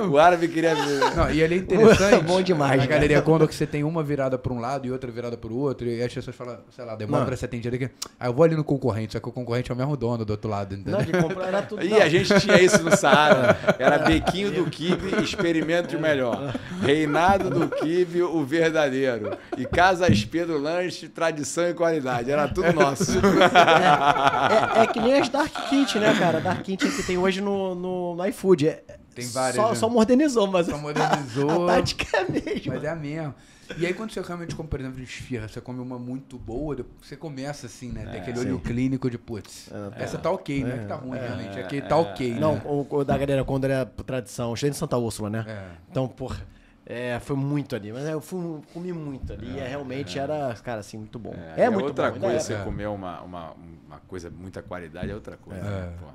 Speaker 3: O árabe queria ver.
Speaker 2: Não, e ele é interessante.
Speaker 1: Bom demais,
Speaker 2: Na
Speaker 1: cara.
Speaker 2: galeria quando você tem uma virada para um lado e outra virada para o outro, e as pessoas falam, sei lá, demora para ser atendida aqui. Aí eu vou ali no concorrente, só que o concorrente é o mesmo dono do outro lado, entendeu?
Speaker 1: Não, de comprar era tudo.
Speaker 3: E a gente tinha isso no Saara. Era bequinho do quibe, experimento de melhor. Reinado do quibe, o verdadeiro. E Casa Espeda Lanche, tradição e qualidade. Era tudo nosso.
Speaker 1: É que nem as Dark Kitchen, né, cara? Dark Kitchen que tem hoje no iFood.
Speaker 2: Tem várias.
Speaker 1: Só modernizou, mas
Speaker 2: Só modernizou.
Speaker 1: a tática é a mesma.
Speaker 2: Mas é a mesma. E aí quando você realmente come, por exemplo, de esfirra, você come uma muito boa, você começa assim, né? Tem aquele olho clínico de, putz, essa tá ok, não é que tá ruim realmente, aqui tá ok, né?
Speaker 1: Não, o da galera quando era tradição, cheio de Santa Úrsula, né? Então, porra, foi muito ali. Mas eu comi muito ali e realmente era, cara, assim, muito bom. É muito
Speaker 3: outra
Speaker 1: bom.
Speaker 3: coisa, você comer uma coisa, muita qualidade, é outra coisa. Pô.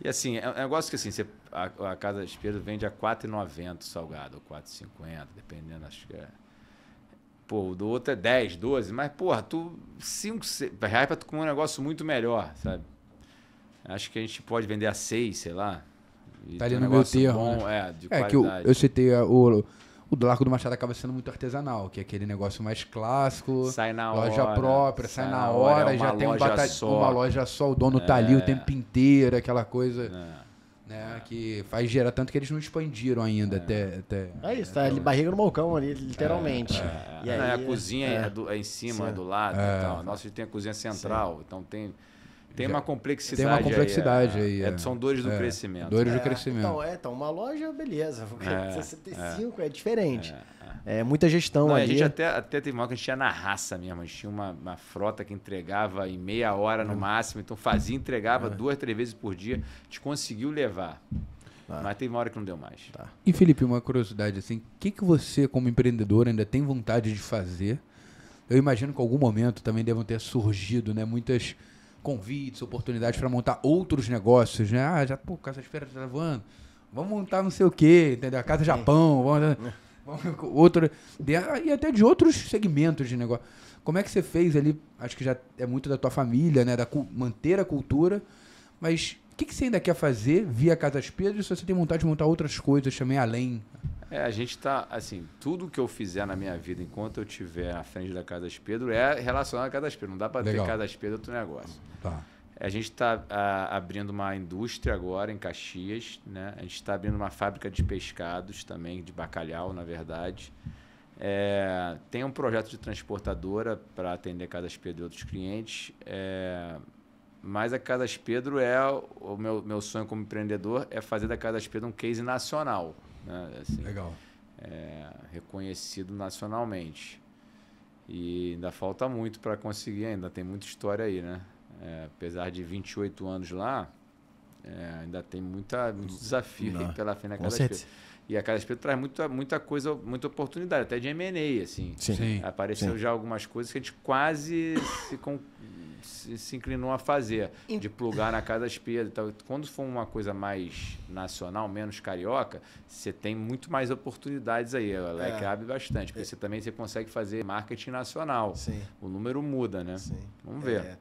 Speaker 3: E assim, é um negócio que assim, a Casa Espeda vende a R$ 4,90 salgado, ou R$ 4,50, dependendo, acho que é. Pô, o do outro é 10, 12, mas, porra, tu 5 reais pra tu comer um negócio muito melhor, sabe? Acho que a gente pode vender a 6, sei lá.
Speaker 2: Tá ali no meu termo.
Speaker 3: Bom,
Speaker 2: né?
Speaker 3: de
Speaker 2: que
Speaker 3: qualidade.
Speaker 2: eu citei o do Largo do Machado acaba sendo muito artesanal, que é aquele negócio mais clássico.
Speaker 3: Sai na
Speaker 2: loja
Speaker 3: hora.
Speaker 2: própria, sai na hora, já tem uma loja só, o dono tá ali o tempo inteiro, aquela coisa. Né, que faz gerar tanto que eles não expandiram ainda até
Speaker 1: É isso, tá ali barriga no balcão ali, literalmente. E aí,
Speaker 3: a cozinha é em cima, do lado e tal. Nossa, a gente tem a cozinha central, então tem uma complexidade.
Speaker 2: Tem uma complexidade aí.
Speaker 3: São dores do crescimento.
Speaker 2: Dores do crescimento.
Speaker 1: Então, uma loja, beleza. Porque 65 é diferente. Muita gestão
Speaker 3: Não,
Speaker 1: ali.
Speaker 3: A gente até teve uma que a gente tinha na raça mesmo. A gente tinha uma frota que entregava em meia hora no máximo. Então fazia, entregava 2, 3 vezes por dia. A gente conseguiu levar. Mas teve uma hora que não deu mais.
Speaker 2: E Felipe, uma curiosidade assim, o que você como empreendedor ainda tem vontade de fazer? Eu imagino que em algum momento também devam ter surgido, né, muitas convites, oportunidades para montar outros negócios, né? Casa Espeda tá voando. Vamos montar não sei o quê, entendeu? A Casa Japão, e até de outros segmentos de negócio. Como é que você fez ali? Acho que já é muito da tua família, né? Manter a cultura, mas o que você ainda quer fazer via Casa Espeda e se você tem vontade de montar outras coisas também além?
Speaker 3: A gente tá, assim, tudo que eu fizer na minha vida enquanto eu estiver à frente da Casa Espeda é relacionado à Casa Espeda. Não dá para ter Casa Espeda outro negócio.
Speaker 2: Tá.
Speaker 3: A gente está abrindo uma indústria agora em Caxias, né? A gente está abrindo uma fábrica de pescados também, de bacalhau, na verdade. Tem um projeto de transportadora para atender a Casa Espeda e outros clientes. Mas a Casa Espeda o meu sonho como empreendedor é fazer da Casa Espeda um case nacional. Né? Assim,
Speaker 2: legal.
Speaker 3: Reconhecido nacionalmente. E ainda falta muito para conseguir, ainda tem muita história aí, né? Apesar de 28 anos lá, ainda tem muito desafio pela frente na Casa Espeda. E a Casa Espeda traz muita coisa, muita oportunidade, até de M&A, assim.
Speaker 2: Sim.
Speaker 3: Apareceu já algumas coisas que a gente quase se inclinou a fazer, de plugar na Casa Espeda e tal. Quando for uma coisa mais nacional, menos carioca, você tem muito mais oportunidades aí. O leque abre bastante, porque você consegue fazer marketing nacional. Sim. O número muda, né? Sim. Vamos ver.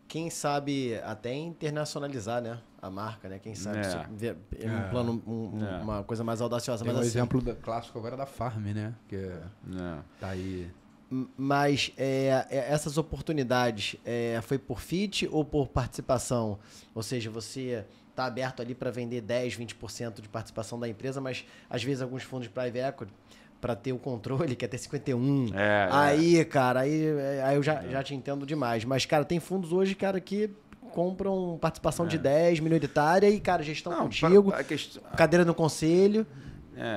Speaker 1: Quem sabe até internacionalizar, né, a marca, né? Quem sabe ver um plano, uma coisa mais audaciosa.
Speaker 2: Tem
Speaker 1: mas
Speaker 2: um
Speaker 1: assim,
Speaker 2: exemplo clássico agora da Farm, né? Que tá aí.
Speaker 1: Mas essas oportunidades foi por fit ou por participação? Ou seja, você está aberto ali para vender 10, 20% de participação da empresa, mas às vezes alguns fundos de private equity, para ter o controle, quer ter 51. Cara, aí eu já te entendo demais. Mas, cara, tem fundos hoje, cara, que compram participação de 10, minoritária e, cara, gestão contigo, cadeira no conselho.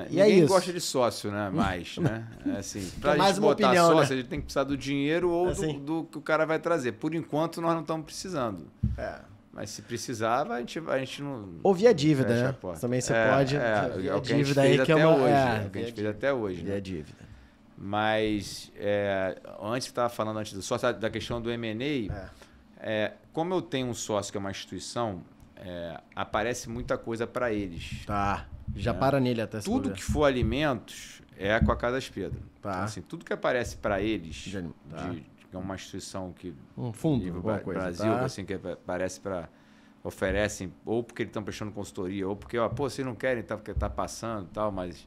Speaker 1: E
Speaker 3: ninguém gosta de sócio, né? Mais, né? Assim, pra gente botar opinião, sócio, a gente tem que precisar do dinheiro ou do que o cara vai trazer. Por enquanto, nós não estamos precisando. Mas se precisava, a gente não...
Speaker 1: Ou via dívida,
Speaker 3: fecha a
Speaker 1: né?
Speaker 3: porta.
Speaker 1: Também você pode...
Speaker 3: É o que a gente
Speaker 1: dívida
Speaker 3: fez
Speaker 1: aí que é
Speaker 3: até
Speaker 1: uma...
Speaker 3: hoje.
Speaker 1: É,
Speaker 3: É o que a gente fez até hoje.
Speaker 1: Via
Speaker 3: Né?
Speaker 1: dívida.
Speaker 3: Mas, antes que estava falando antes do sócio, da questão do M&A, como eu tenho um sócio que é uma instituição, aparece muita coisa para eles.
Speaker 1: Tá. Já para nele até.
Speaker 3: Tudo que for alimentos é com a Casas Pedro.
Speaker 1: Tá.
Speaker 3: Então, assim, tudo que aparece para eles,
Speaker 1: Tá.
Speaker 3: que é uma instituição que...
Speaker 1: Um fundo,
Speaker 3: nível
Speaker 1: alguma coisa.
Speaker 3: Brasil,
Speaker 1: Tá.
Speaker 3: assim, que aparece para... Oferecem, ou porque eles estão prestando consultoria, ou porque, vocês não querem, tá, porque tá passando e tal, mas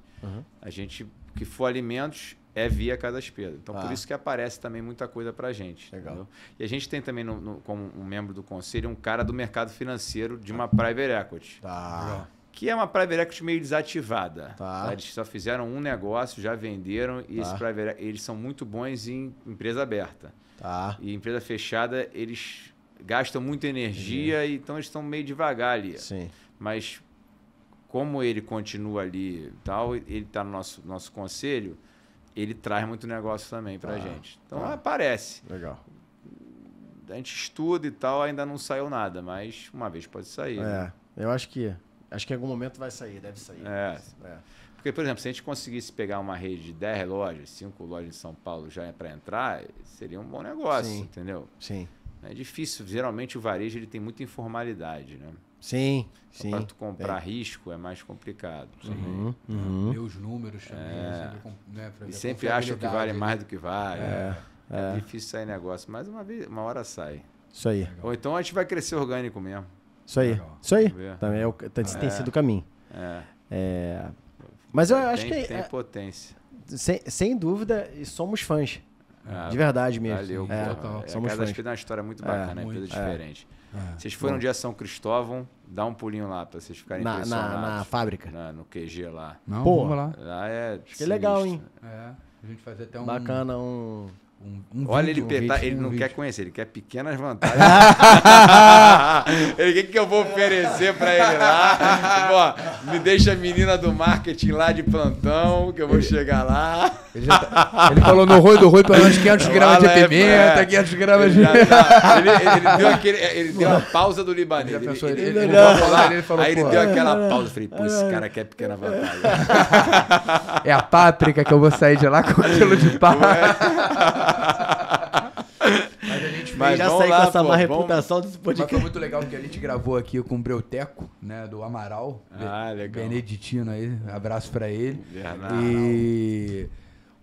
Speaker 3: a gente, que for alimentos, é via Casas Pedro. Então, por isso que aparece também muita coisa pra gente.
Speaker 1: Legal.
Speaker 3: Entendeu? E a gente tem também, como um membro do conselho, um cara do mercado financeiro de uma private equity.
Speaker 1: Tá.
Speaker 3: Que é uma private equity meio desativada.
Speaker 1: Tá.
Speaker 3: Eles só fizeram um negócio, já venderam, e esse private, eles são muito bons em empresa aberta.
Speaker 1: Tá.
Speaker 3: E empresa fechada, eles gastam muita energia, então eles estão meio devagar ali.
Speaker 1: Sim.
Speaker 3: Mas como ele continua ali e tal, ele está no nosso conselho, ele traz muito negócio também para a gente. Então aparece.
Speaker 1: Legal.
Speaker 3: A gente estuda e tal, ainda não saiu nada, mas uma vez pode sair. Né?
Speaker 1: Eu acho que em algum momento vai sair, deve sair.
Speaker 3: Porque, por exemplo, se a gente conseguisse pegar uma rede de 10 lojas, 5 lojas em São Paulo já para entrar, seria um bom negócio, entendeu?
Speaker 1: Sim.
Speaker 3: É difícil. Geralmente o varejo ele tem muita informalidade, né?
Speaker 1: Sim,
Speaker 3: então, para tu comprar risco é mais complicado.
Speaker 2: Ver os números também.
Speaker 3: E sempre acham que vale mais do que vale. É difícil sair negócio, mas uma hora sai.
Speaker 1: Isso aí.
Speaker 3: Ou então a gente vai crescer orgânico mesmo.
Speaker 1: Isso aí.
Speaker 2: Legal.
Speaker 1: Isso aí.
Speaker 3: Vamos ver.
Speaker 1: Também tem sido o caminho.
Speaker 3: É.
Speaker 1: Mas eu acho que
Speaker 3: tem potência.
Speaker 1: sem dúvida, somos fãs. De verdade mesmo.
Speaker 3: Valeu,
Speaker 1: somos
Speaker 3: Somos
Speaker 1: fãs.
Speaker 3: Pedro é uma história muito bacana, é uma empresa diferente. Vocês foram um dia a São Cristóvão, dá um pulinho lá pra vocês ficarem impressionados.
Speaker 1: Na fábrica.
Speaker 3: No QG lá.
Speaker 2: Não,
Speaker 1: Pô,
Speaker 2: vamos lá.
Speaker 3: Lá é
Speaker 1: Acho que é legal, hein?
Speaker 2: A gente fazer até um...
Speaker 1: Bacana,
Speaker 3: Olha,
Speaker 2: vídeo,
Speaker 3: ele não
Speaker 2: vídeo.
Speaker 3: quer conhecer, ele quer pequenas vantagens. O que eu vou oferecer pra ele lá? Pô, me deixa a menina do marketing lá de plantão, que eu vou chegar lá.
Speaker 2: Ele falou no Rui do Rui para uns 500 gramas de pimenta, 500 gramas de...
Speaker 3: Ele deu a pausa do libanês.
Speaker 2: Ele falou,
Speaker 3: Aí ele
Speaker 2: pô,
Speaker 3: deu aquela pausa. Eu falei, pô, esse cara quer pequena vantagem.
Speaker 2: é a páprica que eu vou sair de lá com um quilo de pá. Mas a gente
Speaker 3: Mas
Speaker 1: já
Speaker 3: vamos
Speaker 1: saí
Speaker 3: lá,
Speaker 1: com essa
Speaker 3: pô,
Speaker 1: má
Speaker 3: vamos-
Speaker 1: reputação desse
Speaker 2: Mas foi
Speaker 1: podcast.
Speaker 2: muito legal porque a gente gravou aqui com o Breuteco, né, do Amaral.
Speaker 3: Legal.
Speaker 2: Beneditino aí, abraço pra ele.
Speaker 3: Bernardo.
Speaker 2: E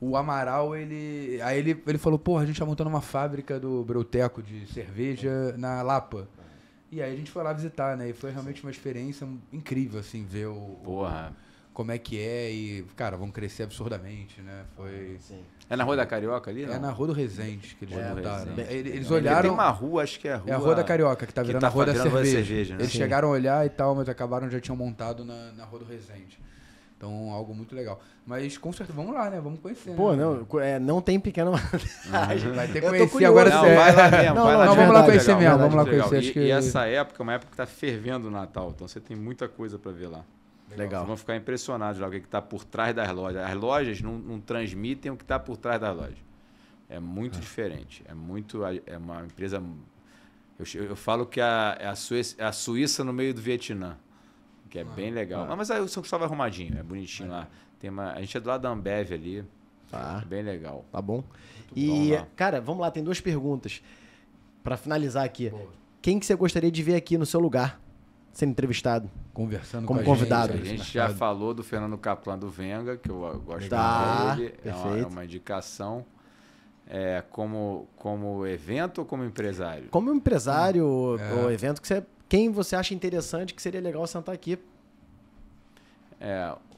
Speaker 2: o Amaral, ele falou, porra, a gente tá montando uma fábrica do Breuteco de cerveja na Lapa. E aí a gente foi lá visitar, né, e foi realmente uma experiência incrível, assim, ver
Speaker 3: Porra.
Speaker 2: como é que é e, cara, vão crescer absurdamente, né, foi...
Speaker 1: Sim.
Speaker 3: É na Rua da Carioca ali?
Speaker 2: É
Speaker 3: não?
Speaker 2: na Rua do Resende que eles
Speaker 3: Rua do
Speaker 2: montaram.
Speaker 3: Resende.
Speaker 2: Eles
Speaker 3: Tem
Speaker 2: olharam...
Speaker 3: uma rua, acho que é a
Speaker 2: É a Rua da Carioca, que tá virando a Rua da
Speaker 3: virando
Speaker 2: Cerveja.
Speaker 3: né?
Speaker 2: Eles chegaram a olhar e tal, mas acabaram, já tinham montado na Rua do Resende. Então, algo muito legal. Mas, com certeza, vamos lá, né? Vamos conhecer,
Speaker 1: Pô,
Speaker 2: né?
Speaker 1: não tem pequena vantagem.
Speaker 2: Vai ter que
Speaker 1: Eu tô
Speaker 2: conhecer
Speaker 1: curioso.
Speaker 2: agora
Speaker 3: Não,
Speaker 2: sério.
Speaker 3: vai lá mesmo,
Speaker 1: Não,
Speaker 3: vai lá.
Speaker 1: não,
Speaker 3: de
Speaker 1: vamos lá
Speaker 3: verdade,
Speaker 1: conhecer
Speaker 3: legal,
Speaker 1: mesmo,
Speaker 3: verdade,
Speaker 2: vamos lá
Speaker 3: legal.
Speaker 2: conhecer, acho que-
Speaker 3: E essa época é uma época que tá fervendo o Natal, então você tem muita coisa para ver lá.
Speaker 1: Legal.
Speaker 3: Vocês vão ficar impressionados lá o que está por trás das lojas. As lojas não transmitem o que está por trás das lojas. É muito diferente. É uma empresa... Eu falo que é a Suíça no meio do Vietnã, que é bem legal. Mas aí o São Cristóvão é arrumadinho, é bonitinho lá. A gente é do lado da Ambev ali.
Speaker 1: Tá.
Speaker 3: É bem legal.
Speaker 1: Tá bom.
Speaker 3: bom
Speaker 1: E,
Speaker 3: lá.
Speaker 1: cara, vamos lá, tem 2 perguntas. Pra finalizar aqui. Quem que você gostaria de ver aqui no seu lugar, sendo entrevistado?
Speaker 2: Conversando
Speaker 1: Como
Speaker 2: com a
Speaker 1: convidado.
Speaker 2: gente.
Speaker 3: A gente já falou do Fernando Kaplan do Venga, que eu gosto
Speaker 1: Tá,
Speaker 3: muito dele. É
Speaker 1: perfeito.
Speaker 3: uma indicação. Como evento ou como empresário?
Speaker 1: Como empresário ou evento, quem você acha interessante que seria legal sentar aqui?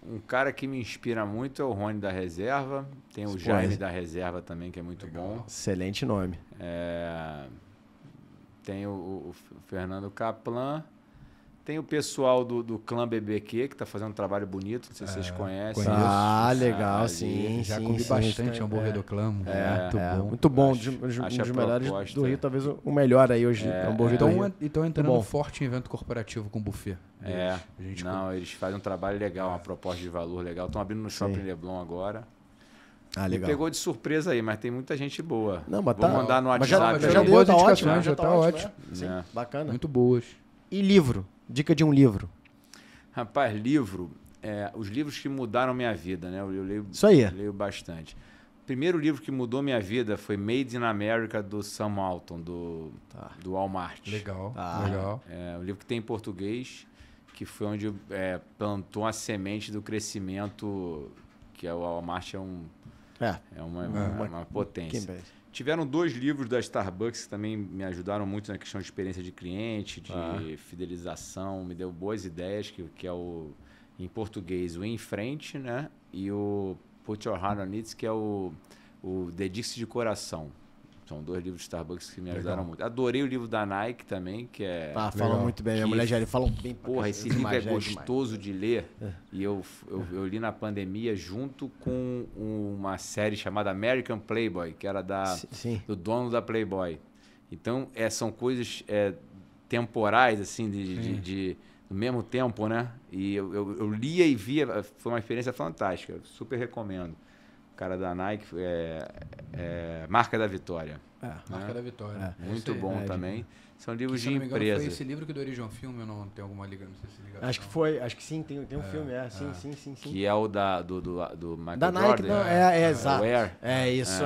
Speaker 3: Um cara que me inspira muito é o Rony da Reserva. Tem o Jaime da Reserva também, que é muito bom.
Speaker 1: Excelente nome.
Speaker 3: Tem o Fernando Kaplan. Tem o pessoal do Clã BBQ, que está fazendo um trabalho bonito. Não sei se vocês conhecem.
Speaker 2: conheço.
Speaker 1: Ah, legal,
Speaker 3: ali.
Speaker 1: sim.
Speaker 2: Já
Speaker 1: sim,
Speaker 2: comi
Speaker 1: sim,
Speaker 2: bastante
Speaker 1: sim.
Speaker 2: hambúrguer do Clã. Muito bom.
Speaker 1: Muito bom.
Speaker 3: Acho
Speaker 1: Um dos
Speaker 3: a
Speaker 1: melhores
Speaker 3: proposta.
Speaker 1: do Rio, talvez o melhor aí hoje. hambúrguer do Rio.
Speaker 2: E estão entrando
Speaker 1: bom.
Speaker 2: forte em evento corporativo com buffet. A gente
Speaker 3: Não, eles fazem um trabalho legal, uma proposta de valor legal. Estão abrindo no Shopping Leblon agora.
Speaker 1: Ah,
Speaker 3: Me
Speaker 1: legal.
Speaker 3: pegou de surpresa aí, mas tem muita gente boa.
Speaker 1: Não, mas
Speaker 3: Vou
Speaker 1: tá-
Speaker 3: mandar no
Speaker 1: mas já-
Speaker 3: WhatsApp.
Speaker 1: mas já
Speaker 3: aí.
Speaker 1: deu,
Speaker 2: boas
Speaker 1: tá ótimo,
Speaker 2: indicações, já tá ótimo.
Speaker 1: Sim,
Speaker 3: É.
Speaker 1: bacana.
Speaker 2: Muito boas.
Speaker 1: E livro? Dica de um livro.
Speaker 3: Rapaz, livro, os livros que mudaram minha vida, né? Eu leio,
Speaker 1: Isso aí.
Speaker 3: leio bastante. O primeiro livro que mudou minha vida foi Made in America, do Sam Walton, do Walmart.
Speaker 2: Legal,
Speaker 1: Ah.
Speaker 2: legal.
Speaker 3: É um livro que tem em português, que foi onde plantou a semente do crescimento, que o Walmart é uma potência. Tiveram 2 livros da Starbucks que também me ajudaram muito na questão de experiência de cliente, de fidelização, me deu boas ideias, que é em português, o Em Frente, né? E o Put Your Heart on It, que é o Dedique-se de Coração. São 2 livros de Starbucks que me ajudaram muito. Adorei o livro da Nike também, que é...
Speaker 1: Ah, falam muito bem. Minha mulher já falam bem pra
Speaker 3: Porra, esse livro é
Speaker 1: demais.
Speaker 3: gostoso de ler. E eu li na pandemia junto com uma série chamada American Playboy, que era
Speaker 1: Sim.
Speaker 3: do dono da Playboy. Então, são coisas temporais, assim, do mesmo tempo, né? E eu lia e via, foi uma experiência fantástica. Eu super recomendo. O cara da Nike, Marca da Vitória.
Speaker 2: Marca da Vitória.
Speaker 3: Muito
Speaker 2: Esse
Speaker 3: bom
Speaker 2: é
Speaker 3: também. São livros
Speaker 2: se
Speaker 3: de
Speaker 2: não me engano,
Speaker 3: empresa.
Speaker 2: foi esse livro que do Origem Filme, eu não tenho alguma liga, não sei se ligação.
Speaker 1: Acho que foi, acho que sim, tem um filme, sim.
Speaker 3: Que é o do Michael
Speaker 1: Da Nike,
Speaker 3: Jordan.
Speaker 1: não, exato.
Speaker 3: O Air.
Speaker 1: É isso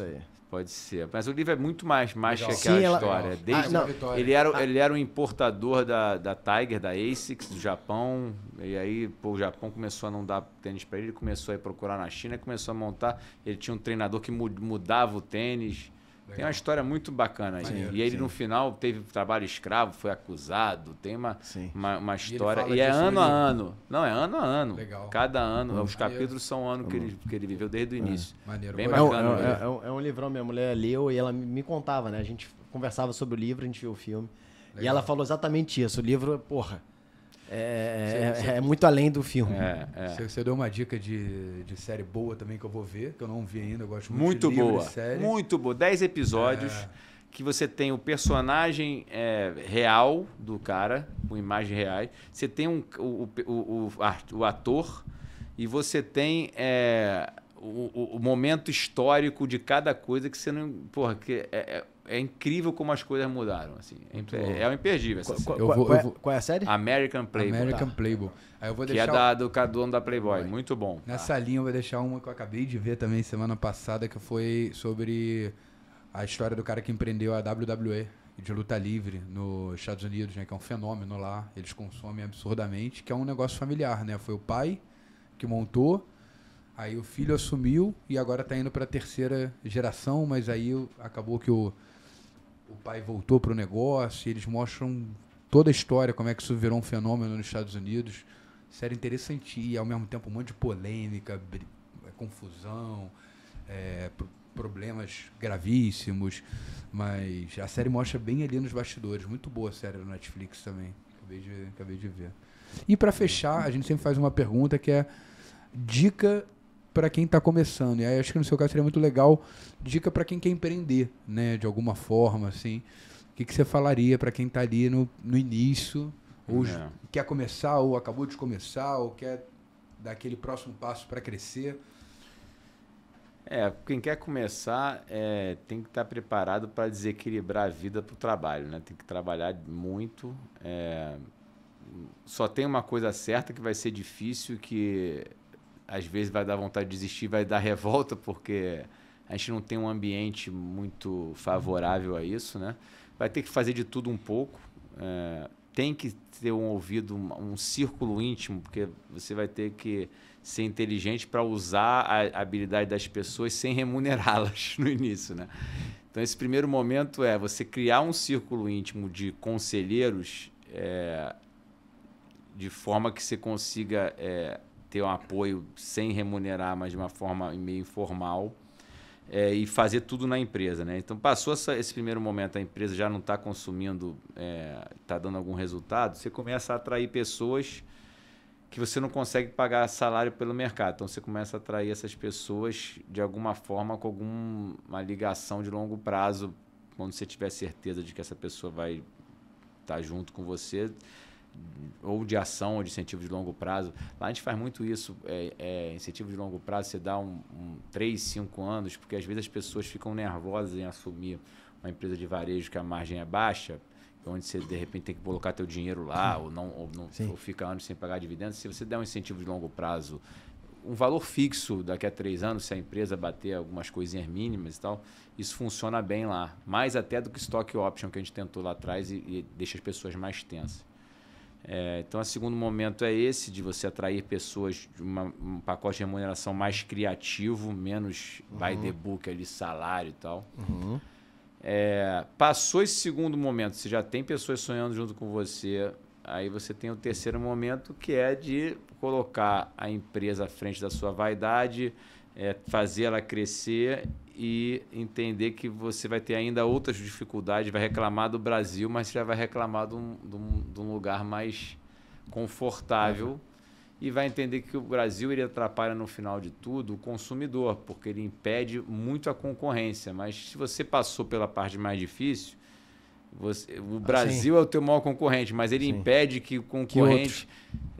Speaker 1: aí.
Speaker 3: Pode ser. Mas o livro é muito mais que
Speaker 2: Legal.
Speaker 3: aquela
Speaker 1: Sim,
Speaker 3: história.
Speaker 2: legal.
Speaker 3: Desde
Speaker 1: não.
Speaker 2: Vitória.
Speaker 3: ele era um importador da Tiger, da ASICS, do Japão. E aí, o Japão começou a não dar tênis para ele. Ele começou a ir procurar na China, começou a montar. Ele tinha um treinador que mudava o tênis. Tem uma história muito bacana aí.
Speaker 2: Maneiro,
Speaker 3: E ele,
Speaker 1: sim.
Speaker 3: no final, teve trabalho escravo, foi acusado. Tem uma história.
Speaker 2: fala
Speaker 3: E é
Speaker 2: disso
Speaker 3: ano
Speaker 2: no
Speaker 3: a
Speaker 2: livro.
Speaker 3: ano. Não, é ano a ano.
Speaker 2: Legal.
Speaker 3: Cada ano. Os
Speaker 2: Maneiro.
Speaker 3: capítulos são o ano que ele viveu desde o início.
Speaker 2: Maneiro.
Speaker 3: Bem
Speaker 2: Vou-
Speaker 3: bacana. né?
Speaker 1: É um livrão, minha mulher leu e ela me contava, né? A gente conversava sobre o livro, a gente viu o filme. E
Speaker 2: Legal.
Speaker 1: ela falou exatamente isso. O livro, porra, é muito além do filme.
Speaker 2: Você deu uma dica de série boa também que eu vou ver, que eu não vi ainda, eu gosto muito
Speaker 3: Muito
Speaker 2: de livro,
Speaker 3: boa.
Speaker 2: de série.
Speaker 3: Muito boa. 10 episódios que você tem o personagem real do cara, com imagens reais. Você tem o ator e você tem o momento histórico de cada coisa que você não... Porra, que é incrível como as coisas mudaram. Assim. É um imperdível essa série.
Speaker 1: Qual é a série?
Speaker 3: American Playboy.
Speaker 2: American Playboy. Aí eu vou
Speaker 3: Que
Speaker 2: deixar...
Speaker 3: é do dono da Playboy. Muito bom.
Speaker 2: Nessa linha eu vou deixar uma que eu acabei de ver também semana passada, que foi sobre a história do cara que empreendeu a WWE de luta livre nos Estados Unidos, né? Que é um fenômeno lá. Eles consomem absurdamente, que é um negócio familiar, né? Foi o pai que montou, aí o filho assumiu e agora está indo para a terceira geração, mas aí acabou que o pai voltou para o negócio e eles mostram toda a história, como é que isso virou um fenômeno nos Estados Unidos. Série interessante e, ao mesmo tempo, um monte de polêmica, confusão, problemas gravíssimos, mas a série mostra bem ali nos bastidores. Muito boa a série do Netflix também. Acabei de ver. E para fechar, a gente sempre faz uma pergunta que é dica para quem está começando. E aí acho que no seu caso seria muito legal dica para quem quer empreender, né, de alguma forma, assim. O que você falaria para quem está ali no início, ou quer começar, ou acabou de começar, ou quer dar aquele próximo passo para crescer?
Speaker 3: Quem quer começar tem que estar preparado para desequilibrar a vida para o trabalho, né? Tem que trabalhar muito. Só tem uma coisa certa que vai ser difícil, que às vezes vai dar vontade de desistir, vai dar revolta, porque a gente não tem um ambiente muito favorável a isso, né? Vai ter que fazer de tudo um pouco. Tem que ter um ouvido, um círculo íntimo, porque você vai ter que ser inteligente para usar a habilidade das pessoas sem remunerá-las no início, né? Então, esse primeiro momento é você criar um círculo íntimo de conselheiros de forma que você consiga ter um apoio sem remunerar, mas de uma forma meio informal, e fazer tudo na empresa, né? Então, passou esse primeiro momento, a empresa já não está consumindo, está dando algum resultado, você começa a atrair pessoas que você não consegue pagar salário pelo mercado. Então, você começa a atrair essas pessoas de alguma forma com alguma ligação de longo prazo, quando você tiver certeza de que essa pessoa vai estar junto com você, ou de ação ou de incentivo de longo prazo. Lá a gente faz muito isso, incentivo de longo prazo, você dá 3, 5 anos, porque às vezes as pessoas ficam nervosas em assumir uma empresa de varejo que a margem é baixa, onde você de repente tem que colocar teu dinheiro lá, ou fica anos sem pagar dividendos. Se você der um incentivo de longo prazo, um valor fixo daqui a 3 anos, se a empresa bater algumas coisinhas mínimas e tal, isso funciona bem lá. Mais até do que stock option que a gente tentou lá atrás e deixa as pessoas mais tensas. Então, o segundo momento é esse, de você atrair pessoas de um pacote de remuneração mais criativo, menos by the book, ali, salário e tal. Passou esse segundo momento, você já tem pessoas sonhando junto com você, aí você tem o terceiro momento, que é de colocar a empresa à frente da sua vaidade, fazer ela crescer e entender que você vai ter ainda outras dificuldades, vai reclamar do Brasil, mas você já vai reclamar de um lugar mais confortável e vai entender que o Brasil ele atrapalha no final de tudo o consumidor, porque ele impede muito a concorrência. Mas se você passou pela parte mais difícil, o Brasil é o teu maior concorrente, mas ele impede que o concorrente...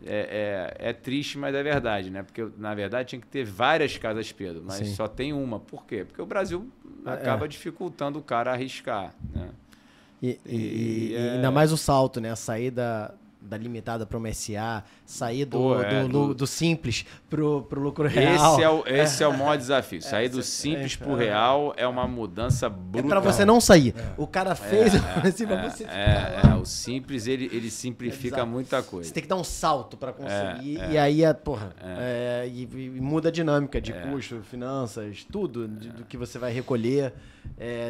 Speaker 3: É triste, mas é verdade, né? Porque, na verdade, tinha que ter várias casas Pedro, mas só tem uma. Por quê? Porque o Brasil acaba dificultando o cara a arriscar, né?
Speaker 1: E ainda mais o salto, né? A saída da limitada para uma SA, sair do simples pro lucro real.
Speaker 3: Esse é o maior desafio. Sair do simples pro real é uma mudança brutal.
Speaker 1: É para você não sair. O cara fez,
Speaker 3: o simples, ele simplifica muita coisa.
Speaker 1: Você tem que dar um salto para conseguir, e aí, e muda a dinâmica de custo, finanças, tudo do que você vai recolher.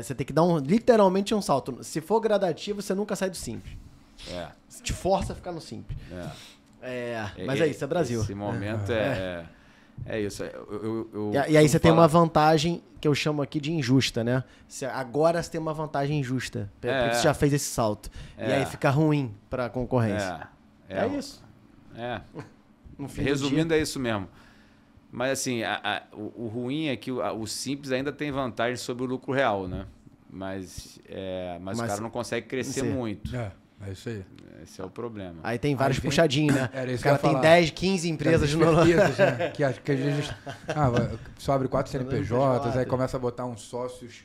Speaker 1: Você tem que dar literalmente um salto. Se for gradativo, você nunca sai do simples. Te força a ficar no simples. Mas é isso, é Brasil.
Speaker 3: Esse momento é isso.
Speaker 1: E aí você tem uma vantagem que eu chamo aqui de injusta, né? Agora você tem uma vantagem injusta, porque você já fez esse salto. E aí fica ruim para a concorrência. É isso.
Speaker 3: Resumindo, é isso mesmo. Mas assim, o ruim é que o simples ainda tem vantagem sobre o lucro real, né? Mas o cara não consegue crescer muito.
Speaker 2: É isso aí.
Speaker 3: Esse é o problema.
Speaker 1: Aí tem vários puxadinhos, né?
Speaker 2: O
Speaker 1: cara tem 10, 15 empresas no
Speaker 2: né? que a gente só abre 4 CNPJs, aí começa a botar uns sócios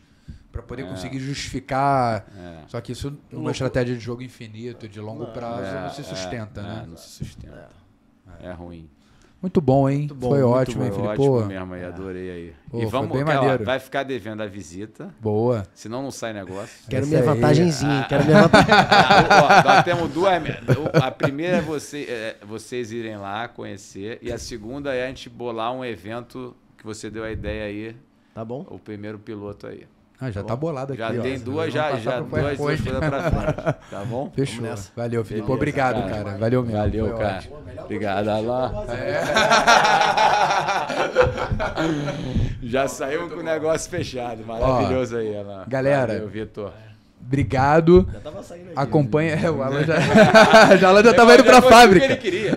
Speaker 2: para poder conseguir justificar. Só que isso, numa estratégia de jogo infinito, de longo prazo, não se sustenta, né?
Speaker 3: Não se sustenta. É ruim.
Speaker 2: Muito bom, hein? Foi ótimo, hein, Felipe?
Speaker 3: Ótimo mesmo aí, adorei aí.
Speaker 2: E vamos, bem maneiro.
Speaker 3: Vai ficar devendo a visita.
Speaker 2: Boa.
Speaker 3: Senão não sai negócio.
Speaker 1: Quero minha vantagenzinha.
Speaker 3: Nós temos duas. A primeira é vocês irem lá conhecer. E a segunda é a gente bolar um evento que você deu a ideia aí.
Speaker 1: Tá bom.
Speaker 3: O primeiro piloto aí.
Speaker 2: Já tá bolado aqui.
Speaker 3: Já tem duas coisas pra frente. Tá bom?
Speaker 2: Fechou. Valeu, Felipe. Beleza, obrigado, cara. Valeu mesmo.
Speaker 3: Valeu, cara. Ótimo. Obrigado, Alain. Já saímos com o negócio fechado. Maravilhoso aí, Alain.
Speaker 2: Galera.
Speaker 3: Valeu, Vitor.
Speaker 2: Obrigado.
Speaker 1: Já tava saindo aqui.
Speaker 2: Acompanha. O Alan já tava indo pra fábrica.
Speaker 3: Ele queria.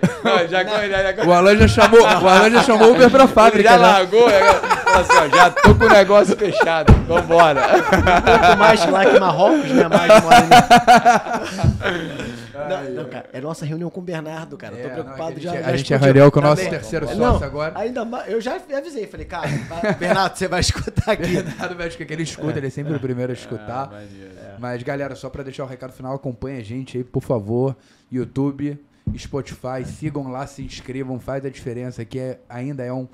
Speaker 2: O Alan já chamou o Uber pra fábrica.
Speaker 3: Ele já largou. Falou assim, já tô com o negócio fechado. Vambora.
Speaker 1: Um pouco mais lá que Marrocos, né? Não, cara, é nossa reunião com o Bernardo, cara. Tô preocupado já.
Speaker 2: A gente é reunião com o nosso terceiro sócio agora.
Speaker 1: Ainda mais, eu já avisei, falei, cara, Bernardo, você vai escutar aqui.
Speaker 2: Bernardo vai escutar, ele escuta, ele é sempre o primeiro a escutar. Mas, galera, só pra deixar o recado final, acompanha a gente aí, por favor. YouTube, Spotify, sigam lá, se inscrevam, faz a diferença. Aqui ainda é um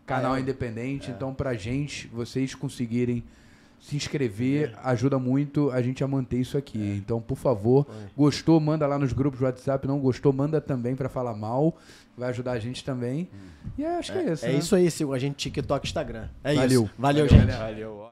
Speaker 2: canal independente, então pra gente, vocês conseguirem se inscrever, ajuda muito a gente a manter isso aqui. Então, por favor, gostou, manda lá nos grupos do WhatsApp, não gostou, manda também pra falar mal, vai ajudar a gente também. E acho que é isso, né?
Speaker 1: É isso aí, sigam a gente TikTok, Instagram. É
Speaker 2: Valeu.
Speaker 1: isso. Valeu, gente.
Speaker 3: Valeu.